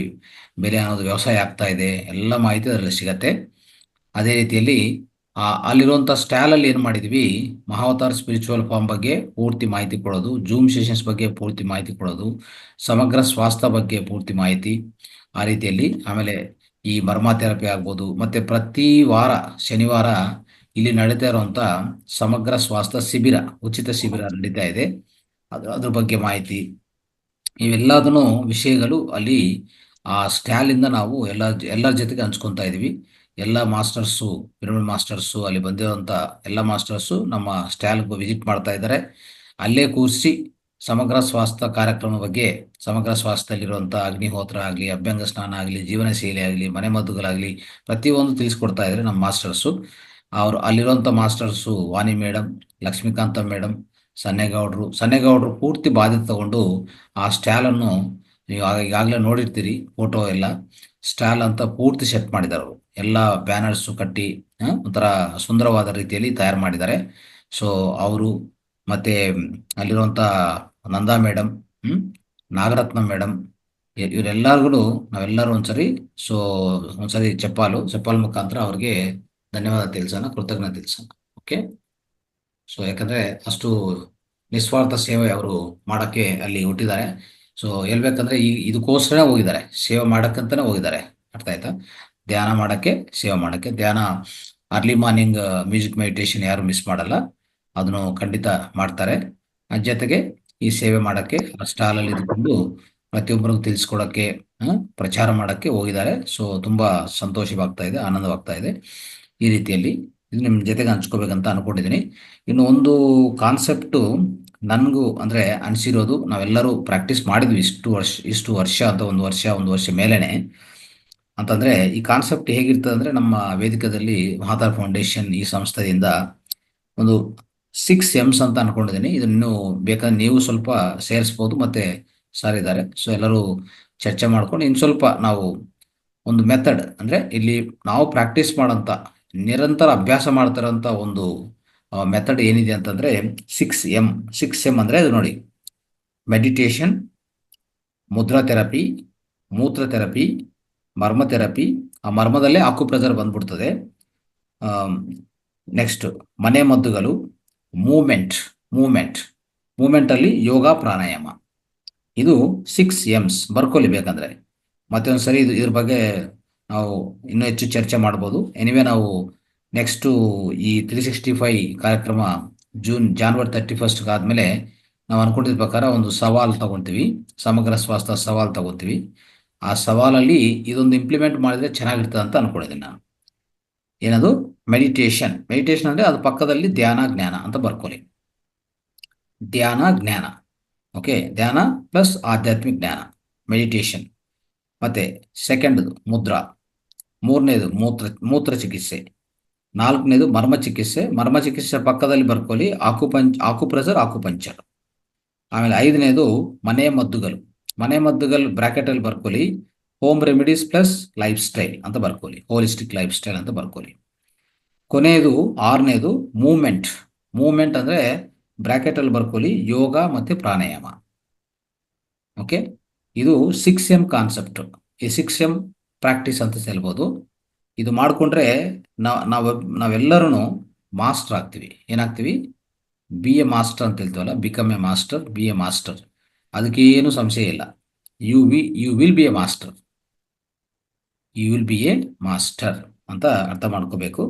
ಬೆಲೆ ಅನ್ನೋದು ವ್ಯವಸಾಯ ಆಗ್ತಾ ಇದೆ, ಎಲ್ಲ ಮಾಹಿತಿ ಅದರಲ್ಲಿ ಸಿಗತ್ತೆ. ಅದೇ ರೀತಿಯಲ್ಲಿ ಅಲ್ಲಿರುವಂಥ ಸ್ಟಾಲಲ್ಲಿ ಏನು ಮಾಡಿದ್ವಿ, ಮಹಾವತಾರ್ ಸ್ಪಿರಿಚುವಲ್ ಫಾರ್ಮ್ ಬಗ್ಗೆ ಪೂರ್ತಿ ಮಾಹಿತಿ ಕೊಡೋದು, ಜೂಮ್ ಸೆಷನ್ಸ್ ಬಗ್ಗೆ ಪೂರ್ತಿ ಮಾಹಿತಿ ಕೊಡೋದು, ಸಮಗ್ರ ಸ್ವಾಸ್ಥ್ಯ ಬಗ್ಗೆ ಪೂರ್ತಿ ಮಾಹಿತಿ ಆ ರೀತಿಯಲ್ಲಿ. ಆಮೇಲೆ ಈ ಬರ್ಮಾ ಥೆರಪಿ ಆಗ್ಬೋದು, ಮತ್ತು ಪ್ರತಿ ವಾರ ಶನಿವಾರ ಇಲ್ಲಿ ನಡೀತಾ ಇರುವಂಥ ಸಮಗ್ರ ಸ್ವಾಸ್ಥ್ಯ ಶಿಬಿರ, ಉಚಿತ ಶಿಬಿರ ನಡೀತಾ ಇದೆ, ಅದ್ರ ಬಗ್ಗೆ ಮಾಹಿತಿ, ಇವೆಲ್ಲದನ್ನು ವಿಷಯಗಳು ಅಲ್ಲಿ ಆ ಸ್ಟಾಲಿಂದ ನಾವು ಎಲ್ಲರ ಜೊತೆಗೆ ಹಂಚ್ಕೊತಾ ಇದ್ವಿ. ಎಲ್ಲ ಮಾಸ್ಟರ್ಸು, ಪಿರಮಿಡ್ ಮಾಸ್ಟರ್ಸು, ಅಲ್ಲಿ ಬಂದಿರುವಂಥ ಎಲ್ಲ ಮಾಸ್ಟರ್ಸು ನಮ್ಮ ಸ್ಟಾಲ್ಗೆ ವಿಸಿಟ್ ಮಾಡ್ತಾ ಇದ್ದಾರೆ. ಅಲ್ಲೇ ಕೂರಿಸಿ ಸಮಗ್ರ ಸ್ವಾಸ್ಥ್ಯ ಕಾರ್ಯಕ್ರಮ ಬಗ್ಗೆ, ಸಮಗ್ರ ಸ್ವಾಸ್ಥ್ಯದಲ್ಲಿರುವಂಥ ಅಗ್ನಿಹೋತ್ರ ಆಗಲಿ, ಅಭ್ಯಂಗ ಸ್ನಾನ ಆಗಲಿ, ಜೀವನ ಶೈಲಿ ಆಗಲಿ, ಮನೆಮದ್ದುಗಳಾಗಲಿ ಪ್ರತಿಯೊಂದು ತಿಳಿಸ್ಕೊಡ್ತಾ ಇದ್ದಾರೆ ನಮ್ಮ ಮಾಸ್ಟರ್ಸು. ಅವರು ಅಲ್ಲಿರುವಂಥ ಮಾಸ್ಟರ್ಸು ವಾಣಿ ಮೇಡಮ್, ಲಕ್ಷ್ಮೀಕಾಂತ ಮೇಡಮ್, ಸನ್ನೇಗೌಡರು ಪೂರ್ತಿ ಬಾಧ್ಯತೆ ತಗೊಂಡು ಆ ಸ್ಟಾಲನ್ನು ನೀವು ಈಗಾಗಲೇ ನೋಡಿರ್ತೀರಿ, ಫೋಟೋ ಎಲ್ಲ ಸ್ಟಾಲ್ ಅಂತ ಪೂರ್ತಿ ಸೆಟ್ ಮಾಡಿದ್ದಾರೆ. ಅವರು ಎಲ್ಲ ಬ್ಯಾನರ್ಸು ಕಟ್ಟಿ ಒಂಥರ ಸುಂದರವಾದ ರೀತಿಯಲ್ಲಿ ತಯಾರು ಮಾಡಿದ್ದಾರೆ. ಸೊ ಅವರು ಮತ್ತೆ ಅಲ್ಲಿರುವಂಥ ನಂದಾ ಮೇಡಮ್, ನಾಗರತ್ನ ಮೇಡಮ್, ಇವರೆಲ್ಲರಿಗೂ ನಾವೆಲ್ಲರೂ ಒಂದ್ಸರಿ ಚಪ್ಪಾಲ್ ಮುಖಾಂತರ ಅವ್ರಿಗೆ ಧನ್ಯವಾದ ತಿಳಿಸೋಣ, ಕೃತಜ್ಞತೆ ತಿಳಿಸೋಣ. ಓಕೆ. ಸೊ ಯಾಕಂದ್ರೆ ಅಷ್ಟು ನಿಸ್ವಾರ್ಥ ಸೇವೆ ಅವರು ಮಾಡೋಕ್ಕೆ ಅಲ್ಲಿ ಹುಟ್ಟಿದ್ದಾರೆ. ಸೊ ಹೇಳ್ಬೇಕಂದ್ರೆ ಇದಕ್ಕೋಸ್ಕರ ಹೋಗಿದ್ದಾರೆ, ಸೇವೆ ಮಾಡೋಕ್ಕಂತಾನೆ ಹೋಗಿದ್ದಾರೆ. ಅರ್ಥ ಆಯ್ತಾ? ಧ್ಯಾನ ಮಾಡೋಕ್ಕೆ, ಸೇವೆ ಮಾಡೋಕ್ಕೆ. ಧ್ಯಾನ ಅರ್ಲಿ ಮಾರ್ನಿಂಗ್ ಮ್ಯೂಸಿಕ್ ಮೆಡಿಟೇಷನ್ ಯಾರು ಮಿಸ್ ಮಾಡಲ್ಲ, ಅದನ್ನು ಖಂಡಿತ ಮಾಡ್ತಾರೆ. ಅದ್ರ ಜೊತೆಗೆ ಈ ಸೇವೆ ಮಾಡೋಕ್ಕೆ ಸ್ಟಾಲಲ್ಲಿ ಇದ್ಕೊಂಡು ಪ್ರತಿಯೊಬ್ಬರಿಗೂ ತಿಳಿಸ್ಕೊಡೋಕ್ಕೆ, ಪ್ರಚಾರ ಮಾಡೋಕ್ಕೆ ಹೋಗಿದ್ದಾರೆ. ಸೊ ತುಂಬ ಸಂತೋಷವಾಗ್ತಾ ಇದೆ, ಆನಂದವಾಗ್ತಾ ಇದೆ. ಈ ರೀತಿಯಲ್ಲಿ ಇದು ನಿಮ್ಮ ಜೊತೆಗೆ ಹಂಚ್ಕೋಬೇಕಂತ ಅನ್ಕೊಂಡಿದ್ದೀನಿ. ಇನ್ನು ಒಂದು ಕಾನ್ಸೆಪ್ಟು ನನಗೂ ಅಂದರೆ ಅನಿಸಿರೋದು, ನಾವೆಲ್ಲರೂ ಪ್ರಾಕ್ಟೀಸ್ ಮಾಡಿದ್ವಿ ಇಷ್ಟು ವರ್ಷ ಅಂತ, ಒಂದು ವರ್ಷ ಮೇಲೇನೆ ಅಂತಂದರೆ, ಈ ಕಾನ್ಸೆಪ್ಟ್ ಹೇಗಿರ್ತದೆ ಅಂದರೆ, ನಮ್ಮ ವೇದಿಕೆಯಲ್ಲಿ ಮಹಾವತಾರ್ ಫೌಂಡೇಶನ್ ಈ ಸಂಸ್ಥೆಯಿಂದ ಒಂದು 6 M's ಅಂತ ಅನ್ಕೊಂಡಿದ್ದೀನಿ. ಇದನ್ನು ಬೇಕಾದ್ರೆ ನೀವು ಸ್ವಲ್ಪ ಸೇರಿಸ್ಬೋದು, ಮತ್ತು ಸರ್ ಇದ್ದಾರೆ. ಸೊ ಎಲ್ಲರೂ ಚರ್ಚೆ ಮಾಡ್ಕೊಂಡು ಇನ್ನು ಸ್ವಲ್ಪ ನಾವು ಒಂದು ಮೆಥಡ್, ಅಂದರೆ ಇಲ್ಲಿ ನಾವು ಪ್ರಾಕ್ಟೀಸ್ ಮಾಡೋಂಥ, ನಿರಂತರ ಅಭ್ಯಾಸ ಮಾಡ್ತಾರಂಥ ಒಂದು ಮೆಥಡ್ ಏನಿದೆ ಅಂತಂದರೆ 6 M ಅಂದರೆ ಅದು ನೋಡಿ, ಮೆಡಿಟೇಷನ್, ಮುದ್ರಾ ಥೆರಪಿ, ಮೂತ್ರ ಥೆರಪಿ, ಮರ್ಮ ಥೆರಪಿ, ಆ ಮರ್ಮದಲ್ಲೇ ಆಕ್ಯುಪ್ರೆಷರ್ ಬಂದ್ಬಿಡ್ತದೆ. ನೆಕ್ಸ್ಟ್ ಮನೆ ಮದ್ದುಗಳು, ಮೂಮೆಂಟಲ್ಲಿ ಯೋಗ, ಪ್ರಾಣಾಯಾಮ. ಇದು 6 M's. ಬರ್ಕೊಳ್ಳಿ ಬೇಕಂದ್ರೆ. ಮತ್ತೆ ಒಂದ್ಸರಿ ಇದ್ರ ಬಗ್ಗೆ ನಾವು ಇನ್ನೂ ಹೆಚ್ಚು ಚರ್ಚೆ ಮಾಡ್ಬೋದು. ಎನಿವೆ ನಾವು ನೆಕ್ಸ್ಟು ಈ 365 ಕಾರ್ಯಕ್ರಮ ಜಾನ್ವರಿ 31 ಆದಮೇಲೆ ನಾವು ಅನ್ಕೊಂಡಿದ್ದ ಪ್ರಕಾರ ಒಂದು ಸವಾಲು ತಗೊಳ್ತೀವಿ, ಸಮಗ್ರ ಸ್ವಾಸ್ಥ್ಯ ಸವಾಲು ತಗೋತೀವಿ. ಆ ಸವಾಲಲ್ಲಿ ಇದೊಂದು ಇಂಪ್ಲಿಮೆಂಟ್ ಮಾಡಿದ್ರೆ ಚೆನ್ನಾಗಿರ್ತದೆ ಅಂತ ಅನ್ಕೊಂಡಿದ್ದೀನಿ ನಾನು. ಏನದು? ಮೆಡಿಟೇಷನ್ ಅಂದರೆ ಅದು ಪಕ್ಕದಲ್ಲಿ ಧ್ಯಾನ, ಜ್ಞಾನ ಅಂತ ಬರ್ಕೊಳ್ಳಿ. ಧ್ಯಾನ, ಜ್ಞಾನ. ಓಕೆ, ಧ್ಯಾನ ಪ್ಲಸ್ ಆಧ್ಯಾತ್ಮಿಕ ಜ್ಞಾನ, ಮೆಡಿಟೇಷನ್. ಮತ್ತೆ ಸೆಕೆಂಡ್ದು ಮುದ್ರಾ, ಮೂರನೇದು ಮೂತ್ರ ಚಿಕಿತ್ಸೆ, ನಾಲ್ಕನೇದು ಮರ್ಮ ಚಿಕಿತ್ಸೆ ಪಕ್ಕದಲ್ಲಿ ಬರ್ಕೊಳ್ಳಿ ಆಕ್ಯುಪ್ರೆಷರ್. ಆಮೇಲೆ 5ನೇದು ಮನೆ ಮದ್ದುಗಳು ಬ್ರಾಕೆಟಲ್ಲಿ ಬರ್ಕೊಳ್ಳಿ home remedies plus life style ಅಂತ ಬರ್ಕೊಳ್ಳಿ, ಹೋಲಿಸ್ಟಿಕ್ ಲೈಫ್ ಸ್ಟೈಲ್ ಅಂತ ಬರ್ಕೊಳ್ಳಿ. ಕೊನೆಯದು 6ನೇದು ಮೂವ್ಮೆಂಟ್ ಅಂದರೆ ಬ್ರಾಕೆಟಲ್ಲಿ ಬರ್ಕೊಳ್ಳಿ ಯೋಗ ಮತ್ತು ಪ್ರಾಣಾಯಾಮ. ಓಕೆ, ಇದು 6 M ಕಾನ್ಸೆಪ್ಟ್. ಈ 6 M ಪ್ರಾಕ್ಟೀಸ್ ಅಂತ ಹೇಳ್ಬೋದು. ಇದು ಮಾಡಿಕೊಂಡ್ರೆ ನಾವೆಲ್ಲರೂ ಮಾಸ್ಟರ್ ಆಗ್ತೀವಿ. ಏನಾಗ್ತೀವಿ? BA ಮಾಸ್ಟರ್ ಅಂತ ಹೇಳ್ತೀವಲ್ಲ, become a master, BA master. ಅದಕ್ಕೇನು ಸಂಶಯ ಇಲ್ಲ. You will be a master ಅಂತ ಅರ್ಥ ಮಾಡ್ಕೋಬೇಕು.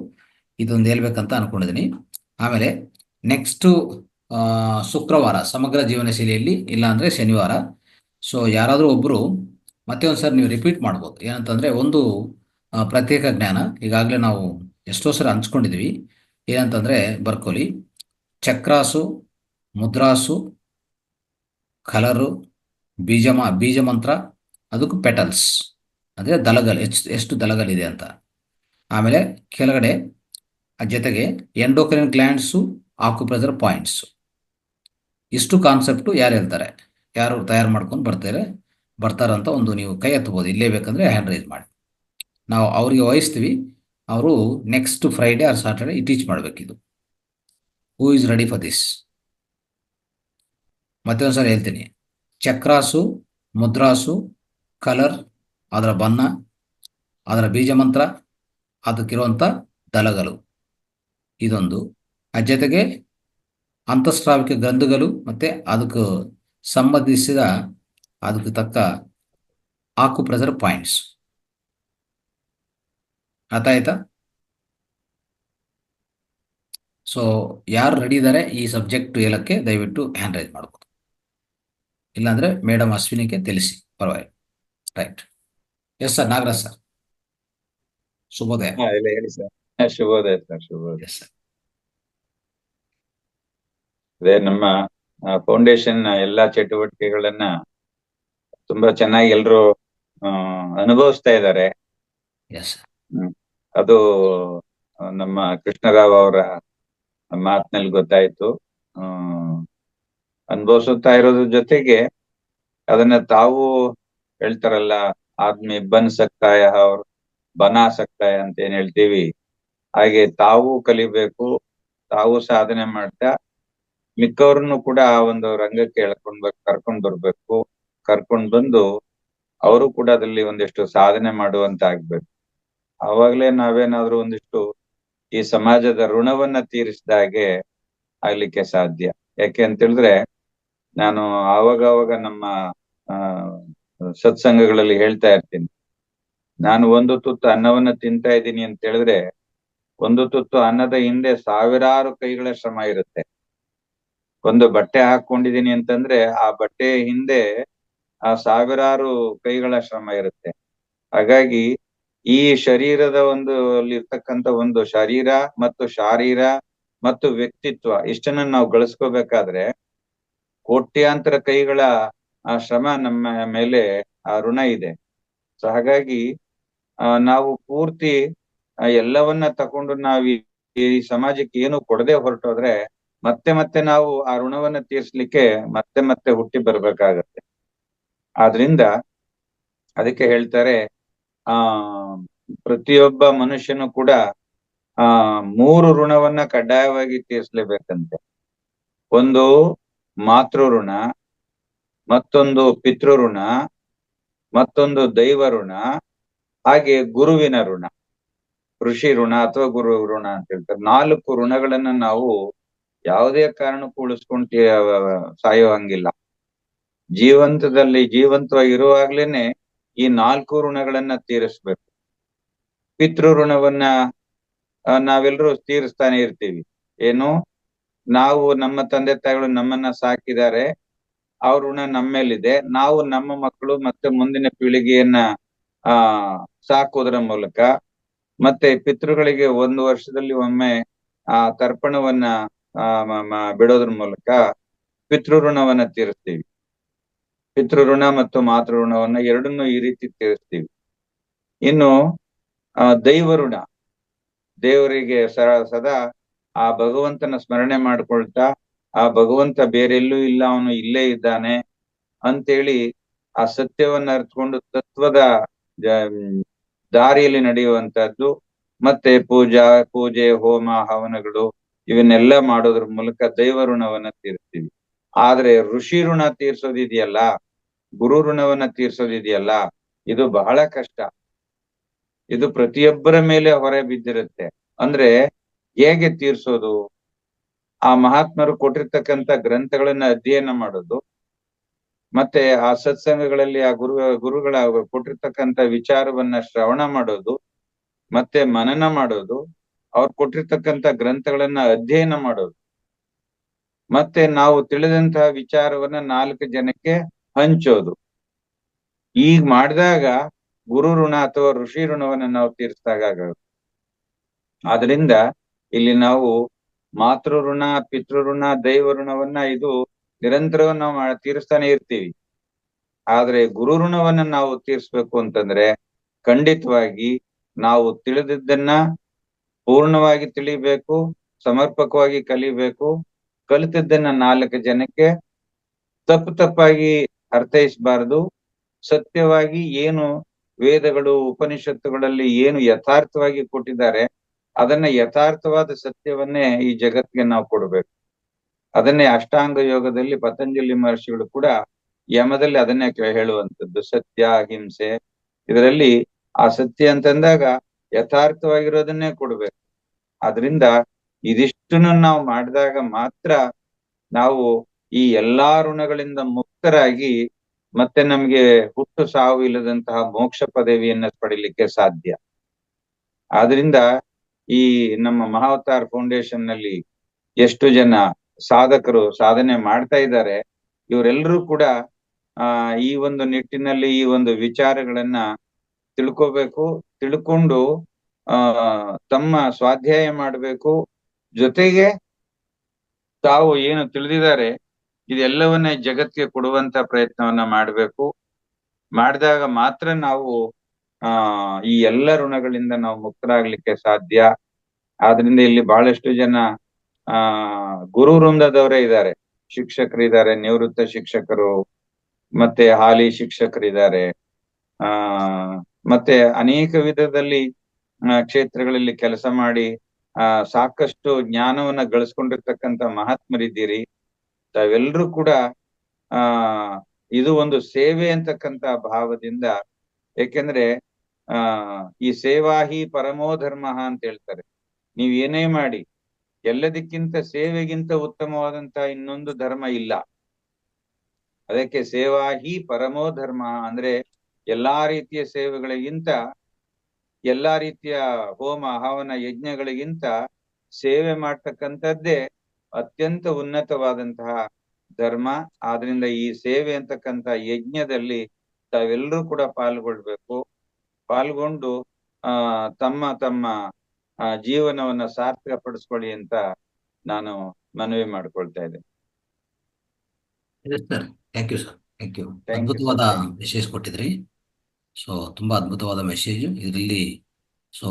ಇದೊಂದು ಹೇಳ್ಬೇಕಂತ ಅನ್ಕೊಂಡಿದ್ದೀನಿ. ಆಮೇಲೆ ನೆಕ್ಸ್ಟು ಶುಕ್ರವಾರ ಸಮಗ್ರ ಜೀವನ ಶೈಲಿಯಲ್ಲಿ, ಇಲ್ಲಾಂದರೆ ಶನಿವಾರ. ಸೊ ಯಾರಾದರೂ ಒಬ್ಬರು ಮತ್ತೆ ಒಂದ್ಸರಿ ನೀವು ರಿಪೀಟ್ ಮಾಡ್ಬೋದು. ಏನಂತಂದರೆ, ಒಂದು ಪ್ರತ್ಯೇಕ ಜ್ಞಾನ ಈಗಾಗಲೇ ನಾವು ಎಷ್ಟೋ ಸರಿ ಹಂಚ್ಕೊಂಡಿದ್ವಿ. ಏನಂತಂದರೆ ಬರ್ಕೊಳ್ಳಿ, ಚಕ್ರಾಸು, ಮುದ್ರಾಸು, ಕಲರು, ಬೀಜ ಮಂತ್ರ, ಅದಕ್ಕೂ ಪೆಟಲ್ಸ್ ಅಂದರೆ ದಳಗಳು, ಎಷ್ಟು ದಳಗಳಿದೆ ಅಂತ. ಆಮೇಲೆ ಕೆಳಗಡೆ ಜೊತೆಗೆ ಎಂಡೋಕ್ರೈನ್ ಗ್ಲ್ಯಾಂಡ್ಸು, ಆಕ್ಯುಪ್ರೆಷರ್ ಪಾಯಿಂಟ್ಸು. ಇಷ್ಟು ಕಾನ್ಸೆಪ್ಟು ಯಾರು ಹೇಳ್ತಾರೆ, ಯಾರು ತಯಾರು ಮಾಡ್ಕೊಂಡು ಬರ್ತಾರಂತ ಒಂದು ನೀವು ಕೈ ಎತ್ತಬೋದು. ಇಲ್ಲೇ ಬೇಕಂದರೆ ಹ್ಯಾಂಡ್ ರೈಸ್ ಮಾಡಿ, ನಾವು ಅವರಿಗೆ ವಹಿಸ್ತೀವಿ. ಅವರು next Friday or Saturday teach ಮಾಡಬೇಕಿದು. Who is ready for this? ಮತ್ತೆ ಒಂದ್ಸರಿ ಹೇಳ್ತೀನಿ, ಚಕ್ರಾಸು, ಮುದ್ರಾಸು, ಕಲರ್, ಅದರ ಬಣ್ಣ, ಅದರ ಬೀಜ ಮಂತ್ರ, ಅದಕ್ಕಿರುವಂಥ ದಳಗಳು, ಇದೊಂದು. ಆ ಜೊತೆಗೆ ಅಂತಃಸ್ರಾವಿಕ ಗ್ರಂಥಿಗಳು ಮತ್ತೆ ಅದಕ್ಕೆ ಸಂಬಂಧಿಸಿದ ಅದಕ್ಕೆ ತಕ್ಕ ಆಕ್ಯುಪ್ರೆಷರ್ ಪಾಯಿಂಟ್ಸ್. ಅರ್ಥ ಆಯ್ತಾ? ಸೊ ಯಾರು ರೆಡಿ ಇದ್ದಾರೆ ಈ ಸಬ್ಜೆಕ್ಟ್ ಹೇಳಕ್ಕೆ ದಯವಿಟ್ಟು ಹ್ಯಾಂಡ್ ರೈಸ್ ಮಾಡ್ಬೋದು, ಇಲ್ಲಾಂದ್ರೆ ಮೇಡಮ್ ಅಶ್ವಿನಿಗೆ ತಿಳಿಸಿ, ಪರವಾಗಿಲ್ಲ. Right. Yes sir, Nagaraj sir, ಶುಭೋದಯ. ಇಲ್ಲ ಹೇಳಿ ಸರ್. ಶುಭೋದಯ ಸರ್. ಶುಭೋದಯ. Yes sir. ಅದೇ ನಮ್ಮ ಫೌಂಡೇಶನ್ ಎಲ್ಲಾ ಚಟುವಟಿಕೆಗಳನ್ನ ತುಂಬಾ ಚೆನ್ನಾಗಿ ಎಲ್ರು ಅನುಭವಿಸ್ತಾ ಇದ್ದಾರೆ. Yes sir. ಅದು ನಮ್ಮ ಕೃಷ್ಣರಾವ್ ಅವರ ಮಾತಿನಲ್ಲಿ ಗೊತ್ತಾಯ್ತು. ಅನುಭವಿಸುತ್ತಾ ಇರೋದ್ರ ಜೊತೆಗೆ ಅದನ್ನ ತಾವು ಹೇಳ್ತಾರಲ್ಲ, ಆದ್ಮಿ ಬನ್ ಸಕ್ತಾಯ ಅವ್ರು ಬನಾ ಸಕ್ತಾಯ ಅಂತ ಏನ್ ಹೇಳ್ತೀವಿ, ಹಾಗೆ ತಾವು ಕಲಿಬೇಕು, ತಾವು ಸಾಧನೆ ಮಾಡ್ತಾ ಮಿಕ್ಕವ್ರನ್ನು ಕೂಡ ಆ ಒಂದು ರಂಗಕ್ಕೆ ಕರ್ಕೊಂಡ್ ಬರ್ಬೇಕು. ಕರ್ಕೊಂಡ್ ಬಂದು ಅವರು ಕೂಡ ಅದ್ರಲ್ಲಿ ಒಂದಿಷ್ಟು ಸಾಧನೆ ಮಾಡುವಂತ ಆಗ್ಬೇಕು. ಆವಾಗ್ಲೇ ನಾವೇನಾದ್ರೂ ಒಂದಿಷ್ಟು ಈ ಸಮಾಜದ ಋಣವನ್ನ ತೀರಿಸಿದ ಹಾಗೆ ಆಗ್ಲಿಕ್ಕೆ ಸಾಧ್ಯ. ಯಾಕೆ ಅಂತ ಹೇಳಿದ್ರೆ, ನಾನು ಆವಾಗ ನಮ್ಮ ಸತ್ಸಂಗಗಳಲ್ಲಿ ಹೇಳ್ತಾ ಇರ್ತೀನಿ, ನಾನು ಒಂದು ತುತ್ತು ಅನ್ನವನ್ನ ತಿಂತಾ ಇದ್ದೀನಿ ಅಂತ ಹೇಳಿದ್ರೆ, ಒಂದು ತುತ್ತು ಅನ್ನದ ಹಿಂದೆ ಸಾವಿರಾರು ಕೈಗಳ ಶ್ರಮ ಇರುತ್ತೆ. ಒಂದು ಬಟ್ಟೆ ಹಾಕೊಂಡಿದೀನಿ ಅಂತಂದ್ರೆ ಆ ಬಟ್ಟೆ ಹಿಂದೆ ಆ ಸಾವಿರಾರು ಕೈಗಳ ಶ್ರಮ ಇರುತ್ತೆ. ಹಾಗಾಗಿ ಈ ಶರೀರದ ಒಂದು ಇರ್ತಕ್ಕಂಥ ಒಂದು ಶರೀರ ಮತ್ತು ಶಾರೀರ ಮತ್ತು ವ್ಯಕ್ತಿತ್ವ ಇಷ್ಟನ್ನ ನಾವು ಗಳಿಸ್ಕೋಬೇಕಾದ್ರೆ ಕೋಟ್ಯಾಂತರ ಕೈಗಳ ಆ ಶ್ರಮ ನಮ್ಮ ಮೇಲೆ ಆ ಋಣ ಇದೆ. ಸೊ ಹಾಗಾಗಿ ನಾವು ಪೂರ್ತಿ ಎಲ್ಲವನ್ನ ತಕೊಂಡು ನಾವು ಈ ಸಮಾಜಕ್ಕೆ ಏನು ಕೊಡದೆ ಹೊರಟೋದ್ರೆ ಮತ್ತೆ ನಾವು ಆ ಋಣವನ್ನ ತೀರ್ಸ್ಲಿಕ್ಕೆ ಮತ್ತೆ ಹುಟ್ಟಿ ಬರ್ಬೇಕಾಗತ್ತೆ. ಆದ್ರಿಂದ ಅದಕ್ಕೆ ಹೇಳ್ತಾರೆ, ಪ್ರತಿಯೊಬ್ಬ ಮನುಷ್ಯನು ಕೂಡ 3 ಋಣವನ್ನ ಕಡ್ಡಾಯವಾಗಿ ತೀರ್ಸ್ಲೇಬೇಕಂತೆ. ಒಂದು ಮಾತೃ ಋಣ, ಮತ್ತೊಂದು ಪಿತೃ ಋಣ, ಮತ್ತೊಂದು ದೈವ ಋಣ, ಹಾಗೆ ಗುರುವಿನ ಋಣ, ಋಷಿ ಋಣ ಅಥವಾ ಗುರು ಋಣ ಅಂತ ಹೇಳ್ತಾರೆ. 4 ಋಣಗಳನ್ನ ನಾವು ಯಾವುದೇ ಕಾರಣಕ್ಕೂ ಉಳಿಸ್ಕೊಂಡು ಸಾಯೋ ಹಂಗಿಲ್ಲ. ಜೀವಂತವಾಗಿ ಇರುವಾಗ್ಲೇನೆ ಈ 4 ಋಣಗಳನ್ನ ತೀರಿಸ್ಬೇಕು. ಪಿತೃ ಋಣವನ್ನ ನಾವೆಲ್ಲರೂ ತೀರಿಸ್ತಾನೆ ಇರ್ತೀವಿ. ಏನು, ನಾವು ನಮ್ಮ ತಂದೆ ತಾಯಿಗಳು ನಮ್ಮನ್ನ ಸಾಕಿದ್ದಾರೆ, ಅವ್ರ ಋಣ ನಮ್ಮ ಮೇಲಿದೆ. ನಾವು ನಮ್ಮ ಮಕ್ಕಳು ಮತ್ತೆ ಮುಂದಿನ ಪೀಳಿಗೆಯನ್ನ ಸಾಕೋದ್ರ ಮೂಲಕ, ಮತ್ತೆ ಪಿತೃಗಳಿಗೆ 1 ವರ್ಷದಲ್ಲಿ ಒಮ್ಮೆ ಆ ತರ್ಪಣವನ್ನ ಬಿಡೋದ್ರ ಮೂಲಕ ಪಿತೃ ಋಣವನ್ನ ತೀರಿಸ್ತೀವಿ. ಪಿತೃ ಋಣ ಮತ್ತು ಮಾತೃ ಋಣವನ್ನ ಎರಡನ್ನೂ ಈ ರೀತಿ ತೀರಿಸ್ತೀವಿ. ಇನ್ನು ದೈವ ಋಣ, ದೇವರಿಗೆ ಸದಾ ಆ ಭಗವಂತನ ಸ್ಮರಣೆ ಮಾಡ್ಕೊಳ್ತಾ, ಆ ಭಗವಂತ ಬೇರೆಲ್ಲೂ ಇಲ್ಲ, ಅವನು ಇಲ್ಲೇ ಇದ್ದಾನೆ ಅಂತೇಳಿ ಆ ಸತ್ಯವನ್ನ ಅರ್ಥಕೊಂಡು ತತ್ವದ ದಾರಿಯಲ್ಲಿ ನಡೆಯುವಂತಹದ್ದು, ಮತ್ತೆ ಪೂಜೆ, ಹೋಮ, ಹವನಗಳು ಇವನ್ನೆಲ್ಲ ಮಾಡೋದ್ರ ಮೂಲಕ ದೈವ ಋಣವನ್ನ ತೀರಿಸ್ತೀವಿ. ಆದ್ರೆ ಋಷಿ ಋಣ ತೀರ್ಸೋದಿದೆಯಲ್ಲ, ಗುರು ಋಣವನ್ನ ತೀರ್ಸೋದಿದೆಯಲ್ಲ, ಇದು ಬಹಳ ಕಷ್ಟ. ಇದು ಪ್ರತಿಯೊಬ್ಬರ ಮೇಲೆ ಹೊರೆ ಬಿದ್ದಿರುತ್ತೆ. ಅಂದ್ರೆ ಹೇಗೆ ತೀರ್ಸೋದು? ಆ ಮಹಾತ್ಮರು ಕೊಟ್ಟಿರ್ತಕ್ಕಂಥ ಗ್ರಂಥಗಳನ್ನ ಅಧ್ಯಯನ ಮಾಡೋದು, ಮತ್ತೆ ಆ ಸತ್ಸಂಗಗಳಲ್ಲಿ ಆ ಗುರುಗಳ ಕೊಟ್ಟಿರ್ತಕ್ಕಂಥ ವಿಚಾರವನ್ನ ಶ್ರವಣ ಮಾಡೋದು, ಮತ್ತೆ ಮನನ ಮಾಡೋದು, ಅವ್ರು ಕೊಟ್ಟಿರ್ತಕ್ಕಂಥ ಗ್ರಂಥಗಳನ್ನ ಅಧ್ಯಯನ ಮಾಡೋದು, ಮತ್ತೆ ನಾವು ತಿಳಿದಂತಹ ವಿಚಾರವನ್ನ 4 ಜನಕ್ಕೆ ಹಂಚೋದು. ಈಗ ಮಾಡಿದಾಗ ಗುರು ಋಣ ಅಥವಾ ಋಷಿ ಋಣವನ್ನ ನಾವು ತೀರಿಸಿದಾಗ ಆಗುತ್ತೆ. ಆದ್ರಿಂದ ಇಲ್ಲಿ ನಾವು ಮಾತೃ ಋಣ, ಪಿತೃ ಋಣ, ದೈವ ಋಣವನ್ನ ಇದು ನಿರಂತರವಾಗಿ ನಾವು ತೀರಿಸ್ತಾನೆ ಇರ್ತೀವಿ. ಆದ್ರೆ ಗುರು ಋಣವನ್ನ ನಾವು ತೀರಿಸ್ಬೇಕು ಅಂತಂದ್ರೆ ಖಂಡಿತವಾಗಿ ನಾವು ತಿಳಿದಿದ್ದನ್ನ ಪೂರ್ಣವಾಗಿ ತಿಳಿಬೇಕು, ಸಮರ್ಪಕವಾಗಿ ಕಲಿಬೇಕು. ಕಲಿತದ್ದನ್ನ 4 ಜನಕ್ಕೆ ತಪ್ಪಾಗಿ ಅರ್ಥೈಸಬಾರದು. ಸತ್ಯವಾಗಿ ಏನು ವೇದಗಳು, ಉಪನಿಷತ್ತುಗಳಲ್ಲಿ ಏನು ಯಥಾರ್ಥವಾಗಿ ಕೊಟ್ಟಿದ್ದಾರೆ ಅದನ್ನ ಯಥಾರ್ಥವಾದ ಸತ್ಯವನ್ನೇ ಈ ಜಗತ್ತಿಗೆ ನಾವು ಕೊಡ್ಬೇಕು. ಅದನ್ನೇ ಅಷ್ಟಾಂಗ ಯೋಗದಲ್ಲಿ ಪತಂಜಲಿ ಮಹರ್ಷಿಗಳು ಕೂಡ ಯಮದಲ್ಲಿ ಅದನ್ನೇ ಹೇಳುವಂಥದ್ದು, ಸತ್ಯ, ಅಹಿಂಸೆ. ಇದರಲ್ಲಿ ಆ ಸತ್ಯ ಅಂತಂದಾಗ ಯಥಾರ್ಥವಾಗಿರೋದನ್ನೇ ಕೊಡ್ಬೇಕು. ಆದ್ರಿಂದ ಇದಿಷ್ಟನ್ನು ನಾವು ಮಾಡಿದಾಗ ಮಾತ್ರ ನಾವು ಈ ಎಲ್ಲಾ ಋಣಗಳಿಂದ ಮುಕ್ತರಾಗಿ ಮತ್ತೆ ನಮ್ಗೆ ಹುಟ್ಟು ಸಾವು ಇಲ್ಲದಂತಹ ಮೋಕ್ಷ ಪದವಿಯನ್ನ ಪಡಿಲಿಕ್ಕೆ ಸಾಧ್ಯ. ಆದ್ರಿಂದ ಈ ನಮ್ಮ ಮಹಾವತಾರ್ ಫೌಂಡೇಶನ್ ನಲ್ಲಿ ಎಷ್ಟು ಜನ ಸಾಧಕರು ಸಾಧನೆ ಮಾಡ್ತಾ ಇದ್ದಾರೆ, ಇವರೆಲ್ಲರೂ ಕೂಡ ಈ ಒಂದು ನಿಟ್ಟಿನಲ್ಲಿ ಈ ಒಂದು ವಿಚಾರಗಳನ್ನ ತಿಳ್ಕೋಬೇಕು, ತಿಳ್ಕೊಂಡು ತಮ್ಮ ಸ್ವಾಧ್ಯಾಯ ಮಾಡಬೇಕು. ಜೊತೆಗೆ ತಾವು ಏನು ತಿಳಿದಿದ್ದಾರೆ ಇದೆಲ್ಲವನ್ನ ಜಗತ್ತಿಗೆ ಕೊಡುವಂತ ಪ್ರಯತ್ನವನ್ನ ಮಾಡ್ಬೇಕು. ಮಾಡಿದಾಗ ಮಾತ್ರ ನಾವು ಈ ಎಲ್ಲ ಋಣಗಳಿಂದ ನಾವು ಮುಕ್ತರಾಗ್ಲಿಕ್ಕೆ ಸಾಧ್ಯ. ಆದ್ರಿಂದ ಇಲ್ಲಿ ಬಹಳಷ್ಟು ಜನ ಗುರು ವೃಂದದವರೇ ಇದ್ದಾರೆ, ಶಿಕ್ಷಕರಿದ್ದಾರೆ, ನಿವೃತ್ತ ಶಿಕ್ಷಕರು ಮತ್ತೆ ಹಾಲಿ ಶಿಕ್ಷಕರಿದ್ದಾರೆ, ಮತ್ತೆ ಅನೇಕ ವಿಧದಲ್ಲಿ ಕ್ಷೇತ್ರಗಳಲ್ಲಿ ಕೆಲಸ ಮಾಡಿ ಸಾಕಷ್ಟು ಜ್ಞಾನವನ್ನ ಗಳಿಸ್ಕೊಂಡಿರ್ತಕ್ಕಂಥ ಮಹಾತ್ಮರಿದ್ದೀರಿ. ತಾವೆಲ್ಲರೂ ಕೂಡ ಇದು ಒಂದು ಸೇವೆ ಅಂತಕ್ಕಂಥ ಭಾವದಿಂದ, ಏಕೆಂದ್ರೆ ಈ ಸೇವಾಹಿ ಪರಮೋ ಧರ್ಮ ಅಂತ ಹೇಳ್ತಾರೆ. ನೀವ್ ಏನೇ ಮಾಡಿ ಎಲ್ಲದಕ್ಕಿಂತ ಸೇವೆಗಿಂತ ಉತ್ತಮವಾದಂತ ಇನ್ನೊಂದು ಧರ್ಮ ಇಲ್ಲ. ಅದಕ್ಕೆ ಸೇವಾಹಿ ಪರಮೋ ಧರ್ಮ ಅಂದ್ರೆ ಎಲ್ಲಾ ರೀತಿಯ ಸೇವೆಗಳಿಗಿಂತ, ಎಲ್ಲಾ ರೀತಿಯ ಹೋಮ ಹವನ ಯಜ್ಞಗಳಿಗಿಂತ ಸೇವೆ ಮಾಡ್ತಕ್ಕಂಥದ್ದೇ ಅತ್ಯಂತ ಉನ್ನತವಾದಂತಹ ಧರ್ಮ. ಆದ್ರಿಂದ ಈ ಸೇವೆ ಅಂತಕ್ಕಂಥ ಯಜ್ಞದಲ್ಲಿ ತಾವೆಲ್ಲರೂ ಕೂಡ ಪಾಲ್ಗೊಳ್ಬೇಕು. ಪಾಲ್ಗೊಂಡು ತಮ್ಮ ತಮ್ಮ ಜೀವನವನ್ನ ಸಾರ್ಥಕ ಪಡಿಸ್ಕೊಳ್ಳಿ ಅಂತ ನಾನು ಮನವಿ ಮಾಡ್ಕೊಳ್ತಾ ಇದ್ದೆ. Sir, thank you sir, thank you. ಅದ್ಭುತವಾದ ಮೆಸೇಜ್ ಕೊಟ್ಟಿದ್ರಿ. ಸೊ ತುಂಬಾ ಅದ್ಭುತವಾದ ಮೆಸೇಜ್ ಇದರಲ್ಲಿ. ಸೊ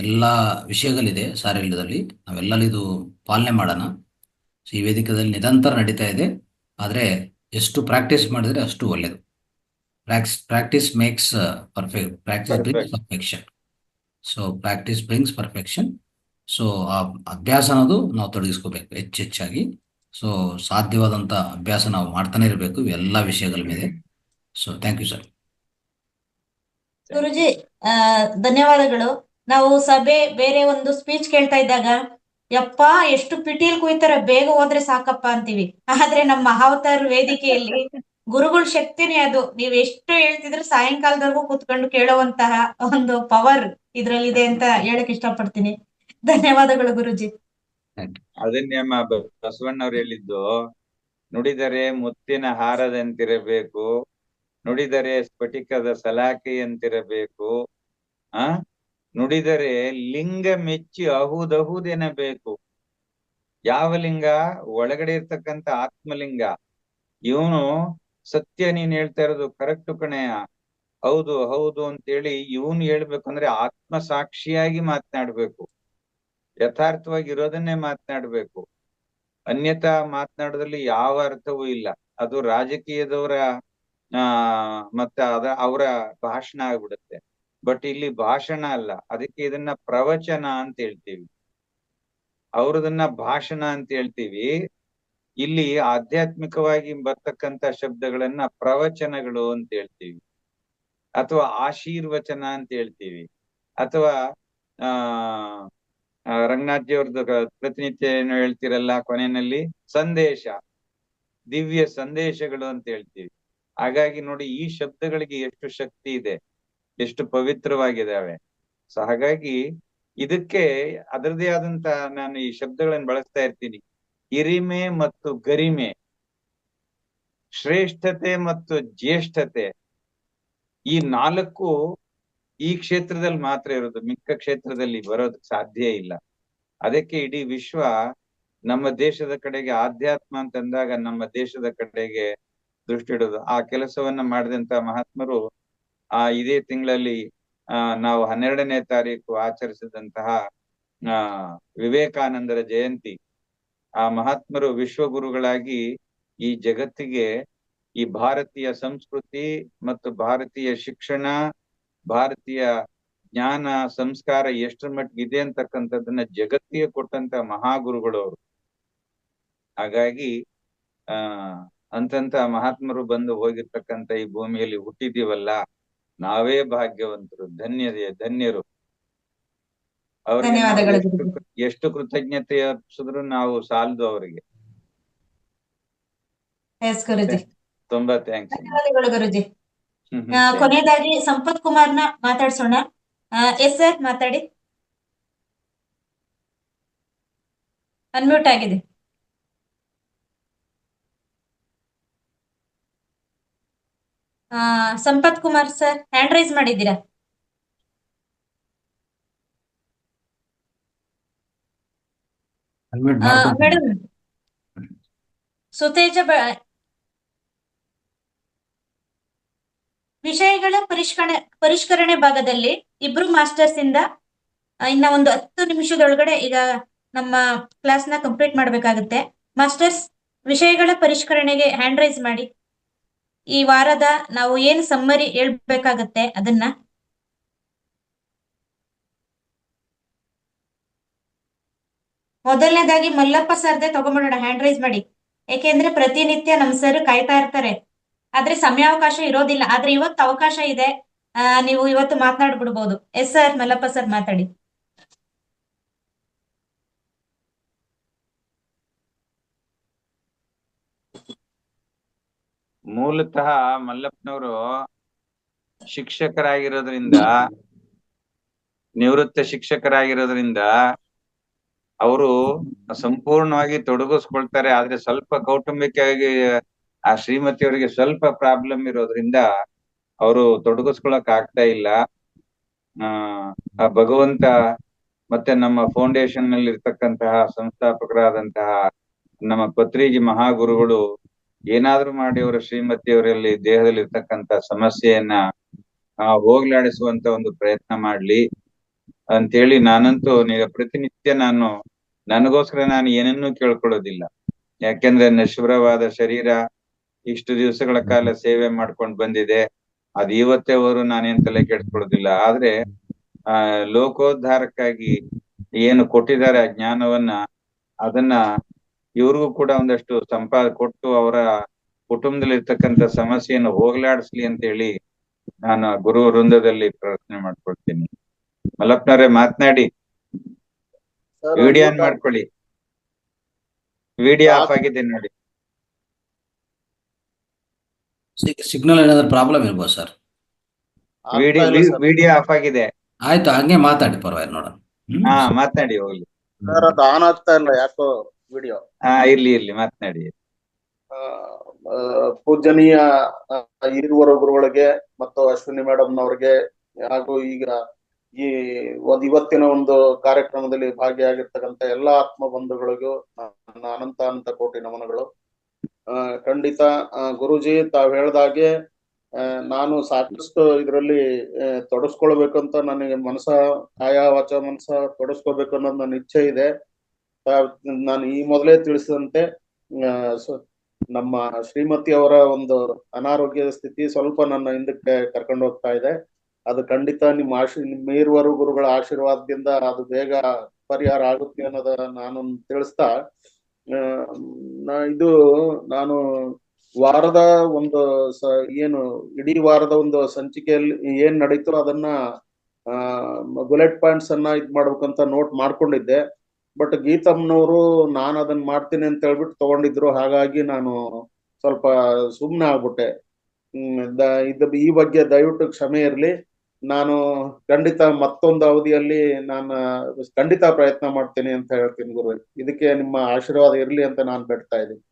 ಎಲ್ಲ ವಿಷಯಗಳಿದೆ ಸಾರಲ್ಯದಲ್ಲಿ, ನಾವೆಲ್ಲ ಇದು ಪಾಲನೆ ಮಾಡೋಣ. ಸೊ ಈ ವೇದಿಕೆಯಲ್ಲಿ ನಿರಂತರ ನಡೀತಾ ಇದೆ. ಆದರೆ ಎಷ್ಟು ಪ್ರಾಕ್ಟೀಸ್ ಮಾಡಿದ್ರೆ ಅಷ್ಟು ಒಳ್ಳೆಯದು. Practice makes perfect, practice brings perfection. So practice brings perfection. So ಆ ಅಭ್ಯಾಸ ಅನ್ನೋದು ನಾವು ತೊಡಗಿಸ್ಕೋಬೇಕು ಹೆಚ್ಚೆಚ್ಚಾಗಿ. ಸೊ ಸಾಧ್ಯವಾದಂಥ ಅಭ್ಯಾಸ ನಾವು ಮಾಡ್ತಾನೆ ಇರಬೇಕು ಎಲ್ಲ ವಿಷಯಗಳ ಮೇಲೆ. So thank you sir. Guruji ಧನ್ಯವಾದಗಳು. ನಾವು ಸಭೆ ಬೇರೆ ಒಂದು ಸ್ಪೀಚ್ ಕೇಳ್ತಾ ಇದ್ದಾಗ ಯಪ್ಪ ಎಷ್ಟು ಪಿಟೀಲ್ ಕುಯ್ತಾರೆ, ಬೇಗ ಹೋದ್ರೆ ಸಾಕಪ್ಪ ಅಂತೀವಿ. ಆದ್ರೆ ನಮ್ಮ ಮಹಾವತಾರ್ ವೇದಿಕೆಯಲ್ಲಿ ಗುರುಗಳ ಶಕ್ತಿನೇ ಅದು. ನೀವ್ ಎಷ್ಟು ಹೇಳ್ತಿದ್ರೆ ಸಾಯಂಕಾಲದವರೆಗೂ ಕೂತ್ಕೊಂಡು ಕೇಳುವಂತಹ ಒಂದು ಪವರ್ ಇದ್ರಲ್ಲಿದೆ ಅಂತ ಹೇಳಕ್ ಇಷ್ಟಪಡ್ತೀನಿ. ಧನ್ಯವಾದಗಳು ಗುರುಜಿ. ಅದನ್ನೇ ಬಸವಣ್ಣವ್ರು ಹೇಳಿದ್ದು, ನುಡಿದರೆ ಮುತ್ತಿನ ಹಾರದಂತಿರಬೇಕು, ನುಡಿದರೆ ಸ್ಫಟಿಕದ ಸಲಾಕೆಯಂತಿರಬೇಕು, ನುಡಿದರೆ ಲಿಂಗ ಮೆಚ್ಚಿ ಅಹುದಹುದೆನಬೇಕು. ಯಾವ ಲಿಂಗ? ಒಳಗಡೆ ಇರ್ತಕ್ಕಂಥ ಆತ್ಮಲಿಂಗ. ಇವನು ಸತ್ಯ ನೀನ್ ಹೇಳ್ತಾ ಇರೋದು ಕರೆಕ್ಟ್ ಕಣೆಯ, ಹೌದು ಹೌದು ಅಂತೇಳಿ ಇವನು ಹೇಳ್ಬೇಕಂದ್ರೆ ಆತ್ಮ ಸಾಕ್ಷಿಯಾಗಿ ಮಾತನಾಡ್ಬೇಕು, ಯಥಾರ್ಥವಾಗಿ ಇರೋದನ್ನೇ ಮಾತನಾಡ್ಬೇಕು. ಅನ್ಯತಾ ಮಾತನಾಡೋದ್ರಲ್ಲಿ ಯಾವ ಅರ್ಥವೂ ಇಲ್ಲ. ಅದು ರಾಜಕೀಯದವರ ಮತ್ತೆ ಅವರ ಭಾಷಣ ಆಗ್ಬಿಡುತ್ತೆ. ಬಟ್ ಇಲ್ಲಿ ಭಾಷಣ ಅಲ್ಲ, ಅದಕ್ಕೆ ಇದನ್ನ ಪ್ರವಚನ ಅಂತ ಹೇಳ್ತೀವಿ, ಅವ್ರದನ್ನ ಭಾಷಣ ಅಂತ ಹೇಳ್ತೀವಿ. ಇಲ್ಲಿ ಆಧ್ಯಾತ್ಮಿಕವಾಗಿ ಬರ್ತಕ್ಕಂಥ ಶಬ್ದಗಳನ್ನ ಪ್ರವಚನಗಳು ಅಂತ ಹೇಳ್ತೀವಿ, ಅಥವಾ ಆಶೀರ್ವಚನ ಅಂತ ಹೇಳ್ತೀವಿ, ಅಥವಾ ರಂಗನಾಥ್ ಅವ್ರದ್ದು ಪ್ರತಿನಿತ್ಯ ಏನು ಹೇಳ್ತಿರಲ್ಲ ಕೊನೆಯಲ್ಲಿ ಸಂದೇಶ, ದಿವ್ಯ ಸಂದೇಶಗಳು ಅಂತ ಹೇಳ್ತೀವಿ. ಹಾಗಾಗಿ ನೋಡಿ ಈ ಶಬ್ದಗಳಿಗೆ ಎಷ್ಟು ಶಕ್ತಿ ಇದೆ, ಎಷ್ಟು ಪವಿತ್ರವಾಗಿದ್ದಾವೆ. ಸೊ ಹಾಗಾಗಿ ಇದಕ್ಕೆ ಅದರದೇ ಆದಂತ ನಾನು ಈ ಶಬ್ದಗಳನ್ನು ಬಳಸ್ತಾ ಇರ್ತೀನಿ. ಹಿರಿಮೆ ಮತ್ತು ಗರಿಮೆ, ಶ್ರೇಷ್ಠತೆ ಮತ್ತು ಜ್ಯೇಷ್ಠತೆ, ಈ ನಾಲ್ಕು ಈ ಕ್ಷೇತ್ರದಲ್ಲಿ ಮಾತ್ರ ಇರೋದು, ಮಿಕ್ಕ ಕ್ಷೇತ್ರದಲ್ಲಿ ಬರೋದಕ್ಕೆ ಸಾಧ್ಯ ಇಲ್ಲ. ಅದಕ್ಕೆ ಇಡೀ ವಿಶ್ವ ನಮ್ಮ ದೇಶದ ಕಡೆಗೆ, ಆಧ್ಯಾತ್ಮ ಅಂತಂದಾಗ ನಮ್ಮ ದೇಶದ ಕಡೆಗೆ ದೃಷ್ಟಿ ಇಡೋದು. ಆ ಕೆಲಸವನ್ನ ಮಾಡಿದಂತ ಮಹಾತ್ಮರು ಇದೇ ತಿಂಗಳಲ್ಲಿ ನಾವು 12ನೇ ತಾರೀಕು ಆಚರಿಸಿದಂತಹ ವಿವೇಕಾನಂದರ ಜಯಂತಿ. ಆ ಮಹಾತ್ಮರು ವಿಶ್ವಗುರುಗಳಾಗಿ ಈ ಜಗತ್ತಿಗೆ ಈ ಭಾರತೀಯ ಸಂಸ್ಕೃತಿ ಮತ್ತು ಭಾರತೀಯ ಶಿಕ್ಷಣ, ಭಾರತೀಯ ಜ್ಞಾನ ಸಂಸ್ಕಾರ ಎಷ್ಟರ ಮಟ್ಟಿಗೆ ಇದೆ ಅಂತಕ್ಕಂಥದ್ದನ್ನ ಜಗತ್ತಿಗೆ ಕೊಟ್ಟಂತ ಮಹಾಗುರುಗಳು ಅವರು. ಹಾಗಾಗಿ ಅಂತಂತ ಮಹಾತ್ಮರು ಬಂದು ಹೋಗಿರ್ತಕ್ಕಂಥ ಈ ಭೂಮಿಯಲ್ಲಿ ಹುಟ್ಟಿದೀವಲ್ಲ, ನಾವೇ ಭಾಗ್ಯವಂತರು, ಧನ್ಯರು. ಅವ್ರಿಗೆ ನಾವು ಧನ್ಯವಾದಗಳು ಗುರುಜಿ. ಎಷ್ಟು ಕೃತಜ್ಞತೆ ಅರ್ಪಿಸಿದ್ರು ನಾವು ಸಾಲದು ಅವರಿಗೆ. ಎಸ್ ಗುರುಜಿ, ತುಂಬಾ ಥ್ಯಾಂಕ್ಸ್. ಧನ್ಯವಾದಗಳು ಗುರುಜಿ. ಕೊನೆಯದಾಗಿ ಸಂಪತ್ ಕುಮಾರ್ನ ಮಾತಾಡ್ಸೋಣ. ಎಸ್ ಸರ್, ಮಾತಾಡಿ. ಅನ್ಮ್ಯೂಟ್ ಆಗಿದೆ. Sampath Kumar sir, hand raise ಮಾಡಿದ್ದೀರಾ? ಮೇಡಮ್, ಸುತೇಜ ವಿಷಯಗಳ ಪರಿಷ್ಕರಣೆ ಭಾಗದಲ್ಲಿ ಇಬ್ರು ಮಾಸ್ಟರ್ಸ್ ಇಂದ ಇನ್ನ ಒಂದು 10 ನಿಮಿಷದೊಳಗಡೆ ಈಗ ನಮ್ಮ ಕ್ಲಾಸ್ ನ ಕಂಪ್ಲೀಟ್ ಮಾಡ್ಬೇಕಾಗುತ್ತೆ. ಮಾಸ್ಟರ್ಸ್, ವಿಷಯಗಳ ಪರಿಷ್ಕರಣೆಗೆ ಹ್ಯಾಂಡ್ ರೈಸ್ ಮಾಡಿ. ಈ ವಾರದ ನಾವು ಏನು ಸಮ್ಮರಿ ಹೇಳ್ಬೇಕಾಗತ್ತೆ ಅದನ್ನ. ಮೊದಲನೇದಾಗಿ ಮಲ್ಲಪ್ಪ ಸರ್ದೆ ತಗೊಂಡ್ಬಿಡೋಣ, ಹ್ಯಾಂಡ್ ರೈಸ್ ಮಾಡಿ. ಯಾಕೆಂದ್ರೆ ಪ್ರತಿನಿತ್ಯ ನಮ್ ಸರ್ ಕಾಯ್ತಾ ಇರ್ತಾರೆ, ಆದ್ರೆ ಸಮಯಾವಕಾಶ ಇರೋದಿಲ್ಲ. ಆದ್ರೆ ಇವತ್ತು ಅವಕಾಶ ಇದೆ, ನೀವು ಇವತ್ತು ಮಾತನಾಡ್ಬಿಡ್ಬೋದು. ಎಸ್ ಸರ್, ಮಲ್ಲಪ್ಪ ಸರ್ ಮಾತಾಡಿ. ಮೂಲತಃ ಮಲ್ಲಪ್ಪನವರು ಶಿಕ್ಷಕರಾಗಿರೋದ್ರಿಂದ, ನಿವೃತ್ತ ಶಿಕ್ಷಕರಾಗಿರೋದ್ರಿಂದ ಅವರು ಸಂಪೂರ್ಣವಾಗಿ ತೊಡಗಿಸ್ಕೊಳ್ತಾರೆ. ಆದ್ರೆ ಸ್ವಲ್ಪ ಕೌಟುಂಬಿಕವಾಗಿ ಆ ಶ್ರೀಮತಿಯವರಿಗೆ ಸ್ವಲ್ಪ ಪ್ರಾಬ್ಲಮ್ ಇರೋದ್ರಿಂದ ಅವರು ತೊಡಗಿಸ್ಕೊಳಕ್ ಆಗ್ತಾ ಇಲ್ಲ. ಆ ಭಗವಂತ ಮತ್ತೆ ನಮ್ಮ ಫೌಂಡೇಶನ್ ನಲ್ಲಿ ಇರ್ತಕ್ಕಂತಹ ಸಂಸ್ಥಾಪಕರಾದಂತಹ ನಮ್ಮ ಪತ್ರಿಜಿ ಮಹಾಗುರುಗಳು ಏನಾದ್ರೂ ಮಾಡಿ ಅವರ ಶ್ರೀಮತಿಯವರಲ್ಲಿ ದೇಹದಲ್ಲಿ ಇರ್ತಕ್ಕಂತ ಸಮಸ್ಯೆಯನ್ನ ಹೋಗ್ಲಾಡಿಸುವಂತ ಒಂದು ಪ್ರಯತ್ನ ಮಾಡ್ಲಿ ಅಂತೇಳಿ ನಾನಂತೂ ಪ್ರತಿನಿತ್ಯ ನನಗೋಸ್ಕರ ನಾನು ಏನನ್ನೂ ಕೇಳ್ಕೊಳ್ಳೋದಿಲ್ಲ. ಯಾಕೆಂದ್ರೆ ನಶ್ವರವಾದ ಶರೀರ ಇಷ್ಟು ದಿವಸಗಳ ಕಾಲ ಸೇವೆ ಮಾಡ್ಕೊಂಡು ಬಂದಿದೆ. ಅದು ಇವತ್ತೇವರು ನಾನೇನ್ ತಲೆ ಕೆಡ್ಸ್ಕೊಳ್ಳೋದಿಲ್ಲ. ಆದ್ರೆ ಲೋಕೋದ್ಧಾರಕ್ಕಾಗಿ ಏನು ಕೊಟ್ಟಿದ್ದಾರೆ ಆ ಜ್ಞಾನವನ್ನ, ಅದನ್ನ ಇವ್ರಿಗೂ ಕೂಡ ಒಂದಷ್ಟು ಕೊಟ್ಟು ಅವರ ಕುಟುಂಬದಲ್ಲಿ ಇರ್ತಕ್ಕಂಥ ಸಮಸ್ಯೆಯನ್ನು ಹೋಗ್ಲಾಡಿಸ್ಲಿ ಅಂತ ಹೇಳಿ ನಾನು ಗುರು ವೃಂದದಲ್ಲಿ ಪ್ರಾರ್ಥನೆ ಮಾಡ್ಕೊಳ್ತೀನಿ. ಮಲ್ಲಪ್ಪನವರೇ ಮಾತನಾಡಿ, ವಿಡಿಯೋ ಆನ್ ಮಾಡ್ಕೊಳ್ಳಿ. ವಿಡಿಯೋ ಆಫ್ ಆಗಿದೆ ನೋಡಿ. ಸಿಗ್ನಲ್ ಏನಾದ್ರು ಪ್ರಾಬ್ಲಮ್ ಇರ್ಬೋದು ಸರ್. ವಿಡಿಯೋ ಆಫ್ ಆಗಿದೆ. ಆಯ್ತು, ಹಂಗೆ ಮಾತಾಡಿ, ಪರವಾಗಿಲ್ಲ ನೋಡೋಣ. ಮಾತನಾಡಿ ಹೋಗ್ಲಿ. ಅದು ಆನ್ ಆಗ್ತಾ ಇಲ್ಲ ಯಾಕೋ ವಿಡಿಯೋ. ಇರ್ಲಿ ಮಾತನಾಡಿ. ಪೂಜನೀಯ ಹಿರಿಯೂರ ಗುರುಗಳಿಗೆ ಮತ್ತು ಅಶ್ವಿನಿ ಮೇಡಮ್ನವ್ರಿಗೆ ಹಾಗೂ ಈಗ ಇವತ್ತಿನ ಒಂದು ಕಾರ್ಯಕ್ರಮದಲ್ಲಿ ಭಾಗಿಯಾಗಿರ್ತಕ್ಕಂಥ ಎಲ್ಲಾ ಆತ್ಮ ಬಂಧುಗಳಿಗೂ ನನ್ನ ಅನಂತ ಕೋಟಿ ನಮನಗಳು. ಖಂಡಿತ ಗುರುಜಿ ತಾವ್ ಹೇಳ್ದಾಗೆ ನಾನು ಸಾಕಷ್ಟು ಇದರಲ್ಲಿ ತೊಡಸ್ಕೊಳ್ಬೇಕಂತ ನನಗೆ ಕಾಯ ವಾಚ ಮನಸ ತೊಡಸ್ಕೋಬೇಕು ಅನ್ನೋದು ನನ್ನ ಇಚ್ಛೆ ಇದೆ. ನಾನು ಈ ಮೊದಲೇ ತಿಳಿಸಿದಂತೆ ನಮ್ಮ ಶ್ರೀಮತಿ ಅವರ ಒಂದು ಅನಾರೋಗ್ಯದ ಸ್ಥಿತಿ ಸ್ವಲ್ಪ ನನ್ನ ಹಿಂದಕ್ಕೆ ಕರ್ಕೊಂಡು ಹೋಗ್ತಾ ಇದೆ. ಅದು ಖಂಡಿತ ನಿಮ್ಮ ಇರುವರು ಗುರುಗಳ ಆಶೀರ್ವಾದದಿಂದ ಅದು ಬೇಗ ಪರಿಹಾರ ಆಗುತ್ತೆ ಅನ್ನೋದ ನಾನು ತಿಳಿಸ್ತಾ, ನಾನು ವಾರದ ಒಂದು ಏನು ಇಡೀ ವಾರದ ಒಂದು ಸಂಚಿಕೆಯಲ್ಲಿ ಏನ್ ನಡೀತೋ ಅದನ್ನ ಬುಲೆಟ್ ಪಾಯಿಂಟ್ಸ್ ಅನ್ನ ಮಾಡ್ಬೇಕಂತ ನೋಟ್ ಮಾಡ್ಕೊಂಡಿದ್ದೆ. ಬಟ್ ಗೀತಮ್ಮನವರು ನಾನು ಅದನ್ನ ಮಾಡ್ತೀನಿ ಅಂತ ಹೇಳ್ಬಿಟ್ಟು ತಗೊಂಡಿದ್ರು. ಹಾಗಾಗಿ ನಾನು ಸ್ವಲ್ಪ ಸುಮ್ಮನೆ ಆಗ್ಬಿಟ್ಟೆ. ಈ ಬಗ್ಗೆ ದಯವಿಟ್ಟು ಕ್ಷಮೆ ಇರ್ಲಿ. ನಾನು ಖಂಡಿತ ಮತ್ತೊಂದು ಅವಧಿಯಲ್ಲಿ ನಾನು ಖಂಡಿತ ಪ್ರಯತ್ನ ಮಾಡ್ತೀನಿ ಅಂತ ಹೇಳ್ತೀನಿ ಗುರು. ಇದಕ್ಕೆ ನಿಮ್ಮ ಆಶೀರ್ವಾದ ಇರ್ಲಿ ಅಂತ ನಾನು ಬೇಡ್ತಾ ಇದ್ದೀನಿ.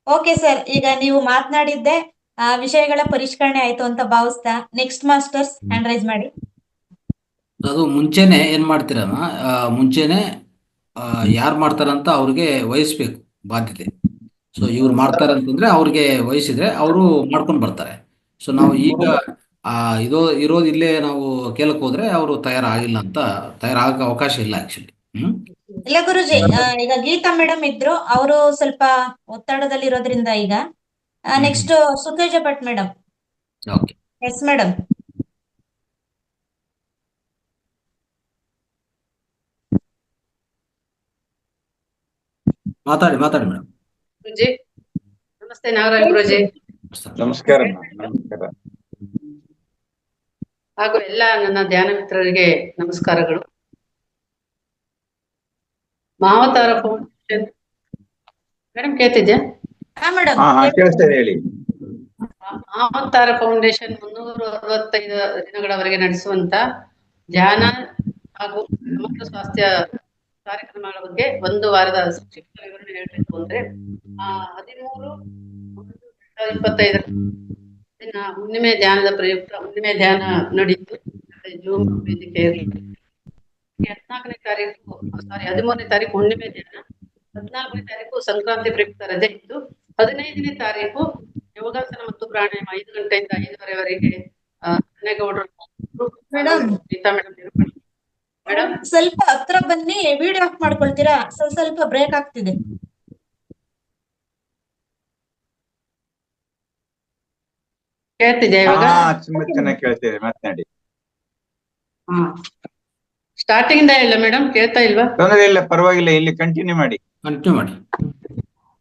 ಓಕೆ ಸರ್, ಈಗ ನೀವು ಮಾತನಾಡಿದ್ದೆ ವಿಷಯಗಳ ಪರಿಷ್ಕರಣೆ ಆಯ್ತು ಅಂತ ಭಾವಿಸ್ತಾ, ನೆಕ್ಸ್ಟ್ ಮಾಸ್ಟರ್ಸ್ ಹ್ಯಾಂಡ್ ರೈಸ್ ಮಾಡಿ. ಅದು ಮುಂಚೆನೆ ಏನ್ ಮಾಡ್ತೀರಮ್ಮ, ಮುಂಚೆನೆ ಯಾರು ಮಾಡ್ತಾರಂತ ಅವ್ರಿಗೆ ವಹಿಸ್ಬೇಕು ಬಾಧ್ಯತೆ. ಸೊ ಇವ್ರು ಮಾಡ್ತಾರಂತಂದ್ರೆ ಅವ್ರಿಗೆ ವಹಿಸಿದ್ರೆ ಅವರು ಮಾಡ್ಕೊಂಡು ಬರ್ತಾರೆ. ಸೊ ನಾವು ಈಗ ಇರೋದು ಇಲ್ಲೇ ನಾವು ಕೇಳಕ್ ಹೋದ್ರೆ ಅವರು ತಯಾರಾಗಕ್ಕೆ ಅವಕಾಶ ಇಲ್ಲ ಆಕ್ಚುಲಿ. ಇಲ್ಲ ಗುರುಜಿ, ಈಗ ಗೀತಾ ಮೇಡಮ್ ಇದ್ರು, ಅವರು ಸ್ವಲ್ಪ ಒತ್ತಡದಲ್ಲಿ ಇರೋದ್ರಿಂದ ಈಗ next Suteja Bhat madam. Yes madam. ಮಾತಾಡಿ ಮೇಡಮ್. ಗುರುಜಿ ನಮಸ್ತೆ. ನಾಗರಾಜ್ ಗುರುಜಿ ನಮಸ್ಕಾರ. ನಮಸ್ಕಾರ. ಹಾಗೂ ಎಲ್ಲ ನನ್ನ ಧ್ಯಾನ ಮಿತ್ರರಿಗೆ ನಮಸ್ಕಾರಗಳು. ಮಹಾವತಾರ ಫೌಂಡೇಶನ್ ಮೇಡಮ್ ಕೇಳ್ತಿದ್ಯಾ? ಕೇಳಿಸ್ತದೆ ಹೇಳಿ. ಮಹಾವತಾರ ಫೌಂಡೇಶನ್ 365 ದಿನಗಳವರೆಗೆ ನಡೆಸುವಂತ ಧ್ಯಾನ ಹಾಗೂ ಸಮಗ್ರ ಸ್ವಾಸ್ಥ್ಯ ಕಾರ್ಯಕ್ರಮಗಳ ಬಗ್ಗೆ ಒಂದು ವಾರದ ಸಂಕ್ಷಿಪ್ತ ವಿವರಣೆ ಹೇಳಬೇಕು ಅಂದ್ರೆ 13/2025 ದಿನ ಹುಣ್ಣಿಮೆ ಧ್ಯಾನದ ಪ್ರಯುಕ್ತ ಹುಣ್ಣಿಮೆ ಧ್ಯಾನ ನಡೀತು. ಜೂಮ್ ವೇದಿಕೆಯಲ್ಲಿ 14ನೇ ತಾರೀಕು 13ನೇ ತಾರೀಕು ಹುಣ್ಣಿಮೆ ಧ್ಯಾನ, 14ನೇ ತಾರೀಕು ಸಂಕ್ರಾಂತಿ ಪ್ರಯುಕ್ತ ರಜೆ ಇತ್ತು. 15ನೇ ತಾರೀಕು ಯೋಗಾಸನ ಮತ್ತು ಪ್ರಾಣಾಯಾಮ 5 ಗಂಟೆಯಿಂದ 5:30ವರೆಗೆ ಗೀತಾ ಮೇಡಮ್ ನಿರೂಪಣೆ. ಮೇಡಮ್ ಸ್ವಲ್ಪ ಹತ್ರ ಬನ್ನಿ, ವಿಡಿಯೋ ಆಫ್ ಮಾಡ್ಕೊಳ್ತೀರಾ? ಸ್ವಲ್ಪ ಬ್ರೇಕ್ ಆಗ್ತಿದೆ. ಕೇಳ್ತಿದ್ಯಾ ಇವಾಗ? ಚೆನ್ನಾಗಿ ಕೇಳ್ತಿದೆ, ಮಾತನಾಡಿ. ಸ್ಟಾರ್ಟಿಂಗ್ ಇಂದ ಇಲ್ಲ ಮೇಡಮ್, ಕೇಳ್ತಾ ಇಲ್ವಾ? ತೊಂದರೆ ಇಲ್ಲ, ಪರವಾಗಿಲ್ಲ, ಇಲ್ಲಿ ಕಂಟಿನ್ಯೂ ಮಾಡಿ.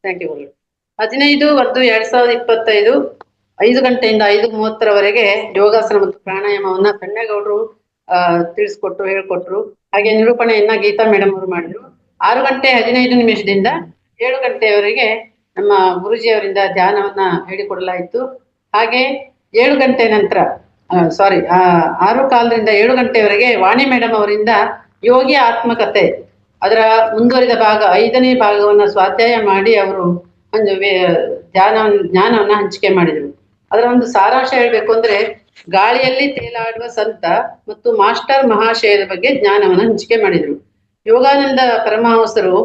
Thank you. 15/1/2025 5 ಗಂಟೆಯಿಂದ 5:30ರವರೆಗೆ ಯೋಗಾಸನ ಮತ್ತು ಪ್ರಾಣಾಯಾಮವನ್ನ ಪೆನ್ನೇಗೌಡರು ತಿಳಿಸ್ಕೊಟ್ರು, ಹೇಳ್ಕೊಟ್ರು. ಹಾಗೆ ನಿರೂಪಣೆಯನ್ನ ಗೀತಾ ಮೇಡಮ್ ಅವರು ಮಾಡಿದ್ರು. 6:15 7 ಗಂಟೆಯವರೆಗೆ ನಮ್ಮ ಗುರುಜಿಯವರಿಂದ ಧ್ಯಾನವನ್ನ ಹೇಳಿಕೊಡಲಾಯಿತು. ಹಾಗೆ 7 ಗಂಟೆ ನಂತರ 6:15ರಿಂದ 7 ಗಂಟೆಯವರೆಗೆ ವಾಣಿ ಮೇಡಮ್ ಅವರಿಂದ ಯೋಗಿ ಆತ್ಮಕತೆ ಅದರ ಮುಂದುವರಿದ ಭಾಗ 5ನೇ ಭಾಗವನ್ನ ಸ್ವಾಧ್ಯಾಯ ಮಾಡಿ ಅವರು ಒಂದು ಜ್ಞಾನವನ್ನ ಹಂಚಿಕೆ ಮಾಡಿದ್ರು. ಅದರ ಒಂದು ಸಾರಾಂಶ ಹೇಳ್ಬೇಕು ಅಂದ್ರೆ, ಗಾಳಿಯಲ್ಲಿ ತೇಲಾಡುವ ಸಂತ ಮತ್ತು ಮಾಸ್ಟರ್ ಮಹಾಶಯರ ಬಗ್ಗೆ ಜ್ಞಾನವನ್ನ ಹಂಚಿಕೆ ಮಾಡಿದ್ರು. ಯೋಗಾನಂದ ಪರಮಹಂಸರು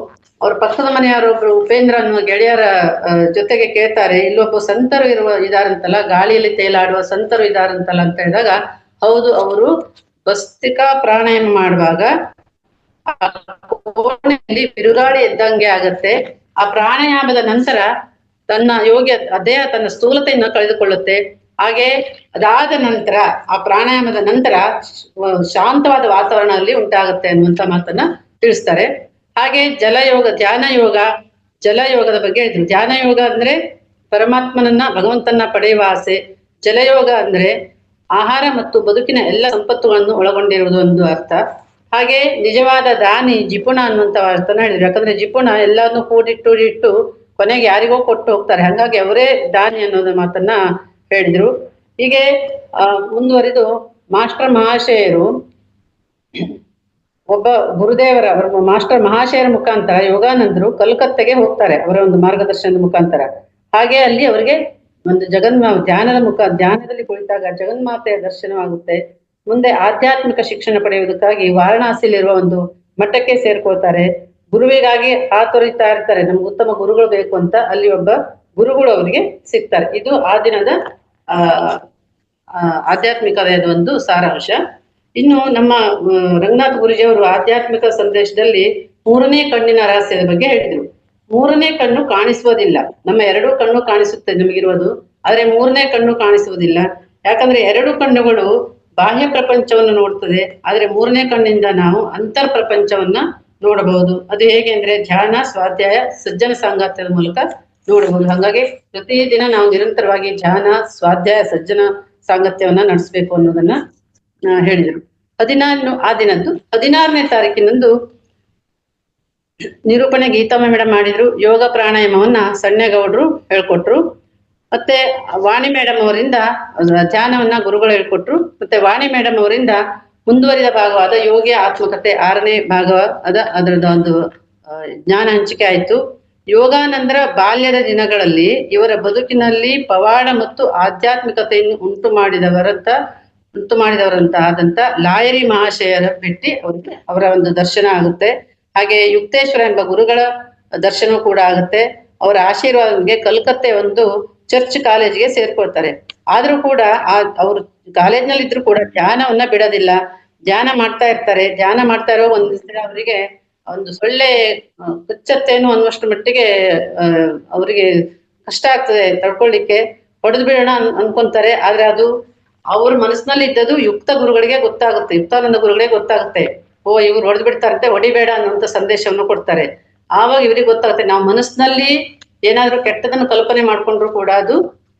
ಅವ್ರ ಪಕ್ಕದ ಮನೆಯವರೊಬ್ರು ಉಪೇಂದ್ರ ಅನ್ನುವ ಗೆಳೆಯರ ಜೊತೆಗೆ ಕೇಳ್ತಾರೆ, ಇಲ್ಲೊಬ್ಬ ಸಂತರು ಇದಾರಂತಲ್ಲ, ಗಾಳಿಯಲ್ಲಿ ತೇಲಾಡುವ ಸಂತರು ಇದಾರಂತಲ್ಲ ಅಂತ ಹೇಳಿದಾಗ, ಹೌದು, ಅವರು ಭಸ್ತಿಕಾ ಪ್ರಾಣಾಯಾಮ ಮಾಡುವಾಗ ಕೋಣೆಯಲ್ಲಿ ಬಿರುಗಾಳಿ ಎದ್ದಂಗೆ ಆಗತ್ತೆ. ಆ ಪ್ರಾಣಾಯಾಮದ ನಂತರ ತನ್ನ ದೇಹ ತನ್ನ ಸ್ಥೂಲತೆಯನ್ನು ಕಳೆದುಕೊಳ್ಳುತ್ತೆ. ಹಾಗೆ ಅದಾದ ನಂತರ ಆ ಪ್ರಾಣಾಯಾಮದ ನಂತರ ಶಾಂತವಾದ ವಾತಾವರಣದಲ್ಲಿ ಉಂಟಾಗುತ್ತೆ ಅನ್ನುವಂತ ಮಾತನ್ನ ತಿಳಿಸ್ತಾರೆ. ಹಾಗೆ ಜಲಯೋಗದ ಬಗ್ಗೆ ಹೇಳಿದ್ರು. ಧ್ಯಾನ ಯೋಗ ಅಂದ್ರೆ ಪರಮಾತ್ಮನನ್ನ, ಭಗವಂತನ ಪಡೆಯುವ ಆಸೆ. ಜಲಯೋಗ ಅಂದ್ರೆ ಆಹಾರ ಮತ್ತು ಬದುಕಿನ ಎಲ್ಲ ಸಂಪತ್ತುಗಳನ್ನು ಒಳಗೊಂಡಿರುವುದು ಒಂದು ಅರ್ಥ. ಹಾಗೆ ನಿಜವಾದ ದಾನಿ ಜಿಪುಣ ಅನ್ನುವಂತ ಅರ್ಥನ ಹೇಳಿದ್ರು. ಯಾಕಂದ್ರೆ ಜಿಪುಣ ಎಲ್ಲಾನು ಕೂಡಿಟ್ಟು ಕೊನೆಗೆ ಯಾರಿಗೋ ಕೊಟ್ಟು ಹೋಗ್ತಾರೆ, ಹಾಗಾಗಿ ಅವರೇ ದಾನಿ ಅನ್ನೋದು ಮಾತನ್ನ ಹೇಳಿದ್ರು. ಹೀಗೆ ಮುಂದುವರಿದು ಮಾಸ್ಟರ್ ಮಹಾಶಯರು ಒಬ್ಬ ಗುರುದೇವರ ಮಾಸ್ಟರ್ ಮಹಾಶಯರ ಮುಖಾಂತರ ಯೋಗಾನಂದರು ಕಲ್ಕತ್ತೆಗೆ ಹೋಗ್ತಾರೆ, ಅವರ ಒಂದು ಮಾರ್ಗದರ್ಶನದ ಮುಖಾಂತರ. ಹಾಗೆ ಅಲ್ಲಿ ಅವರಿಗೆ ಒಂದು ಧ್ಯಾನದಲ್ಲಿ ಕುಳಿತಾಗ ಜಗನ್ಮಾತೆಯ ದರ್ಶನವಾಗುತ್ತೆ. ಮುಂದೆ ಆಧ್ಯಾತ್ಮಿಕ ಶಿಕ್ಷಣ ಪಡೆಯುವುದಕ್ಕಾಗಿ ವಾರಣಾಸಿಯಲ್ಲಿರುವ ಒಂದು ಮಠಕ್ಕೆ ಸೇರ್ಕೊಳ್ತಾರೆ. ಗುರುವಿಗಾಗಿ ಹಾತೊರಿತಾ ಇರ್ತಾರೆ, ನಮ್ಗೆ ಉತ್ತಮ ಗುರುಗಳು ಬೇಕು ಅಂತ. ಅಲ್ಲಿ ಒಬ್ಬ ಗುರುಗಳು ಅವರಿಗೆ ಸಿಗ್ತಾರೆ. ಇದು ಆ ದಿನದ ಆಧ್ಯಾತ್ಮಿಕದ ಒಂದು ಸಾರಾಂಶ. ಇನ್ನು ನಮ್ಮ ರಂಗನಾಥ್ ಗುರುಜಿಯವರು ಆಧ್ಯಾತ್ಮಿಕ ಸಂದೇಶದಲ್ಲಿ 3ನೇ ಕಣ್ಣಿನ ರಹಸ್ಯದ ಬಗ್ಗೆ ಹೇಳಿದ್ರು. 3ನೇ ಕಣ್ಣು ಕಾಣಿಸುವುದಿಲ್ಲ, ನಮ್ಮ 2 ಕಣ್ಣು ಕಾಣಿಸುತ್ತೆ ನಮಗಿರುವುದು, ಆದ್ರೆ 3ನೇ ಕಣ್ಣು ಕಾಣಿಸುವುದಿಲ್ಲ. ಯಾಕಂದ್ರೆ 2 ಕಣ್ಣುಗಳು ಬಾಹ್ಯ ಪ್ರಪಂಚವನ್ನು ನೋಡ್ತದೆ, ಆದ್ರೆ 3ನೇ ಕಣ್ಣಿಂದ ನಾವು ಅಂತರ್ ಪ್ರಪಂಚವನ್ನ ನೋಡಬಹುದು. ಅದು ಹೇಗೆ ಅಂದ್ರೆ ಧ್ಯಾನ, ಸ್ವಾಧ್ಯಾಯ, ಸಜ್ಜನ ಸಾಂಗತ್ಯದ ಮೂಲಕ ನೋಡಬಹುದು. ಹಾಗಾಗಿ ಪ್ರತಿದಿನ ನಾವು ನಿರಂತರವಾಗಿ ಧ್ಯಾನ, ಸ್ವಾಧ್ಯಾಯ, ಸಜ್ಜನ ಸಾಂಗತ್ಯವನ್ನ ನಡೆಸಬೇಕು ಅನ್ನೋದನ್ನ ಹೇಳಿದರು. ಆ ದಿನದ್ದು 16ನೇ ತಾರೀಕಿನಂದು ನಿರೂಪಣೆ ಗೀತಾ ಮೇಡಮ್ ಮಾಡಿದ್ರು. ಯೋಗ ಪ್ರಾಣಾಯಾಮವನ್ನ ಸಣ್ಣೇಗೌಡರು ಹೇಳ್ಕೊಟ್ರು. ಮತ್ತೆ ವಾಣಿ ಮೇಡಮ್ ಅವರಿಂದ ಧ್ಯಾನವನ್ನ ಗುರುಗಳು ಹೇಳ್ಕೊಟ್ರು. ಮತ್ತೆ ವಾಣಿ ಮೇಡಮ್ ಅವರಿಂದ ಮುಂದುವರಿದ ಭಾಗವಾದ ಯೋಗಿಯ ಆತ್ಮಕತೆ 6ನೇ ಭಾಗ ಅದರದ ಒಂದು ಜ್ಞಾನ ಹಂಚಿಕೆ ಆಯ್ತು. ಯೋಗಾನಂದರ ಬಾಲ್ಯದ ದಿನಗಳಲ್ಲಿ ಇವರ ಬದುಕಿನಲ್ಲಿ ಪವಾಡ ಮತ್ತು ಆಧ್ಯಾತ್ಮಿಕತೆಯನ್ನು ಉಂಟು ಮಾಡಿದವರಂತ ಆದಂತ ಲಾಯರಿ ಮಹಾಶಯರ ಭೇಟಿ ಅವರ ಒಂದು ದರ್ಶನ ಆಗುತ್ತೆ. ಹಾಗೆ ಯುಕ್ತೇಶ್ವರ ಎಂಬ ಗುರುಗಳ ದರ್ಶನ ಕೂಡ ಆಗುತ್ತೆ. ಅವರ ಆಶೀರ್ವಾದಕ್ಕೆ ಕಲ್ಕತ್ತೆ ಒಂದು ಚರ್ಚ್ ಕಾಲೇಜಿಗೆ ಸೇರ್ಕೊಳ್ತಾರೆ. ಆದ್ರೂ ಕೂಡ ಅವರು ಕಾಲೇಜ್ನಲ್ಲಿ ಇದ್ರು ಕೂಡ ಧ್ಯಾನವನ್ನ ಬಿಡೋದಿಲ್ಲ, ಧ್ಯಾನ ಮಾಡ್ತಾ ಇರ್ತಾರೆ. ಧ್ಯಾನ ಮಾಡ್ತಾ ಇರೋ ಒಂದ್ ದಿವಸ ಅವರಿಗೆ ಒಂದು ಸೊಳ್ಳೆ ಕಚ್ಚತ್ತೇನೋ ಅನ್ನುವಷ್ಟು ಮಟ್ಟಿಗೆ ಅವರಿಗೆ ಕಷ್ಟ ಆಗ್ತದೆ ತಡ್ಕೊಳ್ಲಿಕ್ಕೆ. ಹೊಡೆದು ಬಿಡೋಣ ಅನ್ಕೊಂತಾರೆ. ಆದ್ರೆ ಅದು ಅವ್ರ ಮನಸ್ಸಿನಲ್ಲಿ ಇದ್ದದು ಯುಕ್ತ ಗುರುಗಳಿಗೆ ಗೊತ್ತಾಗುತ್ತೆ, ಯುಕ್ತಾನಂದ ಗುರುಗಳಿಗೆ ಗೊತ್ತಾಗುತ್ತೆ. ಇವ್ರು ಹೊಡೆದು ಬಿಡ್ತಾರಂತೆ, ಹೊಡಿಬೇಡ ಅನ್ನುವಂತ ಸಂದೇಶವನ್ನು ಕೊಡ್ತಾರೆ. ಆವಾಗ ಇವ್ರಿಗೆ ಗೊತ್ತಾಗುತ್ತೆ, ನಾವು ಮನಸ್ಸಿನಲ್ಲಿ ಏನಾದ್ರೂ ಕೆಟ್ಟದನ್ನು ಕಲ್ಪನೆ ಮಾಡ್ಕೊಂಡ್ರು ಕೂಡ ಅದು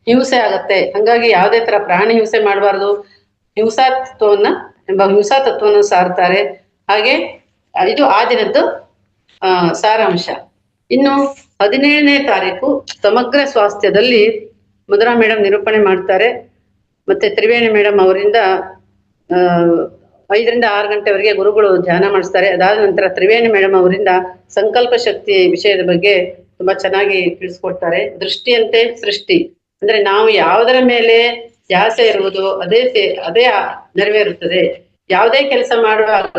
ಹಿಂಸೆ ಆಗತ್ತೆ. ಹಂಗಾಗಿ ಯಾವುದೇ ತರ ಪ್ರಾಣಿ ಹಿಂಸೆ ಮಾಡಬಾರ್ದು, ಹಿಂಸಾ ತತ್ವವನ್ನು ಸಾರ್ತಾರೆ. ಹಾಗೆ ಇದು ಆ ದಿನದ್ದು ಸಾರಾಂಶ. ಇನ್ನು 17ನೇ ತಾರೀಕು ಸಮಗ್ರ ಸ್ವಾಸ್ಥ್ಯದಲ್ಲಿ ಮಧುರಾ ಮೇಡಮ್ ನಿರೂಪಣೆ ಮಾಡ್ತಾರೆ. ಮತ್ತೆ ತ್ರಿವೇಣಿ ಮೇಡಮ್ ಅವರಿಂದ 5 ರಿಂದ 6 ಗಂಟೆವರೆಗೆ ಗುರುಗಳು ಧ್ಯಾನ ಮಾಡಿಸ್ತಾರೆ. ಅದಾದ ನಂತರ ತ್ರಿವೇಣಿ ಮೇಡಮ್ ಅವರಿಂದ ಸಂಕಲ್ಪ ಶಕ್ತಿ ವಿಷಯದ ಬಗ್ಗೆ ತುಂಬಾ ಚೆನ್ನಾಗಿ ತಿಳಿಸ್ಕೊಡ್ತಾರೆ. ದೃಷ್ಟಿಯಂತೆ ಸೃಷ್ಟಿ ಅಂದ್ರೆ ನಾವು ಯಾವುದರ ಮೇಲೆ ಧ್ಯಾಸೆ ಇರುವುದು ಅದೇ ನೆರವೇರುತ್ತದೆ. ಯಾವುದೇ ಕೆಲಸ ಮಾಡುವಾಗ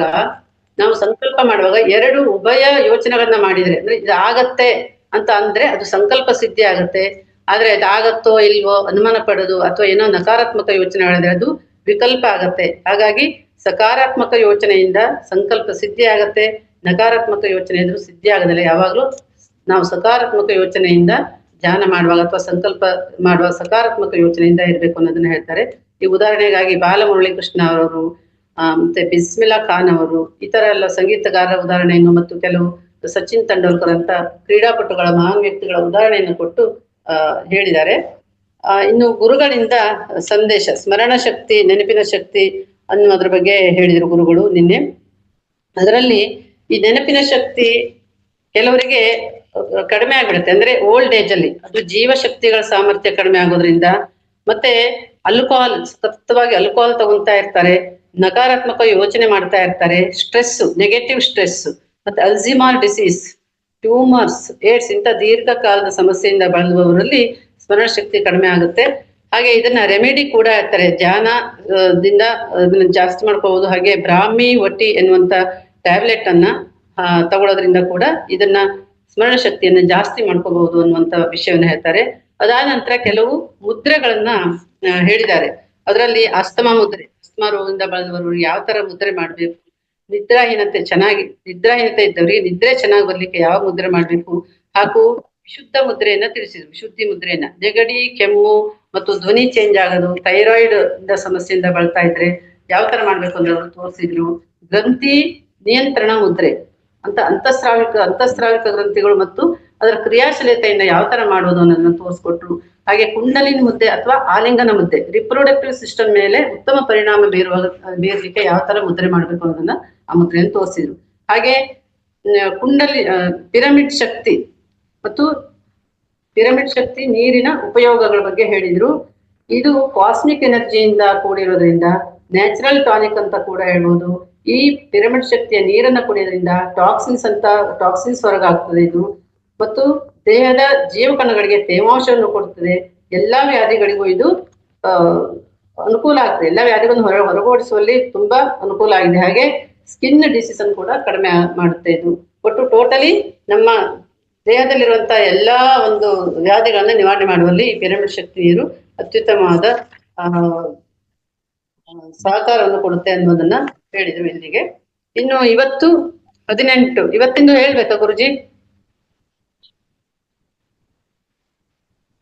ನಾವು ಸಂಕಲ್ಪ ಮಾಡುವಾಗ 2 ಉಭಯ ಯೋಚನೆಗಳನ್ನ ಮಾಡಿದ್ರೆ ಅಂದ್ರೆ ಇದಾಗತ್ತೆ ಅಂತ ಅಂದ್ರೆ ಅದು ಸಂಕಲ್ಪ ಸಿದ್ಧಿ ಆಗತ್ತೆ. ಆದ್ರೆ ಅದಾಗತ್ತೋ ಇಲ್ವೋ ಅನುಮಾನ ಪಡೋದು ಅಥವಾ ಏನೋ ನಕಾರಾತ್ಮಕ ಯೋಚನೆ ಹೇಳಿದ್ರೆ ಅದು ವಿಕಲ್ಪ ಆಗತ್ತೆ. ಹಾಗಾಗಿ ಸಕಾರಾತ್ಮಕ ಯೋಚನೆಯಿಂದ ಸಂಕಲ್ಪ ಸಿದ್ಧಿ ಆಗತ್ತೆ. ನಕಾರಾತ್ಮಕ ಯೋಚನೆ ಇದ್ರೂ ಸಿದ್ಧಿ ಆಗೋದಿಲ್ಲ. ಯಾವಾಗ್ಲೂ ನಾವು ಸಕಾರಾತ್ಮಕ ಯೋಚನೆಯಿಂದ ಧ್ಯಾನ ಮಾಡುವಾಗ ಅಥವಾ ಸಂಕಲ್ಪ ಮಾಡುವಾಗ ಸಕಾರಾತ್ಮಕ ಯೋಚನೆಯಿಂದ ಇರ್ಬೇಕು ಅನ್ನೋದನ್ನ ಹೇಳ್ತಾರೆ. ಈ ಉದಾಹರಣೆಗಾಗಿ ಬಾಲಮುರಳಿ ಕೃಷ್ಣ ಅವರು ಮತ್ತೆ ಬಿಸ್ಮಿಲ್ಲಾ ಖಾನ್ ಅವರು ಈ ತರ ಎಲ್ಲ ಸಂಗೀತಗಾರರ ಉದಾಹರಣೆಯನ್ನು ಮತ್ತು ಕೆಲವು ಸಚಿನ್ ತೆಂಡೂಲ್ಕರ್ ಅಂತ ಕ್ರೀಡಾಪಟುಗಳ ಮಹಾನ್ ವ್ಯಕ್ತಿಗಳ ಉದಾಹರಣೆಯನ್ನು ಕೊಟ್ಟು ಹೇಳಿದ್ದಾರೆ. ಇನ್ನು ಗುರುಗಳಿಂದ ಸಂದೇಶ, ಸ್ಮರಣ ಶಕ್ತಿ, ನೆನಪಿನ ಶಕ್ತಿ ಅನ್ನೋದ್ರ ಬಗ್ಗೆ ಹೇಳಿದ್ರು ಗುರುಗಳು ನಿನ್ನೆ. ಅದರಲ್ಲಿ ಈ ನೆನಪಿನ ಶಕ್ತಿ ಕೆಲವರಿಗೆ ಕಡಿಮೆ ಆಗ್ಬಿಡುತ್ತೆ. ಅಂದ್ರೆ ಓಲ್ಡ್ ಏಜ್ ಅಲ್ಲಿ ಅದು ಜೀವಶಕ್ತಿಗಳ ಸಾಮರ್ಥ್ಯ ಕಡಿಮೆ ಆಗೋದ್ರಿಂದ, ಮತ್ತೆ ಸತತವಾಗಿ ಅಲ್ಕೋಹಾಲ್ ತಗೊಂತಾ ಇರ್ತಾರೆ, ನಕಾರಾತ್ಮಕ ಯೋಚನೆ ಮಾಡ್ತಾ ಇರ್ತಾರೆ, ಸ್ಟ್ರೆಸ್, ನೆಗೆಟಿವ್ ಸ್ಟ್ರೆಸ್, ಮತ್ತೆ ಅಲ್ಝಿಮರ್ ಡಿಸೀಸ್, ಟ್ಯೂಮರ್ಸ್, ಏಡ್ಸ್ ಇಂಥ ದೀರ್ಘಕಾಲದ ಸಮಸ್ಯೆಯಿಂದ ಬಳಲುವವರಲ್ಲಿ ಸ್ಮರಣ ಶಕ್ತಿ ಕಡಿಮೆ ಆಗುತ್ತೆ. ಹಾಗೆ ಇದನ್ನ ರೆಮಿಡಿ ಕೂಡ ಇರ್ತಾರೆ, ಧ್ಯಾನದಿಂದ ಅದನ್ನ ಜಾಸ್ತಿ ಮಾಡ್ಕೋಬಹುದು. ಹಾಗೆ ಬ್ರಾಹ್ಮಿ ವಟಿ ಎನ್ನುವಂತ ಟ್ಯಾಬ್ಲೆಟ್ ಅನ್ನ ತಗೊಳ್ಳೋದ್ರಿಂದ ಕೂಡ ಇದನ್ನ ಸ್ಮರಣ ಶಕ್ತಿಯನ್ನ ಜಾಸ್ತಿ ಮಾಡ್ಕೋಬಹುದು ಅನ್ನುವಂತ ವಿಷಯವನ್ನ ಹೇಳ್ತಾರೆ. ಅದಾದ ನಂತರ ಕೆಲವು ಮುದ್ರೆಗಳನ್ನ ಹೇಳಿದ್ದಾರೆ. ಅದರಲ್ಲಿ ಅಸ್ತಮಾ ಮುದ್ರೆ, ಅಸ್ತಮಾ ರೋಗದಿಂದ ಬಳಲುವವರು ಯಾವ ತರ ಮುದ್ರೆ ಮಾಡ್ಬೇಕು, ನಿದ್ರಾಹೀನತೆ ಇದ್ದವರಿಗೆ ನಿದ್ರೆ ಚೆನ್ನಾಗಿ ಬರ್ಲಿಕ್ಕೆ ಯಾವ ಮುದ್ರೆ ಮಾಡ್ಬೇಕು, ಹಾಗೂ ವಿಶುದ್ಧ ಮುದ್ರೆಯನ್ನ ತಿಳಿಸಿದ್ರು. ವಿಶುದ್ಧಿ ಮುದ್ರೆಯನ್ನ, ನೆಗಡಿ, ಕೆಮ್ಮು ಮತ್ತು ಧ್ವನಿ ಚೇಂಜ್ ಆಗೋದು, ಥೈರಾಯ್ಡ್ ಇಂದ ಸಮಸ್ಯೆಯಿಂದ ಬಳಲ್ತಾ ಇದ್ರೆ ಯಾವ ತರ ಮಾಡ್ಬೇಕು ಅಂದ್ರೆ ಅವರು ತೋರಿಸಿದ್ರು. ಗ್ರಂಥಿ ನಿಯಂತ್ರಣ ಮುದ್ರೆ ಅಂತ ಅಂತಸ್ರಾವಿಕ ಗ್ರಂಥಿಗಳು ಮತ್ತು ಅದರ ಕ್ರಿಯಾಶೀಲತೆಯಿಂದ ಯಾವ ತರ ಮಾಡೋದು ಅನ್ನೋದನ್ನ ತೋರಿಸ್ಕೊಟ್ರು. ಹಾಗೆ ಕುಂಡಲಿನಿ ಮುದ್ದೆ ಅಥವಾ ಆಲಿಂಗನ ಮುದ್ದೆ, ರಿಪ್ರೊಡಕ್ಟಿವ್ ಸಿಸ್ಟಮ್ ಮೇಲೆ ಉತ್ತಮ ಪರಿಣಾಮ ಬೀರ್ಲಿಕ್ಕೆ ಯಾವ ತರ ಮುದ್ರೆ ಮಾಡ್ಬೇಕು ಅನ್ನೋದನ್ನ ಆ ಮುದ್ರೆಯನ್ನು ತೋರಿಸಿದ್ರು. ಹಾಗೆ ಪಿರಮಿಡ್ ಶಕ್ತಿ ಮತ್ತು ಪಿರಮಿಡ್ ಶಕ್ತಿ ನೀರಿನ ಉಪಯೋಗಗಳ ಬಗ್ಗೆ ಹೇಳಿದ್ರು. ಇದು ಕಾಸ್ಮಿಕ್ ಎನರ್ಜಿಯಿಂದ ಕೂಡಿರೋದ್ರಿಂದ ನ್ಯಾಚುರಲ್ ಟಾನಿಕ್ ಅಂತ ಕೂಡ ಹೇಳ್ಬೋದು. ಈ ಪಿರಮಿಡ್ ಶಕ್ತಿಯ ನೀರನ್ನ ಕುಡಿಯೋದ್ರಿಂದ ಟಾಕ್ಸಿನ್ಸ್ ಹೊರಗಾಗ್ತದೆ ಇದು, ಮತ್ತು ದೇಹದ ಜೀವಕಣಗಳಿಗೆ ತೇವಾಂಶವನ್ನು ಕೊಡ್ತದೆ. ಎಲ್ಲಾ ವ್ಯಾಧಿಗಳಿಗೂ ಇದು ಅನುಕೂಲ ಆಗ್ತದೆ. ಎಲ್ಲಾ ವ್ಯಾಧಿಗಳನ್ನು ಹೊರಗೋಡಿಸುವಲ್ಲಿ ತುಂಬಾ ಅನುಕೂಲ ಆಗಿದೆ. ಹಾಗೆ ಸ್ಕಿನ್ ಡಿಸೀಸ್ ಅನ್ನು ಕೂಡ ಕಡಿಮೆ ಮಾಡುತ್ತೆ ಇದು. ಒಟ್ಟು ಟೋಟಲಿ ನಮ್ಮ ದೇಹದಲ್ಲಿರುವಂತಹ ಎಲ್ಲಾ ಒಂದು ವ್ಯಾಧಿಗಳನ್ನ ನಿವಾರಣೆ ಮಾಡುವಲ್ಲಿ ಈ ಪಿರಮಿಡ್ ಶಕ್ತಿ ನೀರು ಅತ್ಯುತ್ತಮವಾದ ಸಹಕಾರವನ್ನು ಕೊಡುತ್ತೆ ಅನ್ನೋದನ್ನ ಹೇಳಿದ್ರು ಇಲ್ಲಿಗೆ. ಇನ್ನು ಇವತ್ತು 18 ಇವತ್ತಿಂದು ಹೇಳ್ಬೇಕಾ ಗುರುಜಿ?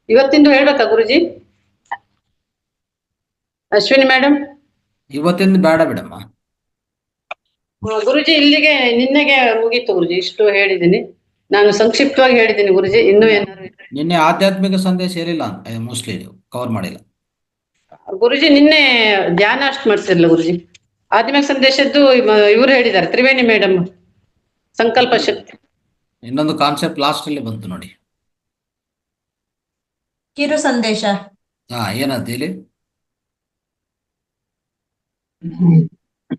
ಇವತ್ತಿಂದು ಹೇಳ್ಬೇಕಾ ಗುರುಜಿ? ಅಶ್ವಿನಿ ಮೇಡಮ್, ಇವತ್ತಿಂದ ಬೇಡ ಬಿಡಮ್ಮ ಗುರುಜಿ. ಇಲ್ಲಿಗೆ ನಿನ್ನೆಗೆ ಮುಗೀತು ಗುರುಜಿ, ಇಷ್ಟು ಹೇಳಿದ್ದೀನಿ ನಾನು, ಸಂಕ್ಷಿಪ್ತವಾಗಿ ಹೇಳಿದ್ದೀನಿ ಗುರುಜಿ. ಇನ್ನೂ ಏನಾದ್ರು ನಿನ್ನೆ ಆಧ್ಯಾತ್ಮಿಕ ಸಂದೇಶ ಇರಲಿಲ್ಲ, ಮೋಸ್ಟ್ಲಿ ಕವರ್ ಮಾಡಿಲ್ಲ ಗುರುಜಿ. ನಿನ್ನೆ ಧ್ಯಾನ ಅಷ್ಟು ಮಾಡ್ತಿರ್ಲಿಲ್ಲ ಗುರುಜಿ. ಆಧ್ಯಾತ್ಮಿಕ ಸಂದೇಶದ್ದು ಇವ್ರು ಹೇಳಿದ್ದಾರೆ, ತ್ರಿವೇಣಿ ಮೇಡಮ್, ಸಂಕಲ್ಪ ಶಕ್ತಿ. ಇನ್ನೊಂದು ಕಾನ್ಸೆಪ್ಟ್ ಲಾಸ್ಟ್ ಅಲ್ಲಿ ಬಂತು ನೋಡಿ, ಕಿರು ಸಂದೇಶ. ಏನಂತ ಹೇಳಿ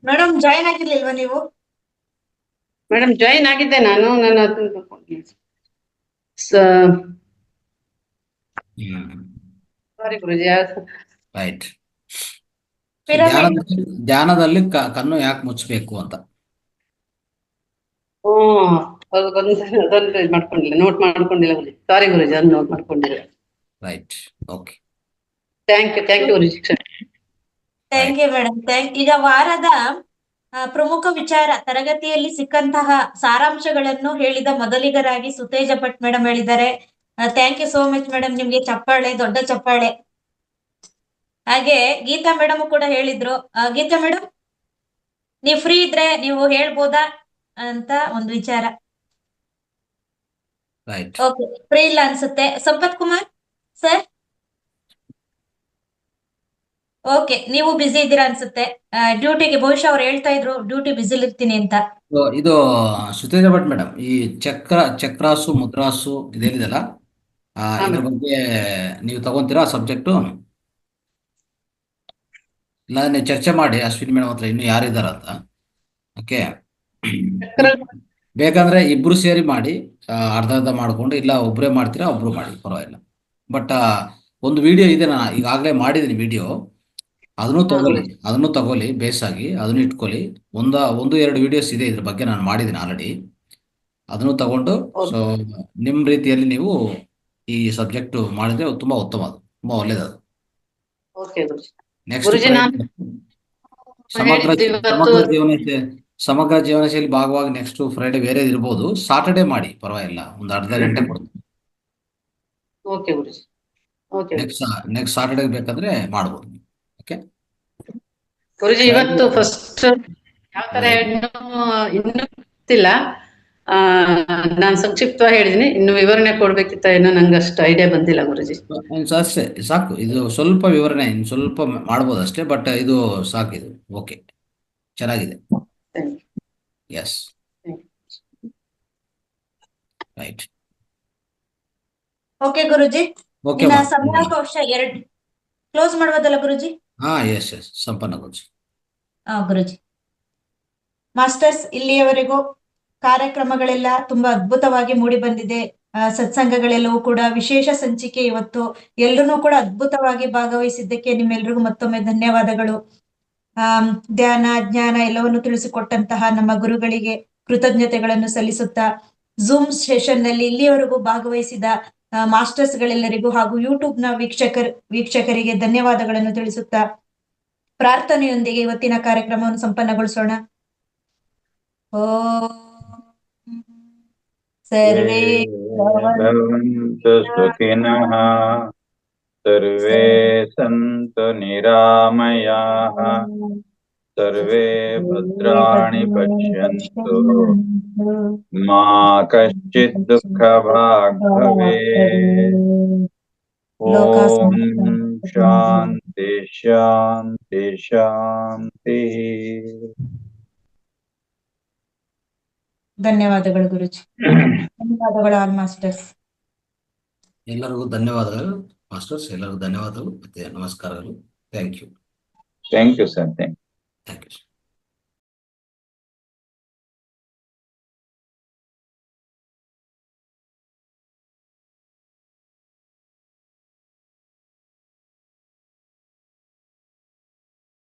ಮೇಡಮ್ ಜಾಯಿನ್ ಆಗಿರ್ಲಿಲ್ವಾ ನೀವು? ಮೇಡಮ್ ಜಾಯಿನ್ ಆಗಿದ್ದೆ ನಾನು. ಸಾರಿ ಗುರುಜಿ. ರೈಟ್. ಧ್ಯಾನದಲ್ಲಿ ಕಣ್ಣು ಯಾಕೆ ಮುಚ್ಚಬೇಕು ಅಂತ ಅದೊಂದು ಮಾಡ್ಕೊಂಡಿಲ್ಲ, ನೋಟ್ ಮಾಡ್ಕೊಂಡಿಲ್ಲ ಗುರುಜಿ. ಸಾರಿ ಗುರುಜಿ, ಅದನ್ನ ನೋಟ್ ಮಾಡ್ಕೊಂಡಿಲ್ಲ. Right, okay. ಥ್ಯಾಂಕ್ ಯು ಗುರುಜಿ. Thank you madam. ಈಗ ವಾರದ ಪ್ರಮುಖ ವಿಚಾರ, ತರಗತಿಯಲ್ಲಿ ಸಿಕ್ಕಂತಹ ಸಾರಾಂಶಗಳನ್ನು ಹೇಳಿದ ಮೊದಲಿಗರಾಗಿ ಸುತೇಜ ಭಟ್ ಮೇಡಮ್ ಹೇಳಿದ್ದಾರೆ. Thank you so much madam, ನಿಮ್ಗೆ ಚಪ್ಪಾಳೆ, ದೊಡ್ಡ ಚಪ್ಪಾಳೆ. ಹಾಗೆ ಗೀತಾ ಮೇಡಮ್ ಕೂಡ ಹೇಳಿದ್ರು. ಗೀತಾ ಮೇಡಮ್, ನೀವು ಫ್ರೀ ಇದ್ರೆ ನೀವು ಹೇಳ್ಬೋದಾ ಅಂತ ಒಂದು ವಿಚಾರ. ಓಕೆ, ಫ್ರೀ ಇಲ್ಲ ಅನ್ಸುತ್ತೆ. ಸಂಪತ್ ಕುಮಾರ್ ಸರ್. ಓಕೆ, ನೀವು ಬಿಸಿ ಇದ್ದೀರಾ ಅನ್ಸುತ್ತೆ. ಡ್ಯೂಟಿಗೆ ಬಹುಶಃ ಅವ್ರು ಹೇಳ್ತಾ ಇದ್ರು ಡ್ಯೂಟಿ ಬಿಸಿಲಿ ಇರ್ತೀನಿ ಅಂತ. ಇದು ಸುತೇಂದ್ರ ಭಟ್ ಮೇಡಮ್, ಈ ಚಕ್ರಾಸು ಮುದ್ರಾಸು ಇದೇನಿದೆಲ್ಲ ಇದ್ರ ಬಗ್ಗೆ ನೀವು ತಗೊಂತೀರಾ ಸಬ್ಜೆಕ್ಟು? ಇಲ್ಲ ನೀವು ಚರ್ಚೆ ಮಾಡಿ ಅಶ್ವಿನಿ ಮೇಡಮ್ ಹತ್ರ ಇನ್ನೂ ಯಾರಿದಾರ ಅಂತ. ಓಕೆ, ಬೇಕಂದ್ರೆ ಇಬ್ರು ಸೇರಿ ಮಾಡಿ, ಅರ್ಧ ಅರ್ಧ ಮಾಡ್ಕೊಂಡು, ಇಲ್ಲ ಒಬ್ಬರೇ ಮಾಡ್ತೀರಾ ಒಬ್ರು ಮಾಡಿ, ಪರವಾಗಿಲ್ಲ. ಬಟ್ ಒಂದು ವಿಡಿಯೋ ಇದೆ, ನಾನು ಈಗಾಗಲೇ ಮಾಡಿದ್ದೀನಿ ವಿಡಿಯೋ, ಅದನ್ನು ತಗೊಳ್ಳಿ ಬೇಸಾಗಿ, ಅದನ್ನು ಇಟ್ಕೊಳ್ಳಿ. ಒಂದು ಎರಡು ವಿಡಿಯೋಸ್ ಇದೆ ಇದ್ರ ಬಗ್ಗೆ, ನಾನು ಮಾಡಿದ್ದೀನಿ ಆಲ್ರೆಡಿ. ಅದನ್ನು ತಗೊಂಡು ಸೊ ನಿಮ್ಮ ರೀತಿಯಲ್ಲಿ ನೀವು ಈ ಸಬ್ಜೆಕ್ಟ್ ಮಾಡಿದ್ರೆ ತುಂಬಾ ಉತ್ತಮ, ಅದು ತುಂಬಾ ಒಳ್ಳೇದದು. ನೆಕ್ಸ್ಟ್ ಸಮಗ್ರ ಜೀವನ ಶೈಲಿ ಭಾಗವಾಗಿ ನೆಕ್ಸ್ಟ್ ಫ್ರೈಡೆ ಬೇರೆ ಇರ್ಬೋದು, ಸಾಟರ್ಡೆ ಮಾಡಿ ಪರವಾಗಿಲ್ಲ, ಒಂದು ಅರ್ಧ ಗಂಟೆ ಕೊಡ್ತೀನಿ. ನೆಕ್ಸ್ಟ್ ಸಾಟರ್ಡೆ ಬೇಕಾದ್ರೆ ಮಾಡ್ಬೋದು. ಓಕೆ ಗುರುಜಿ, ಇವತ್ತು ಫಸ್ಟ್ ಯಾವ ತರ ಇನ್ನೂ ಗೊತ್ತಿಲ್ಲ. ನಾನು ಸಂಕ್ಷಿಪ್ತವಾಗಿ ಹೇಳಿದೀನಿ, ಇನ್ನು ವಿವರಣೆ ಕೊಡ್ಬೇಕಿತ್ತ ಏನೋ ನಂಗೆ ಅಷ್ಟು ಐಡಿಯಾ ಬಂದಿಲ್ಲ ಗುರುಜಿ. ಅಷ್ಟೇ ಸಾಕು, ಇದು ಸ್ವಲ್ಪ ವಿವರಣೆ ಇನ್ನು ಸ್ವಲ್ಪ ಮಾಡ್ಬೋದು ಅಷ್ಟೇ, ಬಟ್ ಇದು ಸಾಕು, ಇದು ಓಕೆ, ಚೆನ್ನಾಗಿದೆ. Yes, right. ಓಕೆ ಗುರುಜಿ, ಓಕೆ ಇನ್ನ ಸಮಯಾವಕಾಶ 2 ಕ್ಲೋಸ್ ಮಾಡ್ಬೋದಲ್ಲ ಗುರುಜಿ? ಎಸ್ ಸಂಪನ್ನ ಗುರುಜಿ. ಗುರುಜಿ, ಮಾಸ್ಟರ್ಸ್, ಇಲ್ಲಿಯವರೆಗೂ ಕಾರ್ಯಕ್ರಮಗಳೆಲ್ಲ ತುಂಬಾ ಅದ್ಭುತವಾಗಿ ಮೂಡಿ ಬಂದಿದೆ. ಸತ್ಸಂಗಗಳೆಲ್ಲವೂ ಕೂಡ ವಿಶೇಷ ಸಂಚಿಕೆ ಇವತ್ತು. ಎಲ್ರೂ ಕೂಡ ಅದ್ಭುತವಾಗಿ ಭಾಗವಹಿಸಿದ್ದಕ್ಕೆ ನಿಮ್ಮೆಲ್ರಿಗೂ ಮತ್ತೊಮ್ಮೆ ಧನ್ಯವಾದಗಳು. ಧ್ಯಾನ ಜ್ಞಾನ ಎಲ್ಲವನ್ನು ತಿಳಿಸಿಕೊಟ್ಟಂತಹ ನಮ್ಮ ಗುರುಗಳಿಗೆ ಕೃತಜ್ಞತೆಗಳನ್ನು ಸಲ್ಲಿಸುತ್ತಾ, ಝೂಮ್ ಸೆಷನ್ ನಲ್ಲಿ ಇಲ್ಲಿಯವರೆಗೂ ಭಾಗವಹಿಸಿದ ಮಾಸ್ಟರ್ಸ್ ಗಳೆಲ್ಲರಿಗೂ ಹಾಗೂ ಯೂಟ್ಯೂಬ್ ನ ವೀಕ್ಷಕರಿಗೆ ಧನ್ಯವಾದಗಳನ್ನು ತಿಳಿಸುತ್ತಾ, ಪ್ರಾರ್ಥನೆಯೊಂದಿಗೆ ಇವತ್ತಿನ ಕಾರ್ಯಕ್ರಮವನ್ನು ಸಂಪನ್ನಗೊಳಿಸೋಣ. ಸರ್ವೇ ಭವಂತು ಸುಖಿನಃ, ಸರ್ವೇ ಸಂತು ನಿರಾಮಯಾಃ, ಸರ್ವೇ ಭದ್ರಾಣಿ ಪಶ್ಯಂತು, ಮಾ ಕಶ್ಚಿತ್ ದುಃಖಭಾಗ್ ಭವೇತ್. ಓಂ ಶಾಂತಿ ಶಾಂತಿ ಶಾಂತಿ. ಧನ್ಯವಾದಗಳು ಗುರುಜಿ. ಧನ್ಯವಾದಗಳು ಆಲ್ ಮಾಸ್ಟರ್ಸ್. ಎಲ್ಲರಿಗೂ ಧನ್ಯವಾದಗಳು ಮಾಸ್ಟರ್ಸ್, ಎಲ್ಲರಿಗೂ ಧನ್ಯವಾದಗಳು ಮತ್ತೆ ನಮಸ್ಕಾರಗಳು. Thank you. Thank you sir. Thank you.